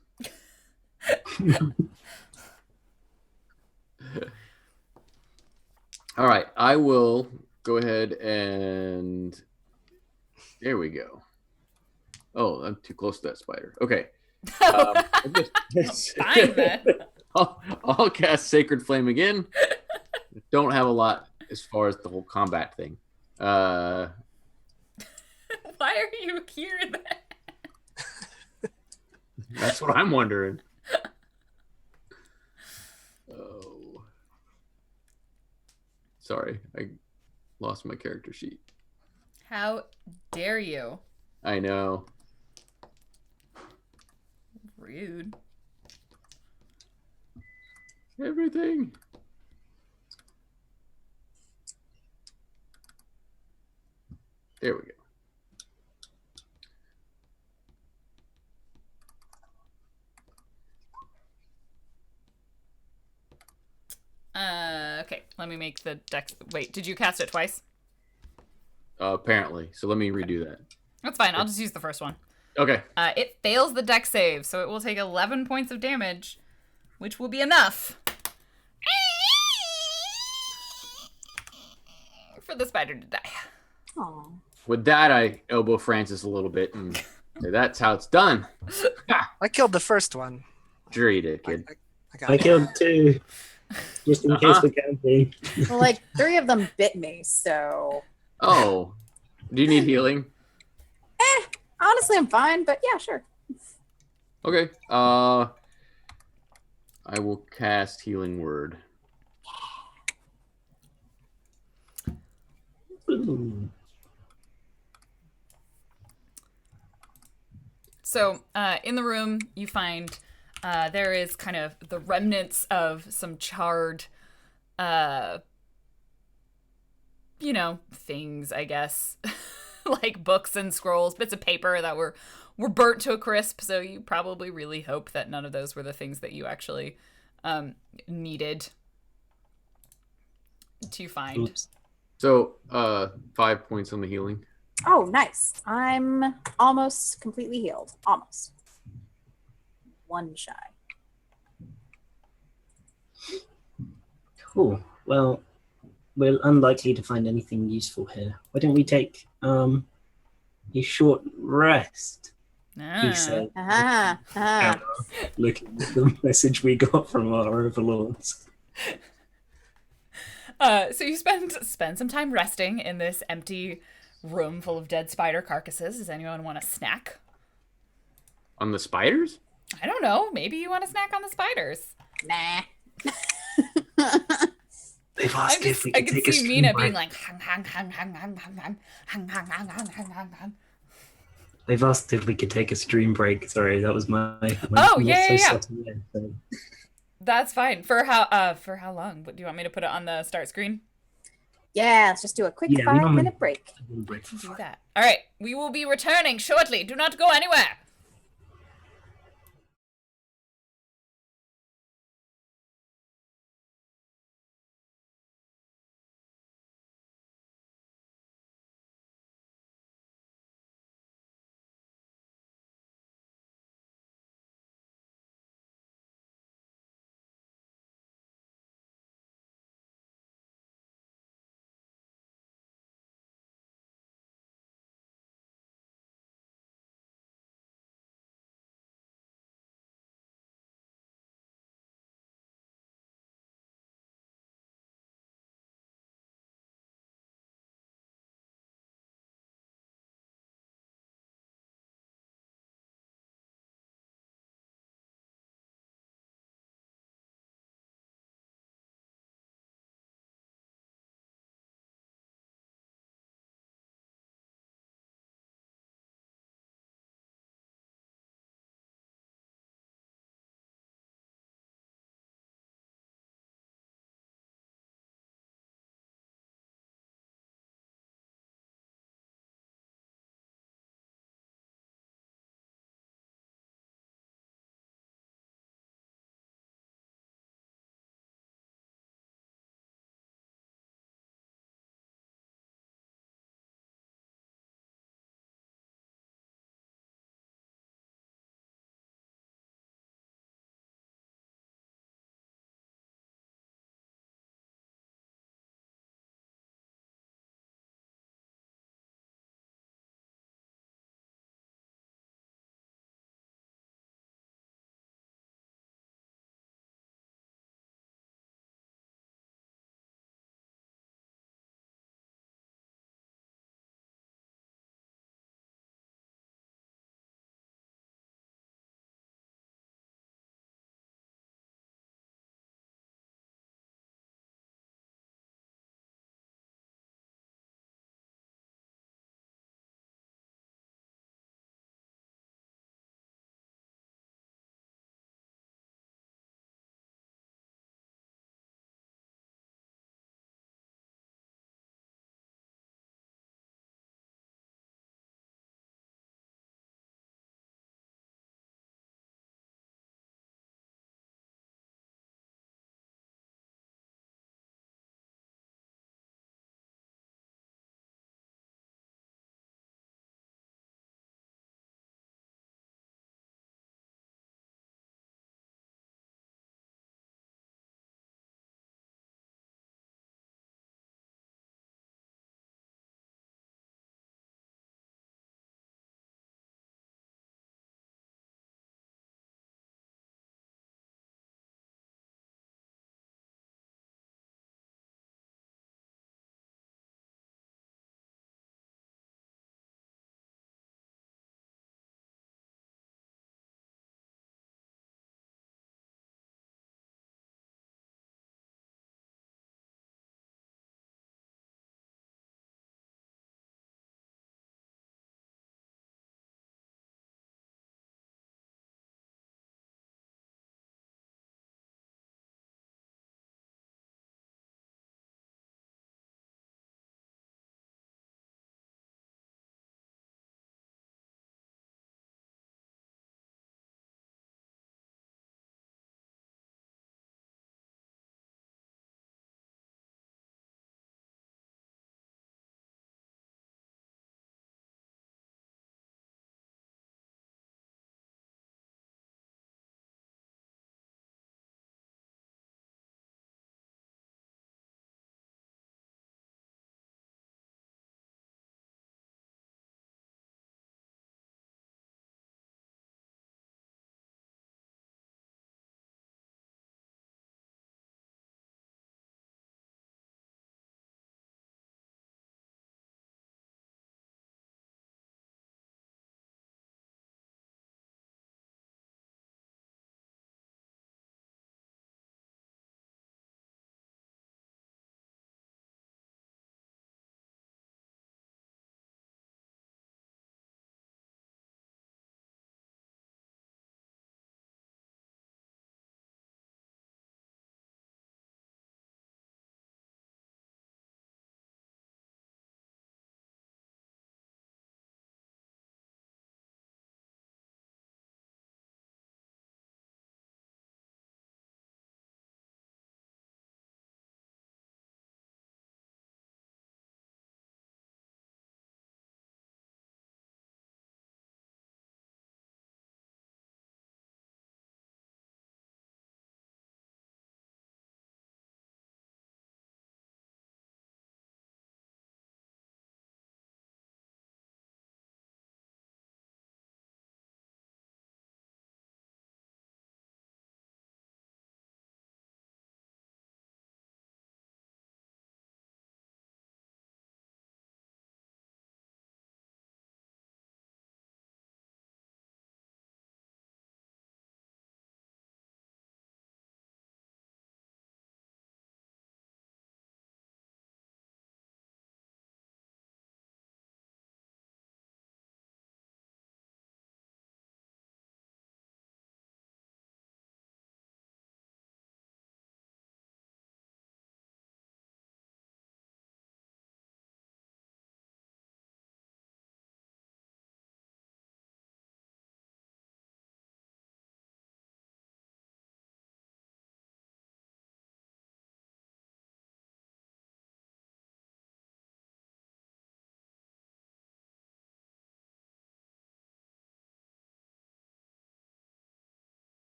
All right, I will go ahead and there we go. Oh, I'm too close to that spider. Okay. Fine, then. I'll cast Sacred Flame again. Don't have a lot as far as the whole combat thing. Why are you here then? That's what I'm wondering. Oh. Sorry, I lost my character sheet. How dare you? I know. Rude. Everything. There we go. Let me make the dex. Wait, did you cast it twice? Apparently. So let me redo that. That's fine. I'll just use the first one. Okay. It fails the dex save, so it will take 11 points of damage, which will be enough for the spider to die. Aw. With that, I elbow Francis a little bit and say, "That's how it's done." I killed the first one. Sure you did, kid. I got I it. killed 2, just in case we're counting. Well, like 3 of them bit me, so Oh, do you need healing? honestly, I'm fine. But yeah, sure. Okay. I will cast Healing Word. Ooh. So, in the room, you find there is kind of the remnants of some charred, things, I guess, like books and scrolls, bits of paper that were burnt to a crisp. So you probably really hope that none of those were the things that you actually needed to find. Oops. So, 5 points on the healing. Oh, nice. I'm almost completely healed. Almost. 1 shy. Cool. Well, we're unlikely to find anything useful here. Why don't we take a short rest? He said, looking at the message we got from our overlords. So you spend some time resting in this empty room full of dead spider carcasses. Does anyone want a snack? On the spiders? I don't know. Maybe you want a snack on the spiders. Nah. They've asked if we I could can take a see stream Mina break. being like, hang, hang, hang, hang, hang, hang, hang, hang, hang, hang, hang, hang, hang, hang. They've asked if we could take a stream break. Sorry, that was my Oh, not yeah, so yeah. subtle way of saying. That's fine. For how long? Do you want me to put it on the start screen? Yeah, let's just do a quick Yeah, we 5-minute break. Break for Do 5. that. All right. We will be returning shortly. Do not go anywhere.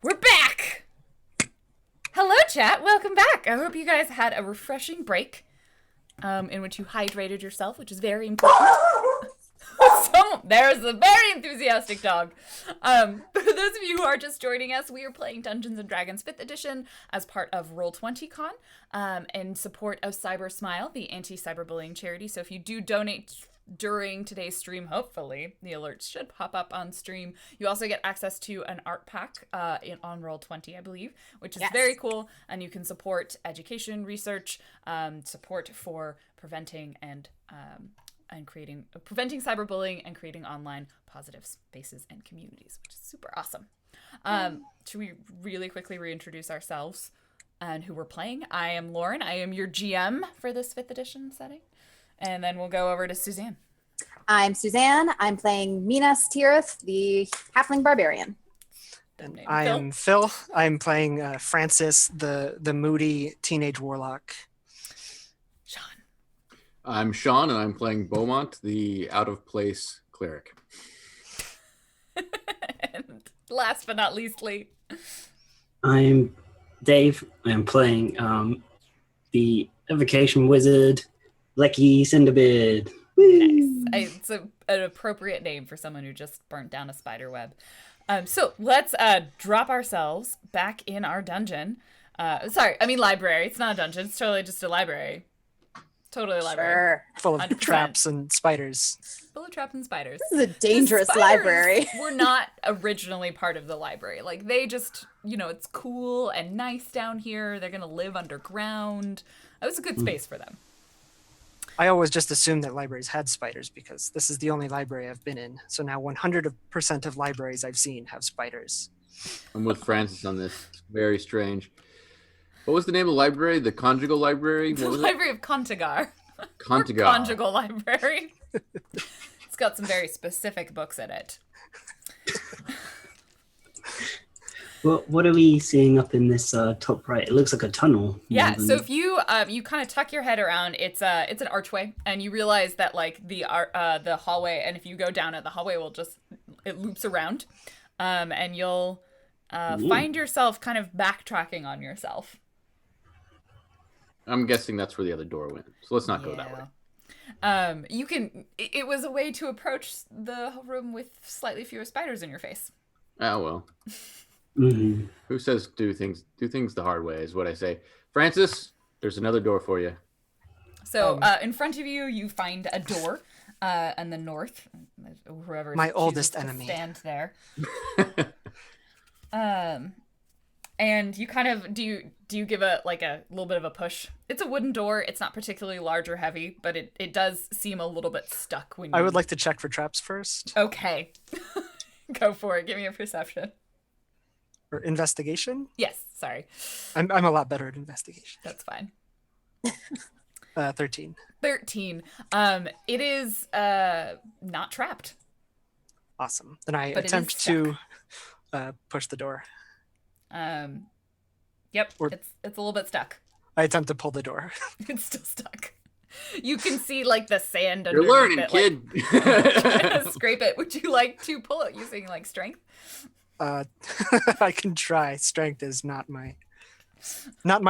We're back! Hello, chat. Welcome back. I hope you guys had a refreshing break in which you hydrated yourself, which is very important. There's a very enthusiastic dog. For those of you who are just joining us, we are playing Dungeons & Dragons 5th edition as part of Roll20CON in support of Cybersmile, the anti-cyberbullying charity. So if you do donate during today's stream, hopefully the alerts should pop up on stream. You also get access to an art pack on Roll20, I believe, which is very cool. And you can support education, research, support for preventing preventing cyberbullying and creating online positive spaces and communities, which is super awesome. Should we really quickly reintroduce ourselves and who we're playing? I am Lauren. I am your GM for this 5th edition setting. And then we'll go over to Suzanne. I'm Suzanne. I'm playing Mina Stirith, the halfling barbarian. And I am Phil. I'm playing Francis, the moody teenage warlock. Sean. I'm Sean, and I'm playing Beaumont, the out-of-place cleric. And last but not leastly, I'm Dave. I'm playing the evocation wizard, Lecky Cinderbird. nice. It's an appropriate name for someone who just burnt down a spider web. So let's drop ourselves back in our dungeon. Library. It's not a dungeon. It's totally just a library. Totally a library. Sure. Full of 100%. traps and spiders. Full of traps and spiders. This is a dangerous library. We're not originally part of the library. Like, they just, it's cool and nice down here. They're going to live underground. It was a good space for them. I always just assumed that libraries had spiders because this is the only library I've been in. So now 100% of libraries I've seen have spiders. I'm with Francis on this. It's very strange. What was the name of the library? The Conjugal Library? The Library of Contigar. Contigar. Conjugal Library. It's got some very specific books in it. Well, what are we seeing up in this top right? It looks like a tunnel. Yeah, so if you you kind of tuck your head around, it's an archway, and you realize that like the hallway, and if you go down it, the hallway will it loops around, and you'll find yourself kind of backtracking on yourself. I'm guessing that's where the other door went. So let's not go that way. It was a way to approach the room with slightly fewer spiders in your face. Oh, well. Mm-hmm. Who says do things the hard way is what I say. Francis, there's another door for you. So in front of you, you find a door in the north. Whoever my oldest enemy stand there. And you kind of do you give a little bit of a push? It's a wooden door. It's not particularly large or heavy, but it does seem a little bit stuck when you... I would like to check for traps first. Okay. Go for it. Give me a perception. Or investigation? Yes, sorry. I'm a lot better at investigation. That's fine. 13. 13. It is not trapped. Awesome. Then I attempt to push the door. Yep, it's a little bit stuck. I attempt to pull the door. It's still stuck. You can see like the sand You're learning, kid. Like, scrape it. Would you like to pull it using like strength? I can try. Strength is not my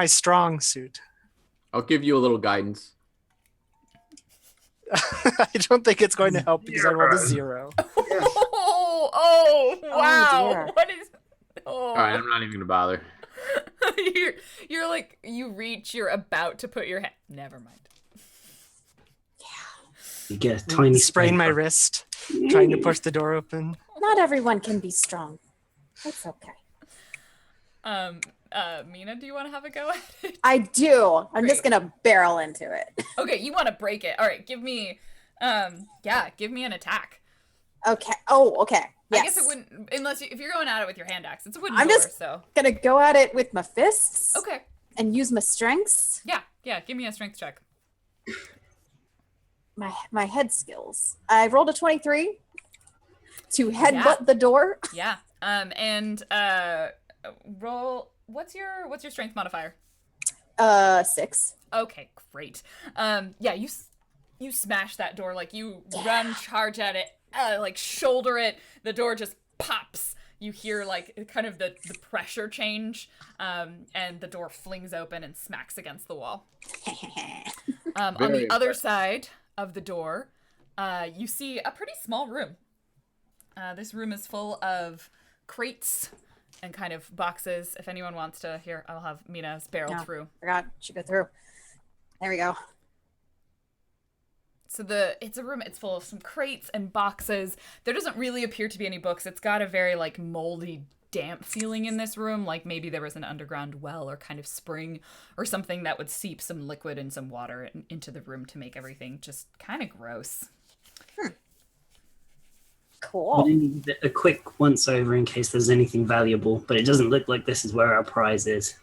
strong suit. I'll give you a little guidance. I don't think it's going to help because I rolled a 0. Oh, wow. Dear. What is... Oh. All right, I'm not even going to bother. you're like, you reach, you're about to put your hand... Never mind. You get a tiny sprain my wrist trying to push the door open. Not everyone can be strong. That's okay. Mina, do you want to have a go at it? I do. I'm just Great. gonna barrel into it. Okay, you want to break it. All right, give me an attack. Okay. Oh, okay. Yes. I guess it wouldn't, unless if you're going at it with your hand axe. It's a wooden I'm door, just- so. Gonna go at it with my fists. Okay. And use my strengths. Yeah, give me a strength check. My head skills. I rolled a 23 to headbutt the door. Yeah. Roll. What's your strength modifier? 6. Okay, great. Yeah, you smash that door, like you run, charge at it, like shoulder it. The door just pops. you hear like kind of the pressure change, and the door flings open and smacks against the wall. On Very the other impressive. side of the door, you see a pretty small room. This room is full of crates and kind of boxes. If anyone wants to, here, I'll have Mina's barrel through. Forgot. Should go through. There we go. So it's a room, it's full of some crates and boxes. There doesn't really appear to be any books. It's got a very like moldy, damp feeling in this room, like maybe there was an underground well or kind of spring or something that would seep some liquid and some water into the room to make everything just kind of gross. Cool. A quick once over in case there's anything valuable, but it doesn't look like this is where our prize is.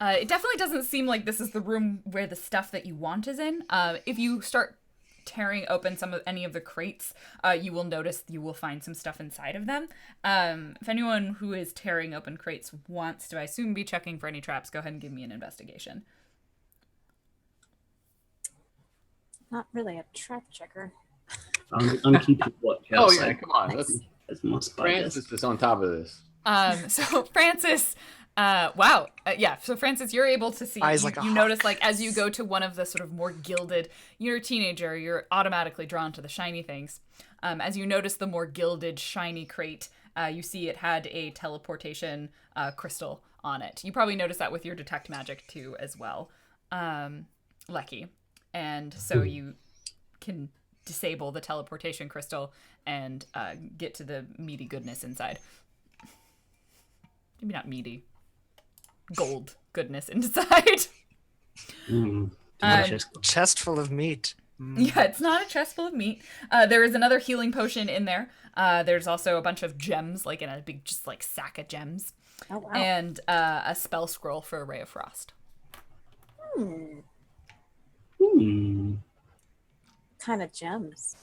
It definitely doesn't seem like this is the room where the stuff that you want is in. If you start tearing open any of the crates, you will notice you will find some stuff inside of them. If anyone who is tearing open crates wants to, I assume, be checking for any traps, go ahead and give me an investigation. Not really a trap checker. I'm keeping watch Oh outside. yeah, come on. There's more spiders. Francis is on top of this. So Francis, wow. Yeah, so Francis, you're able to see, Eyes like a you hawk. notice like as you go to one of the sort of more gilded, you're a teenager, you're automatically drawn to the shiny things. As you notice the more gilded, shiny crate, you see it had a teleportation crystal on it. You probably noticed that with your detect magic too as well, Lecky. And so you can disable the teleportation crystal and get to the meaty goodness inside. Maybe not meaty. Gold goodness inside. Delicious. Chest full of meat. Yeah, it's not a chest full of meat. There is another healing potion in there. There's also a bunch of gems, like in a big just like sack of gems. Oh wow. And a spell scroll for a ray of frost. Kind of gems.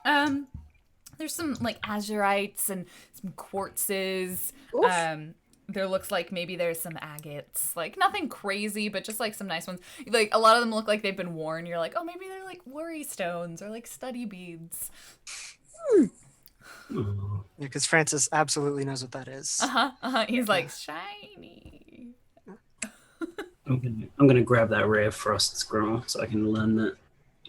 There's some like azurites and some quartzes. Oof. There looks like maybe there's some agates. Like nothing crazy, but just like some nice ones. Like a lot of them look like they've been worn. You're like, oh, maybe they're like worry stones or like study beads. Yeah, because Francis absolutely knows what that is. He's like shiny. I'm gonna grab that ray of frost scroll so I can learn that.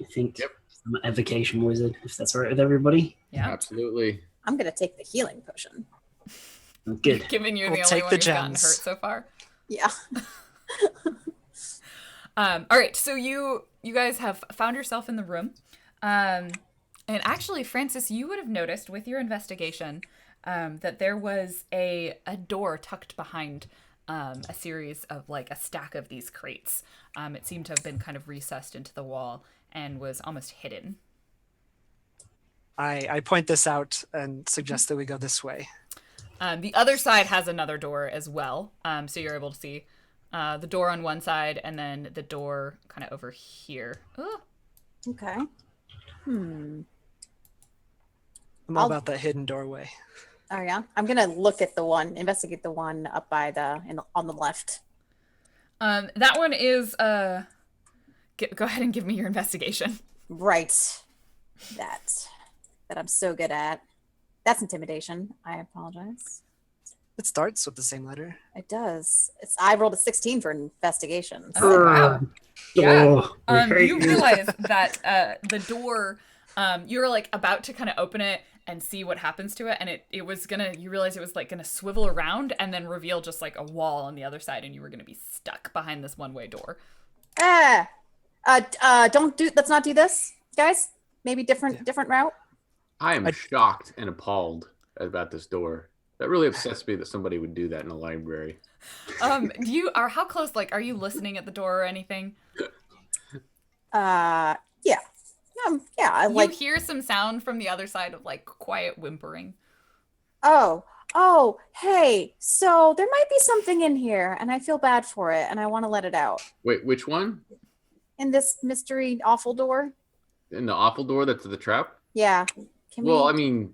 I think. Yep. I'm an evocation wizard, if that's all right with everybody. Yeah. Absolutely. I'm gonna take the healing potion. Good. Given you're We'll the only take one the who's gotten hurt gems. so far. Yeah. All right, so you guys have found yourself in the room. And actually, Francis, you would have noticed with your investigation that there was a door tucked behind a series of like a stack of these crates. It seemed to have been kind of recessed into the wall and was almost hidden. I point this out and suggest that we go this way. The other side has another door as well, so you're able to see the door on one side and then the door kind of over here. Ooh. Okay. I'm all about that hidden doorway. Oh yeah. I'm gonna investigate the one up by on the left. That one is go ahead and give me your investigation. Right. That I'm so good at. That's intimidation. I apologize. It starts with the same letter. It does. I rolled a 16 for investigation. So. Oh, wow. Yeah. Oh, You realize that the door, you were like about to kind of open it and see what happens to it, and you realize it was like gonna swivel around and then reveal just like a wall on the other side, and you were gonna be stuck behind this one-way door. Let's not do this, guys. Maybe different route. I am shocked and appalled about this door. That really upsets me that somebody would do that in a library. How close, like, are you listening at the door or anything? Yeah. I You hear some sound from the other side of like quiet whimpering. Oh, hey. So there might be something in here, and I feel bad for it, and I want to let it out. Wait, which one? In this mystery awful door. In the awful door that's the trap? Yeah. Well, I mean,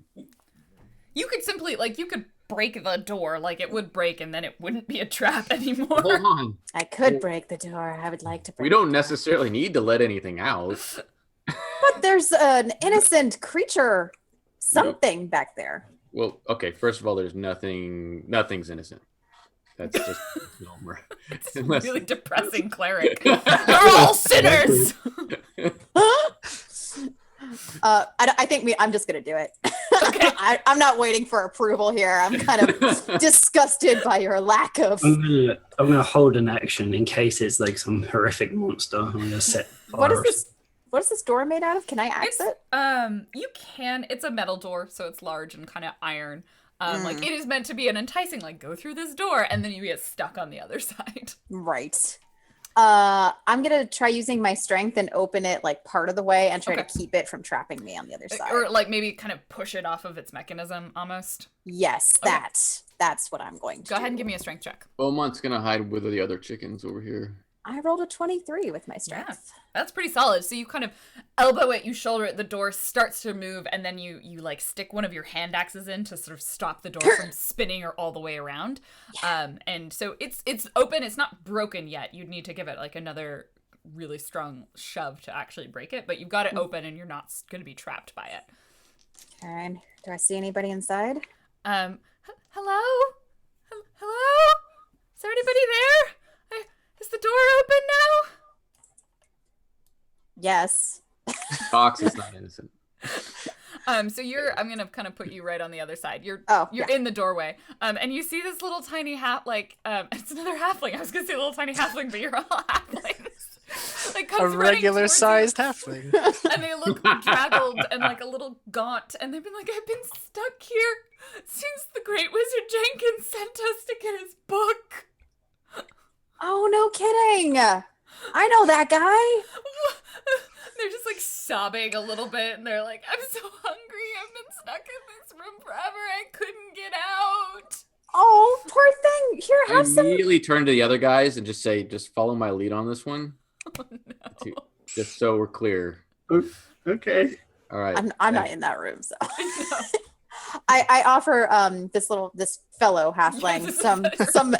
You could simply, like, you could break the door, like it would break, and then it wouldn't be a trap anymore. hold on. I could break the door. I would like to break We don't necessarily need to let anything out. But there's an innocent creature, something back there. Well, okay. First of all, there's nothing's innocent. That's just normal. It's a really depressing cleric. You're all sinners. I'm just gonna do it. Okay. I'm not waiting for approval here. I'm kind of disgusted by your lack of. I'm gonna hold an action in case it's like some horrific monster. I'm gonna set. What is this? What is this door made out of? Can I access it? You can. It's a metal door, so it's large and kind of iron. Like it is meant to be an enticing, like go through this door, and then you get stuck on the other side. Right. I'm gonna try using my strength and open it like part of the way and try to keep it from trapping me on the other side. Or like maybe kind of push it off of its mechanism almost. Yes, that's what I'm going to do. Go ahead and give me a strength check. Beaumont's gonna hide with the other chickens over here. I rolled a 23 with my strength. Yeah, that's pretty solid. So you kind of elbow it, you shoulder it, the door starts to move, and then you like stick one of your hand axes in to sort of stop the door from spinning or all the way around. Yeah. And so it's open. It's not broken yet. You'd need to give it like another really strong shove to actually break it, but you've got it open, and you're not going to be trapped by it. And do I see anybody inside? Hello? Hello? Is there anybody there? Is the door open now? Yes. Fox is not innocent. So I'm gonna kind of put you right on the other side. You're in the doorway. And you see this little tiny it's another halfling. I was gonna say little tiny halfling, but you're all halflings. Like a regular sized halfling. And they look draggled and like a little gaunt, and they've been like, I've been stuck here since the great wizard Jenkins sent us to get his book. Oh, no kidding. I know that guy. They're just like sobbing a little bit, and they're like, I'm so hungry. I've been stuck in this room forever. I couldn't get out. Oh, poor thing. Here, have some. Immediately turn to the other guys and just say, just follow my lead on this one. Oh, no. Just so we're clear. Okay. All right. I'm not in that room, so. I offer this fellow halfling some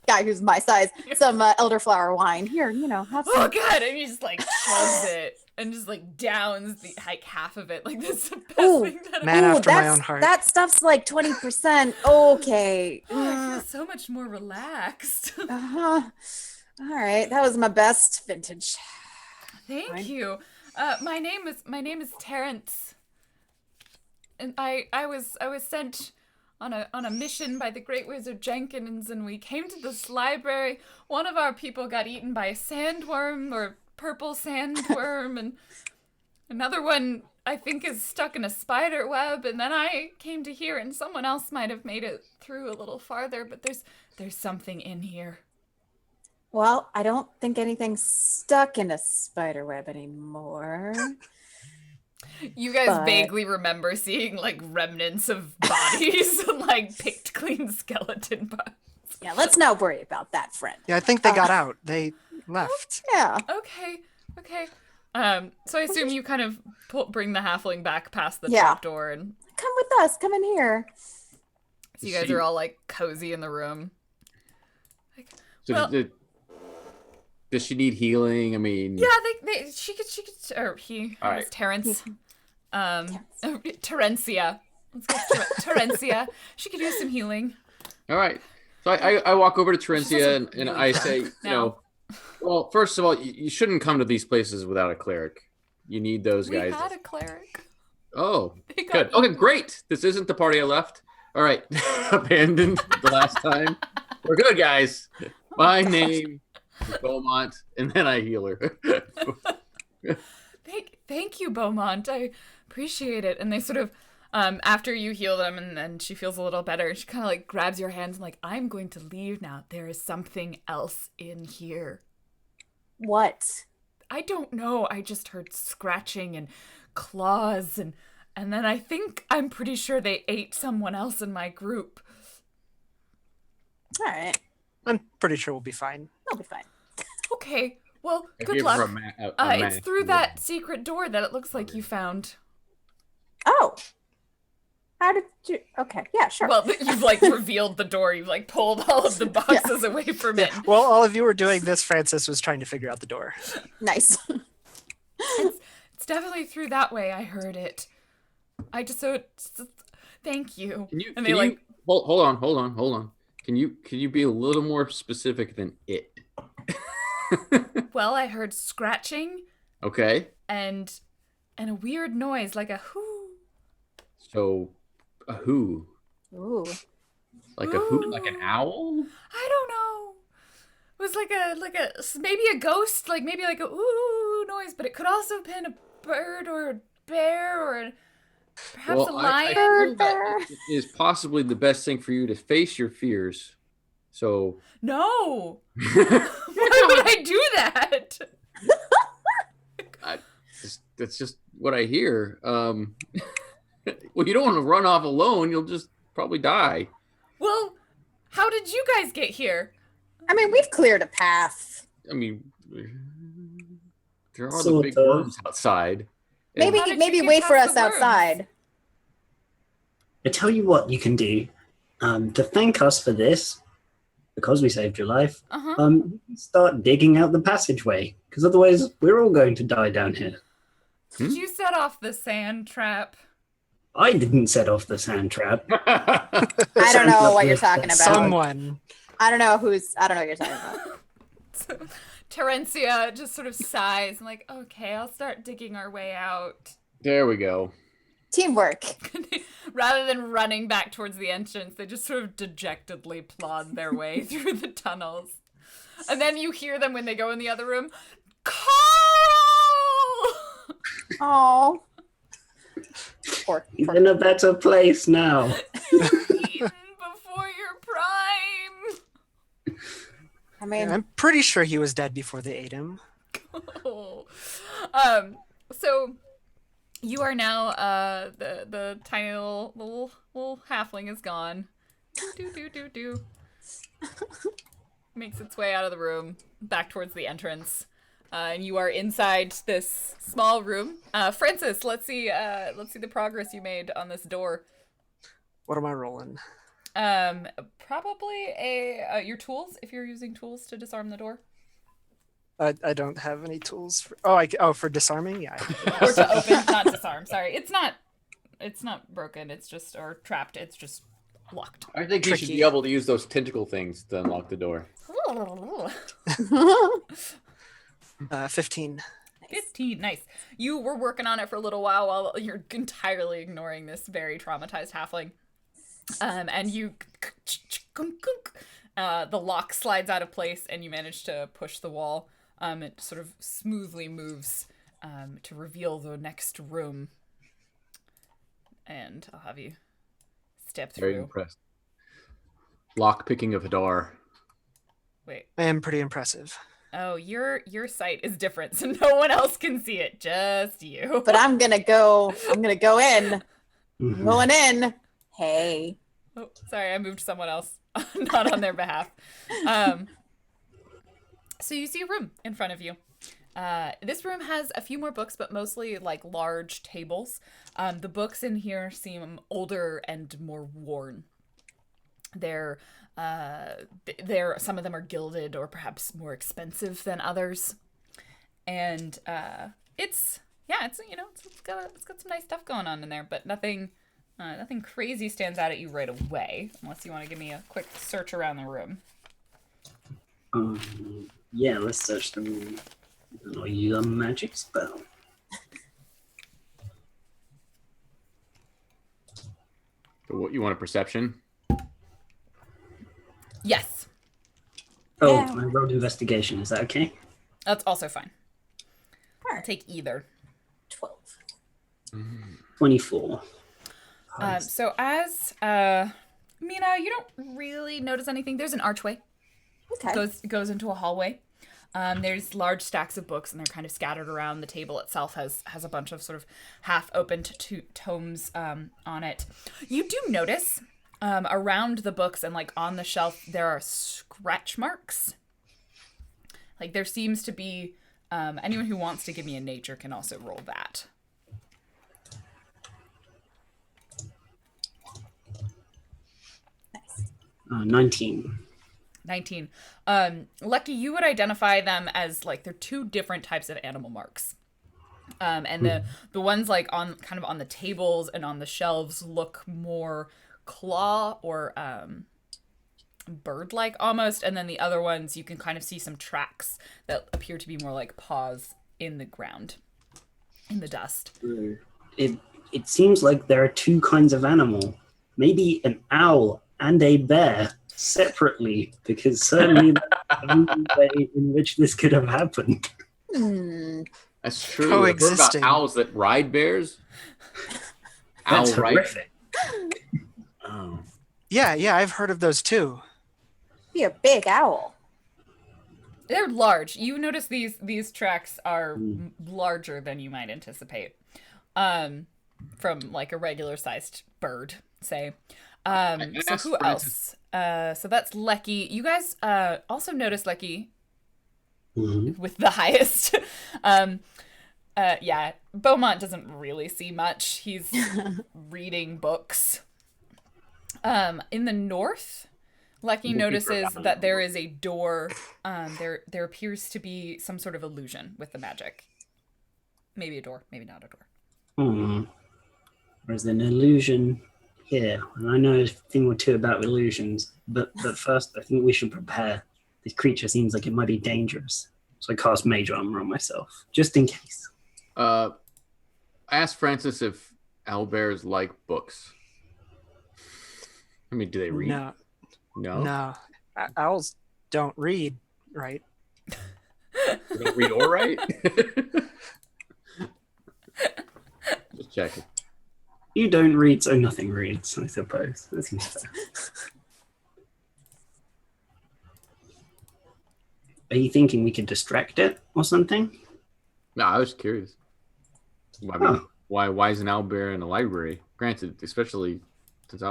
guy who's my size some elderflower wine. Here, have some. Oh god! And he just like shoves it and just like downs the half of it. Like that's the best thing that man after my own heart. That stuff's like 20%. Okay. I feel so much more relaxed. Uh-huh. All right, that was my best vintage. Thank you. My name is Terrence, and I was sent on a mission by the great wizard Jenkins, and we came to this library. One of our people got eaten by a sandworm or purple sandworm, and another one I think is stuck in a spider web, and then I came to here, and someone else might have made it through a little farther, but there's something in here. Well, I don't think anything's stuck in a spider web anymore. You guys vaguely remember seeing like remnants of bodies and like picked clean skeleton bones. Yeah, let's not worry about that, friend. Yeah, I think they got out. They left. Yeah. Okay. So I assume you kind of bring the halfling back past the trap door and come with us. Come in here. So you guys are all like cozy in the room. Like, does she need healing? I mean, yeah, she could, or he, all right. Terrence, Terencia. Let's go, Terencia. She could use some healing. All right. So I walk over to Terencia and I say, well, first of all, you shouldn't come to these places without a cleric. You need those guys. We had a cleric. Oh, good. Okay, great. This isn't the party I left. All right. Abandoned the last time. We're good, guys. My name is Beaumont, and then I heal her. Thank you, Beaumont. I appreciate it. And they sort of, after you heal them and she feels a little better, she kind of like grabs your hands and like, I'm going to leave now. There is something else in here. What? I don't know. I just heard scratching and claws and then I'm pretty sure they ate someone else in my group. All right. I'm pretty sure we'll be fine. We'll be fine. Okay. Well, good luck. It's through that secret door that it looks like you found. Oh. How did you? Okay. Yeah, sure. Well, you've like revealed the door. You've like pulled all of the boxes away from it. While all of you were doing this, Francis was trying to figure out the door. Nice. It's definitely through that way. I heard it. Thank you. Can you? And Can they you? Hold on. Can you be a little more specific than it? well, I heard scratching Okay. and a weird noise like a whoo. So, a who? Ooh. Like a who? Like an owl? I don't know. It was like a maybe a ghost, like maybe like a ooh noise, but it could also have been a bird or a bear or perhaps a lion. I feel that it is possibly the best thing for you to face your fears. So. No. Why would I do that? That's just what I hear. Well, you don't want to run off alone. You'll just probably die. Well, how did you guys get here? I mean, we've cleared a path. I mean, there are the Sort big of. worms outside. Maybe How did maybe you get wait for past us the worms? outside. I tell you what you can do. To thank us for this, because we saved your life, start digging out the passageway, because otherwise we're all going to die down here. Did you set off the sand trap? I didn't set off the sand trap. I don't know what you're talking about. Someone. I don't know what you're talking about. So, Terencia just sort of sighs and like, okay, I'll start digging our way out. There we go. Teamwork. Rather than running back towards the entrance, they just sort of dejectedly plod their way through the tunnels. And then you hear them when they go in the other room. Carl! Oh. He's in a better place now. Eaten before your prime. I mean, I'm pretty sure he was dead before they ate him. Oh. So you are now the tiny little halfling is gone. Do. Makes its way out of the room back towards the entrance. And you are inside this small room. Francis, let's see the progress you made on this door. What am I rolling? Probably your tools, if you're using tools to disarm the door. I don't have any tools. For disarming? Yeah. Or to open, not disarm. Sorry, it's not broken. It's just or trapped. It's just locked. I think you should Tricky. be able to use those tentacle things to unlock the door. 15. 15, nice. You were working on it for a little while you're entirely ignoring this very traumatized halfling. And you, the lock slides out of place and you manage to push the wall. It sort of smoothly moves to reveal the next room. And I'll have you step through. Very impressed. Lock picking of a door. Wait. I am pretty impressive. Oh, your sight is different, so no one else can see it, just you. but I'm gonna go in. Mhm. Going in. Hey. Oh, sorry, I moved someone else, not on their behalf. So you see a room in front of you. This room has a few more books, but mostly like large tables. The books in here seem older and more worn. They're some of them are gilded or perhaps more expensive than others, and it's got some nice stuff going on in there, but nothing crazy stands out at you right away, unless you want to give me a quick search around the room. Yeah, let's search the room. I'll use a magic spell. What you want a perception? Yes, Oh, Yeah. I rolled investigation. Is that okay? that's also fine. I'll take either. 12. 24. So as Mina, you don't really notice anything. There's an archway. Okay. Goes into a hallway. There's large stacks of books, and they're kind of scattered around. The table itself has a bunch of sort of half-opened tomes on it. You do notice around the books and like on the shelf there are scratch marks. Like there seems to be anyone who wants to give me a nature can also roll that. Nice. 19. 19. Lucky, you would identify them as like they're two different types of animal marks. And the ones like on kind of on the tables and on the shelves look more claw or bird-like almost, and then the other ones you can kind of see some tracks that appear to be more like paws in the ground, in the dust. It seems like there are two kinds of animal, maybe an owl and a bear separately, because certainly that's the only way in which this could have happened. That's true. I've heard about owls that ride bears. That's Owl horrific. Oh. Yeah, I've heard of those too. Be a big owl. They're large. You notice these tracks are larger than you might anticipate, from like a regular sized bird, say. So who else? So that's Lecky. You guys also notice Lecky with the highest. Yeah, Beaumont doesn't really see much. He's reading books. In the north, Lecky notices that there is a door. There appears to be some sort of illusion with the magic. Maybe a door, maybe not a door. There's an illusion here, and I know a thing or two about illusions, but first I think we should prepare. This creature seems like it might be dangerous, so I cast Mage Armor on myself, just in case. I asked Francis if owlbears like books. I mean, do they read? No. Owls don't read, right? They don't read or write? Just checking. You don't read, so nothing reads, I suppose. That seems fair. Are you thinking we could distract it or something? No, I was curious. Why is an owlbear in a library? Granted, especially since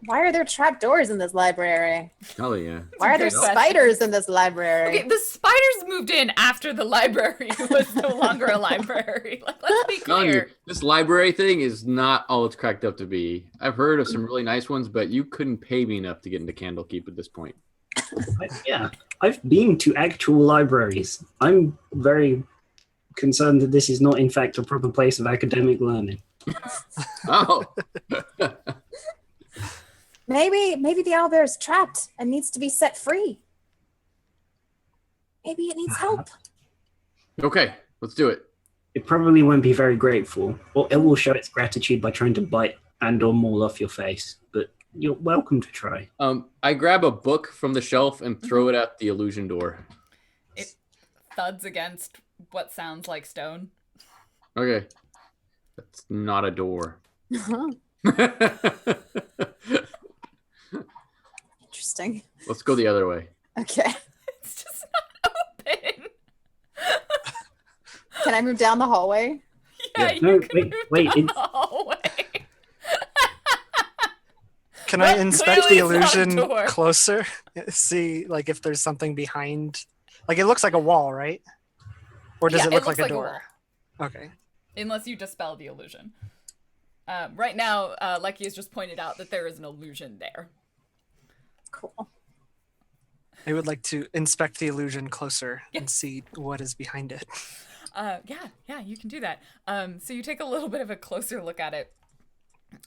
Why are there trapdoors in this library? hell yeah. Why are there spiders in this library? Okay, the spiders moved in after the library was no longer a library. Like, let's be clear. This library thing is not all it's cracked up to be. I've heard of some really nice ones, but you couldn't pay me enough to get into Candlekeep at this point. I've been to actual libraries. I'm very concerned that this is not, in fact, a proper place of academic learning. Oh. Maybe the owlbear is trapped and needs to be set free. Maybe it needs help. Okay, let's do it. It probably won't be very grateful, or it will show its gratitude by trying to bite and or maul off your face, but you're welcome to try. I grab a book from the shelf and throw it at the illusion door. It thuds against what sounds like stone. Okay. That's not a door. Interesting. Let's go the other way. Okay. It's just not open. Can I move down the hallway? Yeah, No, you can wait, move down the hallway. Can Well, I inspect the clearly it's not a illusion door. closer? See, like if there's something behind. Like it looks like a wall, right? Or does Yeah, it look looks like a wall. door? Okay. Unless you dispel the illusion. Right now, Lecky has just pointed out that there is an illusion there. Cool. I would like to inspect the illusion closer and see what is behind it. Yeah, you can do that. So you take a little bit of a closer look at it,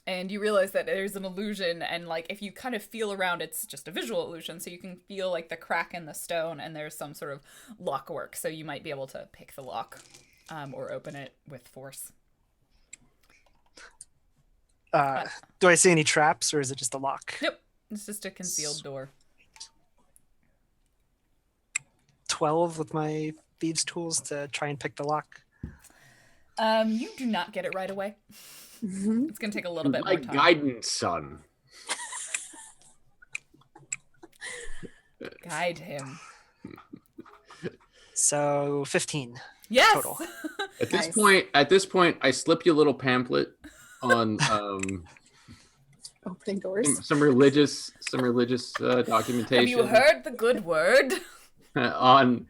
and you realize that there's an illusion, and like if you kind of feel around, it's just a visual illusion, so you can feel like the crack in the stone, and there's some sort of lock work, so you might be able to pick the lock or open it with force. Do I see any traps, or is it just a lock? Yep, it's just a concealed door. 12 with my thieves' tools to try and pick the lock. You do not get it right away. It's gonna take a little bit more time. Guidance, son. Guide him. So 15. Yes. Total. At Nice. this point, I slip you a little pamphlet on Opening doors. some religious documentation. Have you heard the good word? on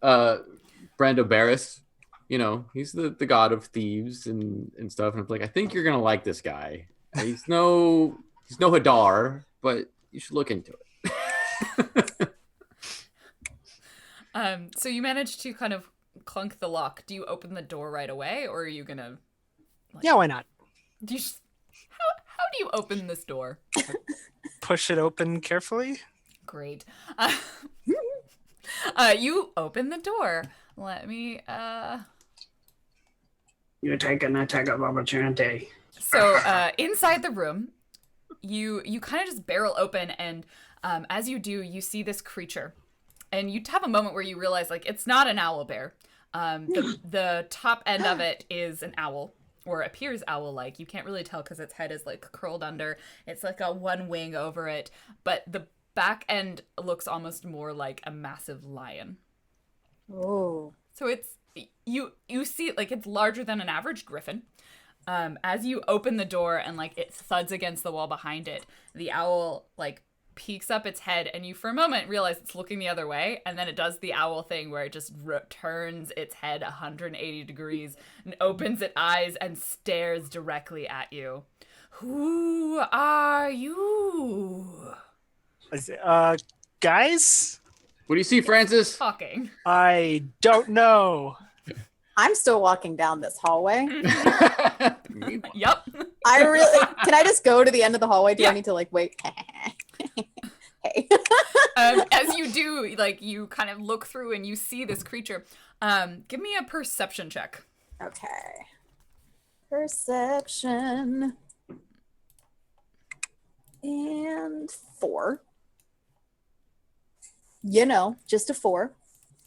Brando Barris? You know, he's the god of thieves and stuff. And I'm like, I think you're gonna like this guy. He's no Hadar, but you should look into it. So you manage to kind of clunk the lock, do you open the door right away, or are you gonna? Yeah, why not? Do you? How do you open this door? Push it open carefully. Great. You open the door. Let me. You take an attack of opportunity. So inside the room, you kind of just barrel open, and as you do, you see this creature, and you have a moment where you realize like it's not an owl bear. The top end of it is an owl, or appears owl-like. You can't really tell because its head is like curled under. It's like a one wing over it, but the back end looks almost more like a massive lion. Oh. So it's you see like it's larger than an average griffin. As you open the door and like it thuds against the wall behind it, the owl like peeks up its head, and you for a moment realize it's looking the other way, and then it does the owl thing where it just turns its head 180 degrees and opens its eyes and stares directly at you. Who are you? Guys, What do you see, Francis? Talking. I don't know. I'm still walking down this hallway. Yep. I really can I just go to the end of the hallway? Do I need to like wait? Hey. As you do, like you kind of look through and you see this creature. Give me a perception check. Okay. Perception. And 4. Just a 4.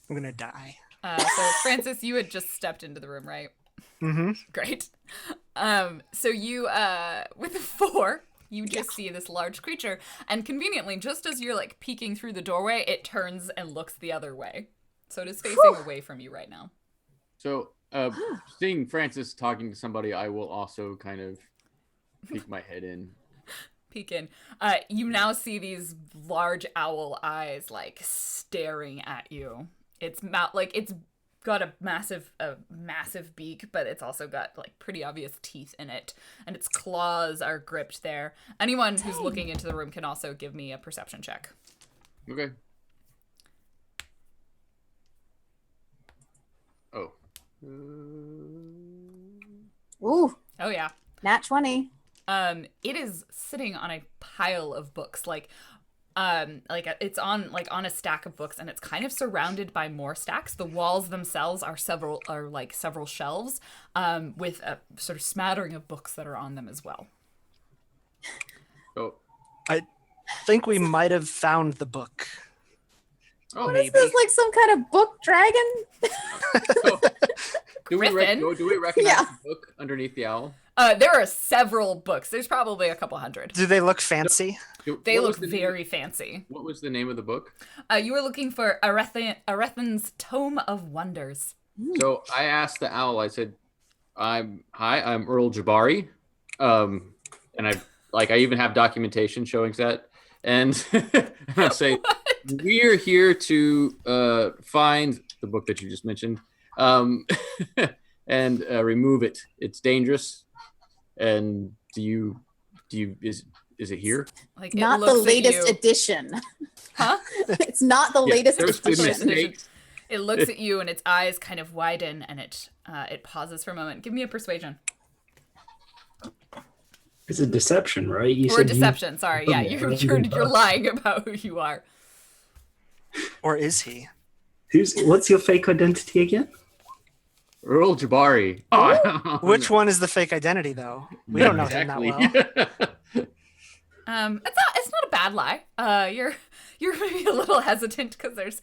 I'm gonna die. So Francis, you had just stepped into the room, right? Mm-hmm. Great. So you, with a 4, you just see this large creature, and conveniently, just as you're like peeking through the doorway, it turns and looks the other way. So it is facing away from you right now. So, seeing Francis talking to somebody, I will also kind of peek my head in. Peek in. You now see these large owl eyes like staring at you. It's it's got a massive beak, but it's also got like pretty obvious teeth in it, and its claws are gripped there. Anyone who's looking into the room can also give me a perception check. Okay. Oh. Ooh, Oh yeah. nat 20. It is sitting on a pile of books, it's on a stack of books, and it's kind of surrounded by more stacks. The walls themselves are several shelves, with a sort of smattering of books that are on them as well. Oh. I think we might have found the book. Oh, What maybe. is this, like some kind of book dragon? So, do we Griffin? recognize Yeah. the book underneath the owl? There are several books. There's probably a couple hundred. Do they look fancy? They What look was the very fancy. What was the name of the book? You were looking for Arethan's Tome of Wonders. So I asked the owl. I said, I'm Earl Jabari, and I even have documentation showing that. And I say, we're here to find the book that you just mentioned, and remove it. It's dangerous. And is it here? Like Not it the looks at latest you. edition. Huh? It's not the latest There's been edition. mistakes. It looks at you and its eyes kind of widen, and it pauses for a moment. Give me a persuasion. It's a deception, right? You Or said deception, sorry. Yeah, you're lying about who you are. Or is he? What's your fake identity again? Earl Jabari. Oh, Which one is the fake identity, though? We don't know him that well. It's not a bad lie. You're maybe a little hesitant because there's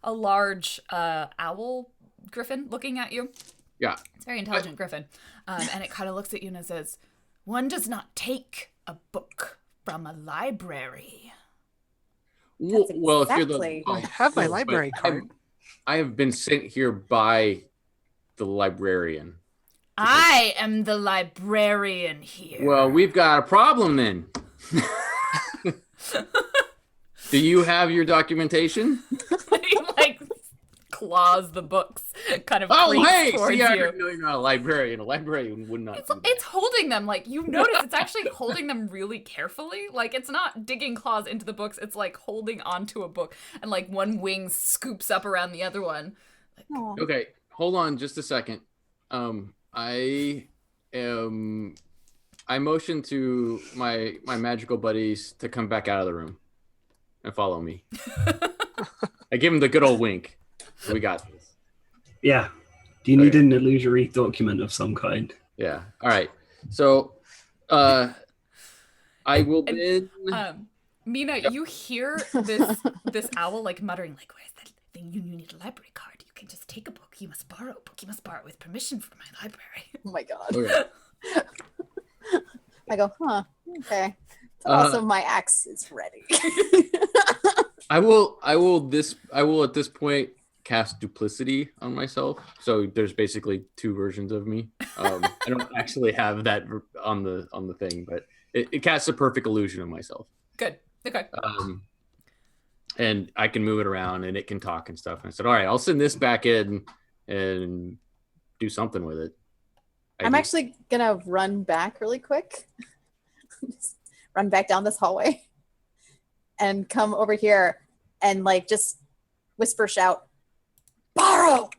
a large owl griffin looking at you. Yeah. It's a very intelligent griffin. And it kind of looks at you and it says, "One does not take a book from a library." Well, if you're exactly- the I have my library but card. I have been sent here by the librarian. I am the librarian here. Well, we've got a problem then. Do you have your documentation? He like claws the books, kind of Oh, creeps hey! towards See, I you. know you're not a librarian. A librarian would not. do that. It's holding them, like, you notice it's actually holding them really carefully. Like, it's not digging claws into the books, it's like holding onto a book, and like one wing scoops up around the other one. Aw. Okay, hold on just a second. I motion to my magical buddies to come back out of the room and follow me. I give them the good old wink. We got this. Yeah. Do you need an illusory document of some kind? Yeah. All right. So, I will then. Mina, you hear this owl like muttering, like, "Where's that thing? You need a library card. You can just take a book. You must borrow a book. You must borrow it with permission from my library." Oh my god. Okay. I go, huh? Okay. But also, my axe is ready. I will at this point cast duplicity on myself. So there's basically two versions of me. I don't actually have that on the thing, but it casts a perfect illusion of myself. Good. Okay. And I can move it around and it can talk and stuff. And I said, all right, I'll send this back in and do something with it. I'm actually gonna run back really quick. Just run back down this hallway and come over here and like just whisper shout, "Borrow!"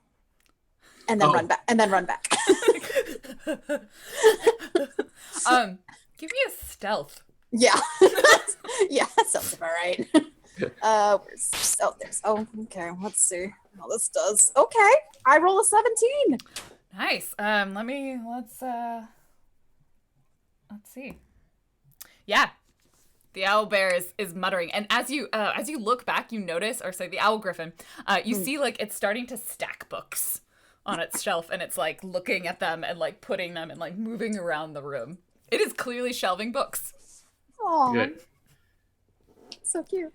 and then run back Give me a stealth. Yeah. Yeah, that sounds about right. Okay, let's see how this does. Okay, I roll a 17. Nice. Let's see. Yeah. The owl bear is muttering, and as you look back, you notice, or say the owl griffin, you see like it's starting to stack books on its shelf, and it's like looking at them and like putting them and like moving around the room. It is clearly shelving books. Oh, Good. so cute.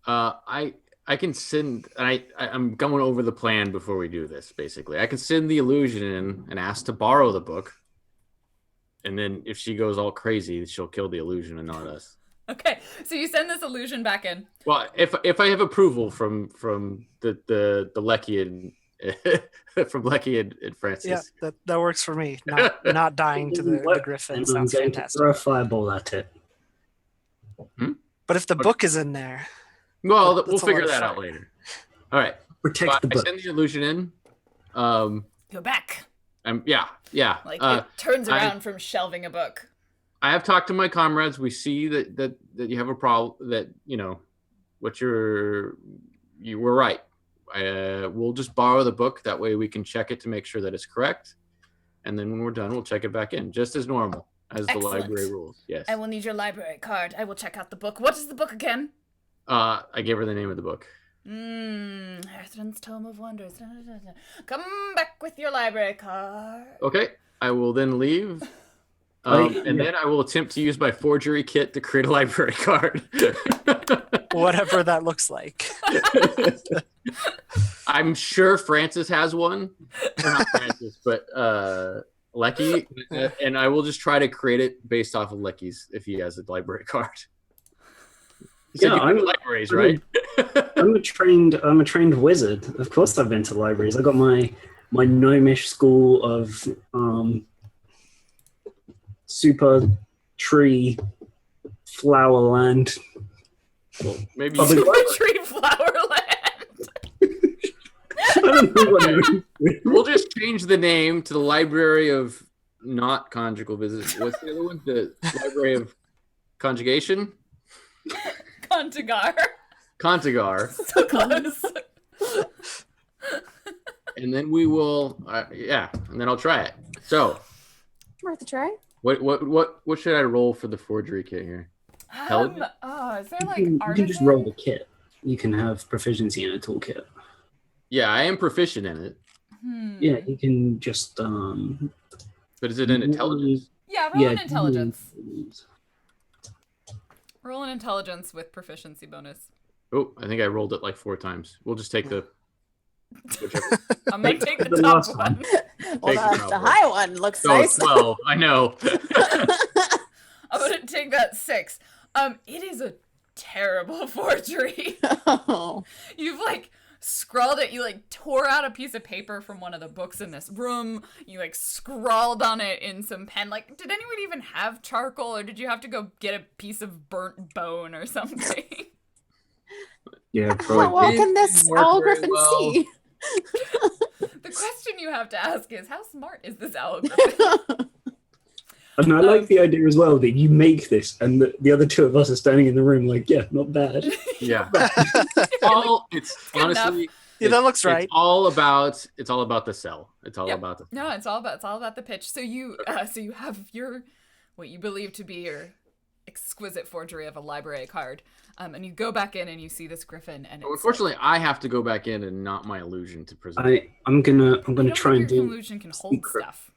I can send. I'm going over the plan before we do this. Basically, I can send the illusion in and ask to borrow the book, and then if she goes all crazy, she'll kill the illusion and not us. Okay, so you send this illusion back in. Well, if I have approval from the Lecky and from Lecky and Francis. Yeah, that works for me. Not dying to the griffin And I'm sounds going to fantastic. throw a fireball at it. But if the book is in there, Well, that's we'll a lot figure of that out fun. later. All right. Protect the I book. send the illusion in. Go back. Yeah. Like it turns around from shelving a book. I have talked to my comrades. We see that you have a problem. That you were right. We'll just borrow the book. That way we can check it to make sure that it's correct. And then when we're done, we'll check it back in, just as normal, as Excellent. the library rules. Yes. I will need your library card. I will check out the book. What is the book again? I gave her the name of the book. Hearthrend's Tome of Wonders. Come back with your library card. Okay. I will then leave. Then I will attempt to use my forgery kit to create a library card. whatever that looks like. I'm sure Francis has one. Or not Francis, but Lecky. And I will just try to create it based off of Lecky's if he has a library card. Yeah, I'm libraries, right? I'm a trained wizard. Of course, I've been to libraries. I got my gnomish school of super tree flower land. Well, maybe Public Tree Flower Land. I don't know what it is. we'll just change the name to the Library of Not Conjugal Visits. What's the other one? The Library of Conjugation? Contigar. So close. And then we will, and then I'll try it. So, Worth a try. what should I roll for the forgery kit here? Is there like You can just artisan? roll the kit. You can have proficiency in a toolkit. Yeah, I am proficient in it, Yeah, you can just but is it in intelligence? Yeah, roll an yeah, intelligence. Roll an intelligence with proficiency bonus. Oh, I think I rolled it like 4 times. We'll just take the whichever. I'm gonna take the The top last one. one. Well, Take the the high one looks Oh, nice. 12. I know. I'm gonna take that 6. It is a terrible forgery. Oh. You've like scrawled it. You like tore out a piece of paper from one of the books in this room. You like scrawled on it in some pen. Like, did anyone even have charcoal, or did you have to go get a piece of burnt bone or something? Yeah, How probably. well can this Didn't work owl very griffin well. see? The question you have to ask is, how smart is this owl griffin? And I like the idea as well that you make this, and the other two of us are standing in the room like, yeah, not bad. Yeah. It's good honestly. Yeah, that looks right. It's all about the sell. It's all Yep. about the. No, it's all about the pitch. So you have your what you believe to be your exquisite forgery of a library card, and you go back in and you see this griffin, and Unfortunately, I have to go back in and not my illusion to present. I'm gonna I try and your do. illusion can hold secret. stuff.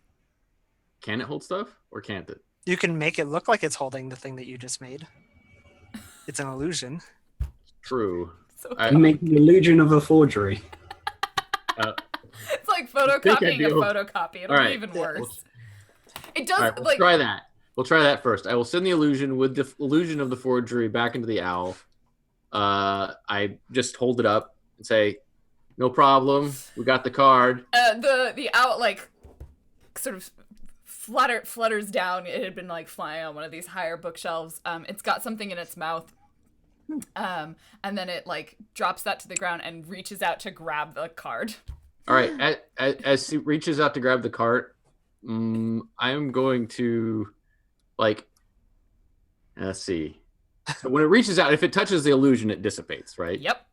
Can it hold stuff or can't it? You can make it look like it's holding the thing that you just made. It's an illusion. True. So You make the illusion of a forgery. it's like think I photocopying a do. photocopy. It'll All be right. even Yeah. worse. It does All right, we'll like try that. We'll try that first. I will send the illusion with the illusion of the forgery back into the owl. I just hold it up and say, "No problem. We got the card." the owl like sort of flutters down. It had been like flying on one of these higher bookshelves. It's got something in its mouth. And then it like drops that to the ground and reaches out to grab the card. All right. As he reaches out to grab the card, I'm going to like. Let's see. So when it reaches out, if it touches the illusion, it dissipates, right? Yep.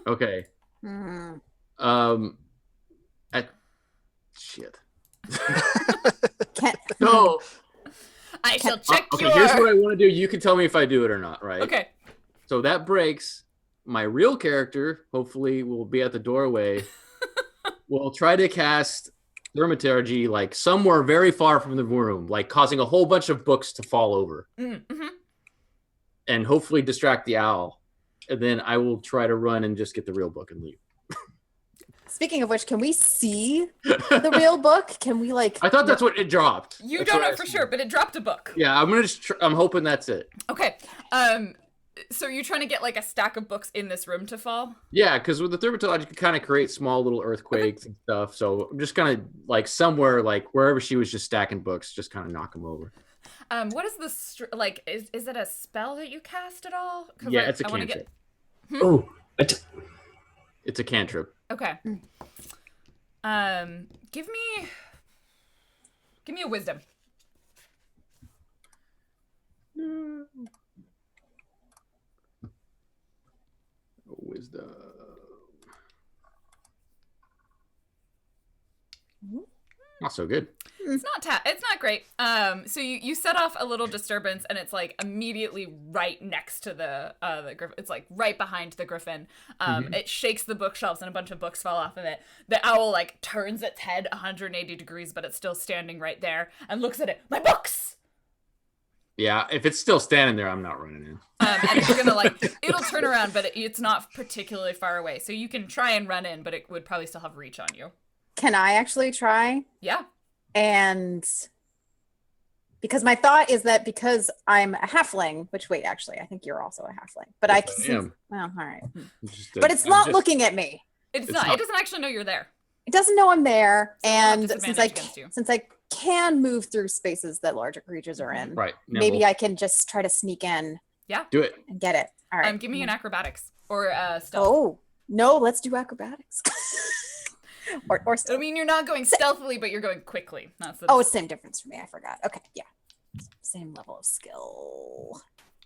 Okay. Mm. Shit. Can't- No. I shall check Okay, your. here's what I want to do. You can tell me if I do it or not, right? Okay. So that breaks. My real character, hopefully, will be at the doorway. Will try to cast Thaumaturgy like somewhere very far from the room, like causing a whole bunch of books to fall over. Mm-hmm. And hopefully distract the owl. And then I will try to run and just get the real book and leave. Speaking of which, can we see the real book? Can we like? I thought that's what it dropped. You That's don't what I know for assumed. sure, but it dropped a book. Yeah, I'm gonna just. I'm hoping that's it. Okay. So you're trying to get like a stack of books in this room to fall? Yeah, because with the Thaumaturgy, you can kind of create small little earthquakes and stuff. So I'm just gonna like somewhere, like wherever she was just stacking books, just kind of knock them over. What is this like? Is it a spell that you cast at all? 'Cause Yeah, it's a I wanna cantrip. Oh, It's a cantrip. Okay. Give me a wisdom. Wisdom. Not so good. It's not great. So you set off a little disturbance, and it's like immediately right next to the griffin. It's like right behind the griffin. It shakes the bookshelves, and a bunch of books fall off of it. The owl like turns its head 180 degrees, but it's still standing right there, and looks at it. My books. Yeah, if it's still standing there, I'm not running in. And it's gonna like it'll turn around, but it's not particularly far away. So you can try and run in, but it would probably still have reach on you. Can I actually try? Yeah. And because my thought is that because I'm a halfling, which wait, actually, I think you're also a halfling, but Yes, I am. well, all right. But It's not looking at me. It's not. not. It doesn't actually know you're there. It doesn't know I'm there, So it'll have and disadvantage against you. since I can move through spaces that larger creatures are in, Right. maybe I can just try to sneak in do it. and get it. All right. Give me an acrobatics or stealth. Oh no, let's do acrobatics. or I stealth. mean, you're not going stealthily, but you're going quickly. That's the Oh, it's same difference for me. I forgot. Okay, yeah, same level of skill.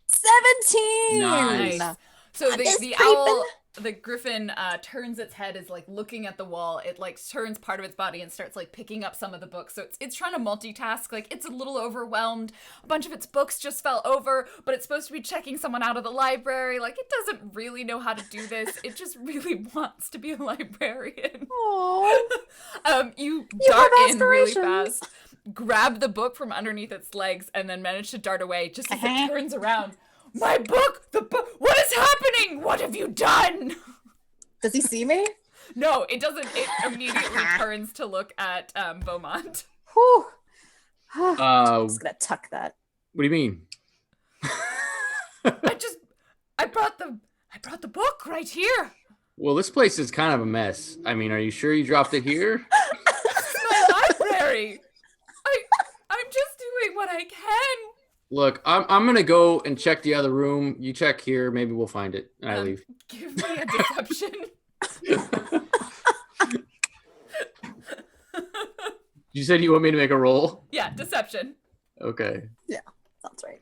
17. Nice. So It's the creeping. owl, the griffin, turns its head, is like looking at the wall. It like turns part of its body and starts like picking up some of the books. So it's trying to multitask. Like it's a little overwhelmed. A bunch of its books just fell over, but it's supposed to be checking someone out of the library. Like it doesn't really know how to do this. It just really wants to be a librarian. Oh, You You dart have in really aspirations. fast, grab the book from underneath its legs, and then manage to dart away just as it turns around. My book! The book! What is happening? What have you done? does he see me? No, it doesn't. It immediately turns to look at Beaumont. Whew. What I'm just gonna tuck that. do you mean? I brought the book right here. Well, this place is kind of a mess. I mean, are you sure you dropped it here? My library. I'm just doing what I can. Look, I'm gonna go and check the other room. You check here, maybe we'll find it. And I leave. Give me a deception. You said you want me to make a roll? Yeah, deception. Okay. Yeah, sounds right.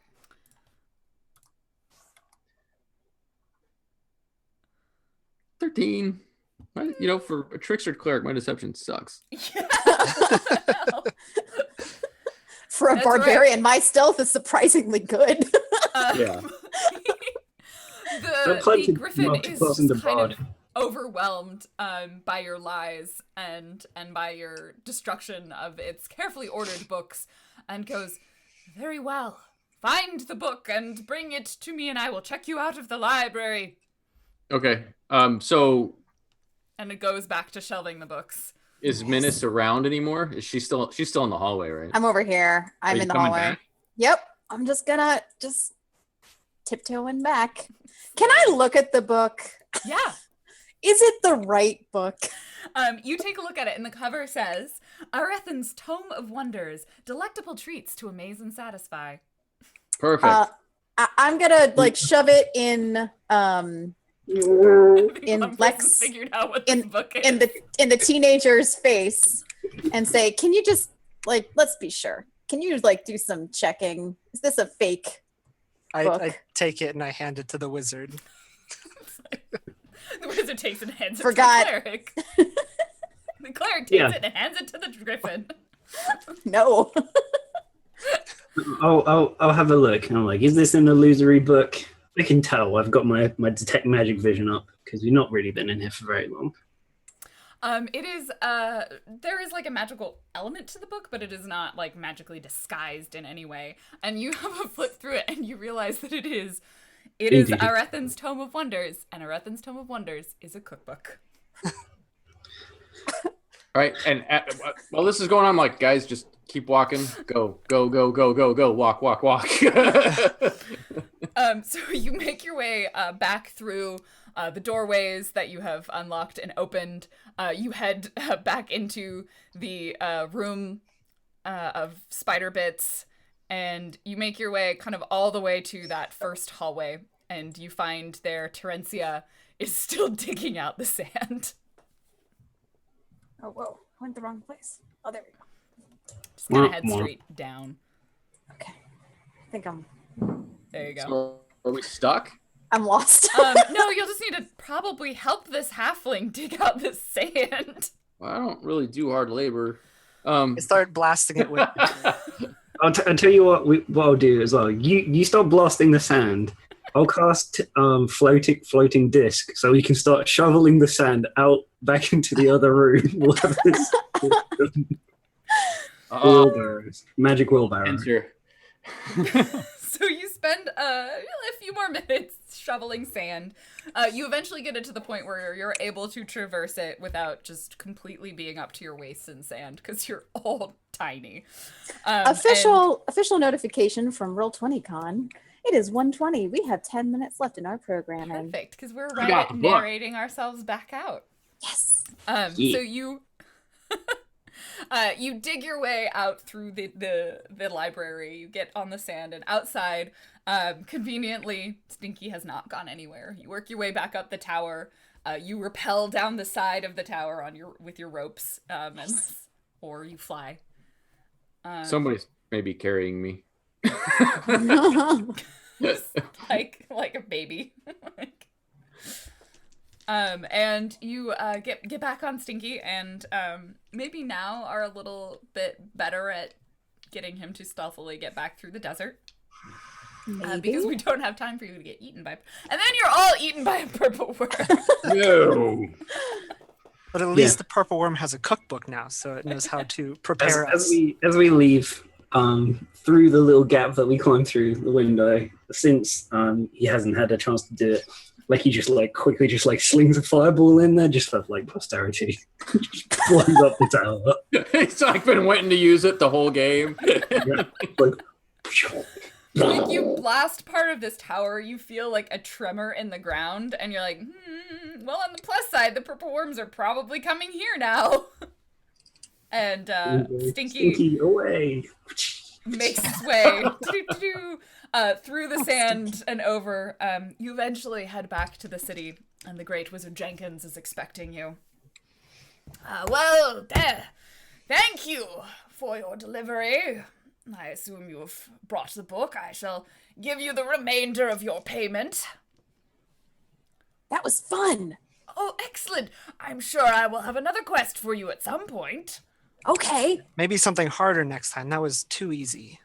13. For a trickster cleric, my deception sucks. For a That's barbarian, my stealth is surprisingly good. Yeah. The griffin is kind of overwhelmed by your lies and by your destruction of its carefully ordered books, and goes, "Very well. Find the book and bring it to me, and I will check you out of the library." Okay. So And it goes back to shelving the books. is Menace around anymore? Is she's still in the hallway, right? I'm over here. I'm in the coming hallway. back? Yep. I'm just gonna tiptoeing back. Can I look at the book? Yeah. Is it the right book? You take a look at it, and the cover says, "Arethan's Tome of Wonders, delectable treats to amaze and satisfy." Perfect. I'm gonna shove it in One Lex person figured out what this book is. in the teenager's face and say, "Can you just let's be sure. Can you do some checking? Is this a fake book?" I take it and I hand it to the wizard. The wizard takes it and hands it Forgot. to the cleric. The cleric takes it and hands it to the griffin. No. I'll have a look. And I'm like, is this an illusory book? I can tell. I've got my detect magic vision up because we've not really been in here for very long. It is there is a magical element to the book, but it is not magically disguised in any way. And you have a flip through it and you realize that it is Arethan's Tome of Wonders, and Arethan's Tome of Wonders is a cookbook. All right, and while this is going on, I'm like, guys, just keep walking. Go, go, go, go, go, go. Walk, walk, walk. So you make your way back through the doorways that you have unlocked and opened. You head back into the room of spider bits, and you make your way kind of all the way to that first hallway, and you find there Terencia is still digging out the sand. Oh, whoa. I went the wrong place. Oh, there we go. Just kind of head straight down. Okay. I think There you go. So, are we stuck? I'm lost. No, you'll just need to probably help this halfling dig out this sand. Well, I don't really do hard labor. I start blasting it with. I'll tell you what I'll do as well. You start blasting the sand. I'll cast floating disc so we can start shoveling the sand out back into the other room. We'll have this wheelbarrows, magic wheelbarrow. Enter. So you spend a few more minutes shoveling sand. You eventually get it to the point where you're able to traverse it without just completely being up to your waist in sand, because you're all tiny. Official notification from Roll20CON. It is 1:20. We have 10 minutes left in our programming. Perfect, because we're got right the at book. narrating ourselves back out. Yes. So you you dig your way out through the library. You get on the sand, and outside, conveniently, Stinky has not gone anywhere. You work your way back up the tower. You rappel down the side of the tower with your ropes, or you fly. Somebody's maybe carrying me. like a baby. And you get back on Stinky, and maybe now are a little bit better at getting him to stealthily get back through the desert. Because we don't have time for you to get eaten by, and then you're all eaten by a purple worm. No. But at least the purple worm has a cookbook now, so it knows how to prepare us. As we leave through the little gap that we climbed through the window, since he hasn't had a chance to do it, he just quickly slings a fireball in there just for posterity. Just blows up the tower. It's been waiting to use it the whole game. Like you blast part of this tower, you feel a tremor in the ground, and you're like, well, on the plus side, the purple worms are probably coming here now. And Stinky away. makes its way through the sand and over. You eventually head back to the city, and the great Wizard Jenkins is expecting you. Well, Thank you for your delivery. I assume you have brought the book. I shall give you the remainder of your payment. That was fun. Oh, excellent. I'm sure I will have another quest for you at some point. Okay. Maybe something harder next time. That was too easy.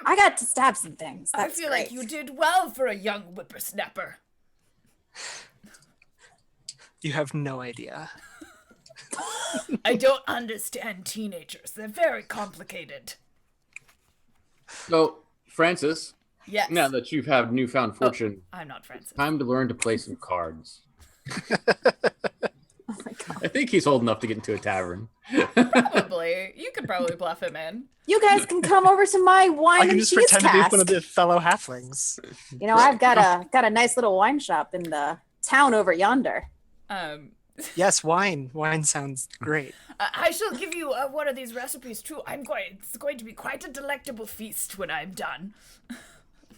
I got to stab some things. That's I feel great. like you did well for a young whippersnapper. You have no idea. I don't understand teenagers. They're very complicated. So, Francis, Yes. now that you've had newfound fortune, I'm not Francis. time to learn to play some cards. Oh my God. I think he's old enough to get into a tavern. Probably. You could probably bluff him in. You guys can come over to my wine I can and just cheese pretend to be cast. one of the fellow halflings. You know, I've got a nice little wine shop in the town over yonder. Yes, wine. Wine sounds great. I shall give you one of these recipes too. It's going to be quite a delectable feast when I'm done.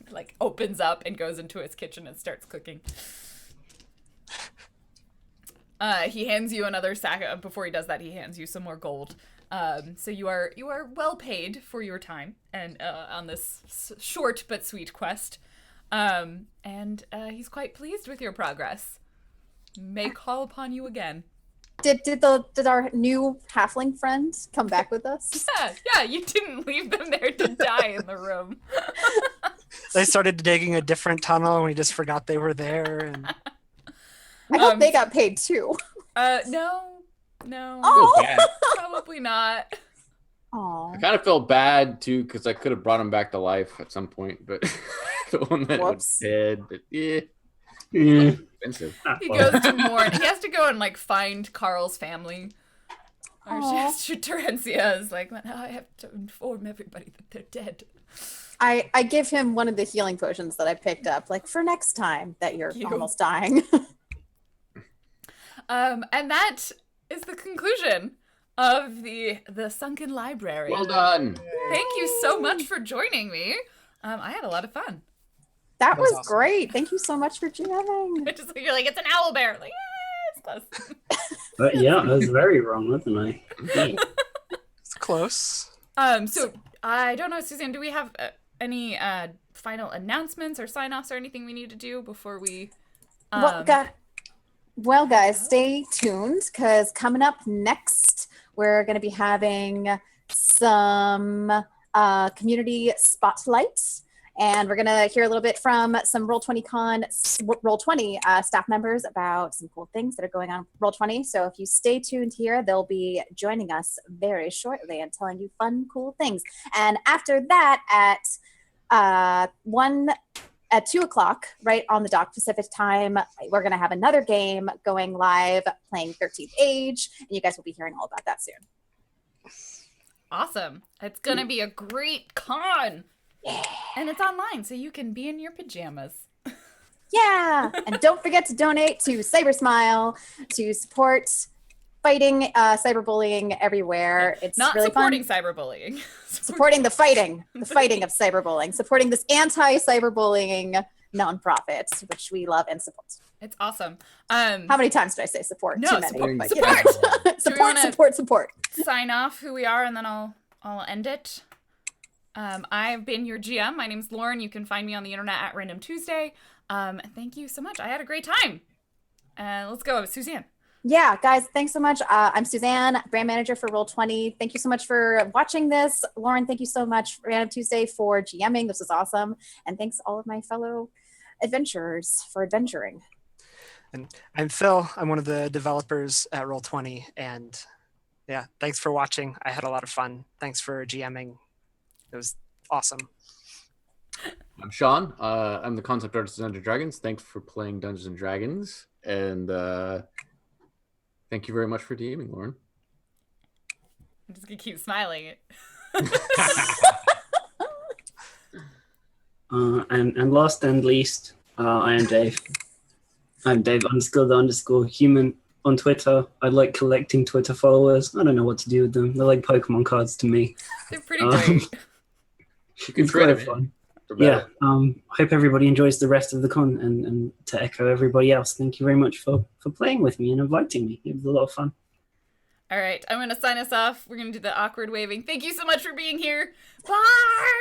Like opens up and goes into his kitchen and starts cooking. He hands you another sack. Before he does that, he hands you some more gold. So you are well paid for your time and on this short but sweet quest. And he's quite pleased with your progress. May call upon you again. Did our new halfling friends come back with us? Yeah, you didn't leave them there to die in the room. They started digging a different tunnel and we just forgot they were there. And I hope they got paid too. No. Oh. Feel bad. Probably not. Oh. I kind of felt bad too because I could have brought him back to life at some point, but the one that was Whoops. dead. But yeah, expensive. He goes to mourn. He has to go and like find Carl's family. Or Aw. Terencia is like, now I have to inform everybody that they're dead. I give him one of the healing potions that I picked up, like for next time that you're You. almost dying. And that is the conclusion of the Sunken Library. Well done. Thank you so much for joining me. I had a lot of fun. That was awesome. great. Thank you so much for jamming. You're like, it's an owl bear. Like, yeah, it's close. But yeah, I was very wrong, wasn't I? Yeah. it's close. So I don't know, Suzanne, do we have any final announcements or sign-offs or anything we need to do before we Well, guys, stay tuned because coming up next, we're going to be having some community spotlights. And we're going to hear a little bit from some Roll20CON staff members about some cool things that are going on with Roll20. So if you stay tuned here, they'll be joining us very shortly and telling you fun, cool things. And after that, at 2 o'clock, right on the dot Pacific time, we're going to have another game going live playing 13th Age. And you guys will be hearing all about that soon. Awesome. It's going to be a great con. Yeah. And it's online, so you can be in your pajamas. Yeah. And don't forget to donate to Cybersmile to support fighting cyberbullying everywhere. It's Not really supporting fun. cyberbullying. Supporting the fighting of cyberbullying, supporting this anti-cyberbullying nonprofit, which we love and support. It's awesome. How many times did I say support? No, Too many. support. but, Support. Support. Sign off who we are, and then I'll end it. I've been your GM. My name's Lauren. You can find me on the internet at Random Tuesday. Thank you so much. I had a great time. Let's go, Suzanne. Yeah, guys, thanks so much. I'm Suzanne, brand manager for Roll20. Thank you so much for watching this. Lauren, thank you so much, Random Tuesday, for GMing. This was awesome. And thanks to all of my fellow adventurers for adventuring. And I'm Phil. I'm one of the developers at Roll20. And yeah, thanks for watching. I had a lot of fun. Thanks for GMing. It was awesome. I'm Sean. I'm the concept artist of Dungeons and Dragons. Thanks for playing Dungeons and Dragons. And thank you very much for DMing, Lauren. I'm just going to keep smiling. And last and least, I am Dave. I'm Dave _the_ human on Twitter. I like collecting Twitter followers. I don't know what to do with them. They're like Pokemon cards to me. They're pretty great. You can It's trade quite them fun. for Yeah. better. Hope everybody enjoys the rest of the con, and to echo everybody else, thank you very much for playing with me and inviting me. It was a lot of fun. All right, I'm going to sign us off. We're going to do the awkward waving. Thank you so much for being here. Bye!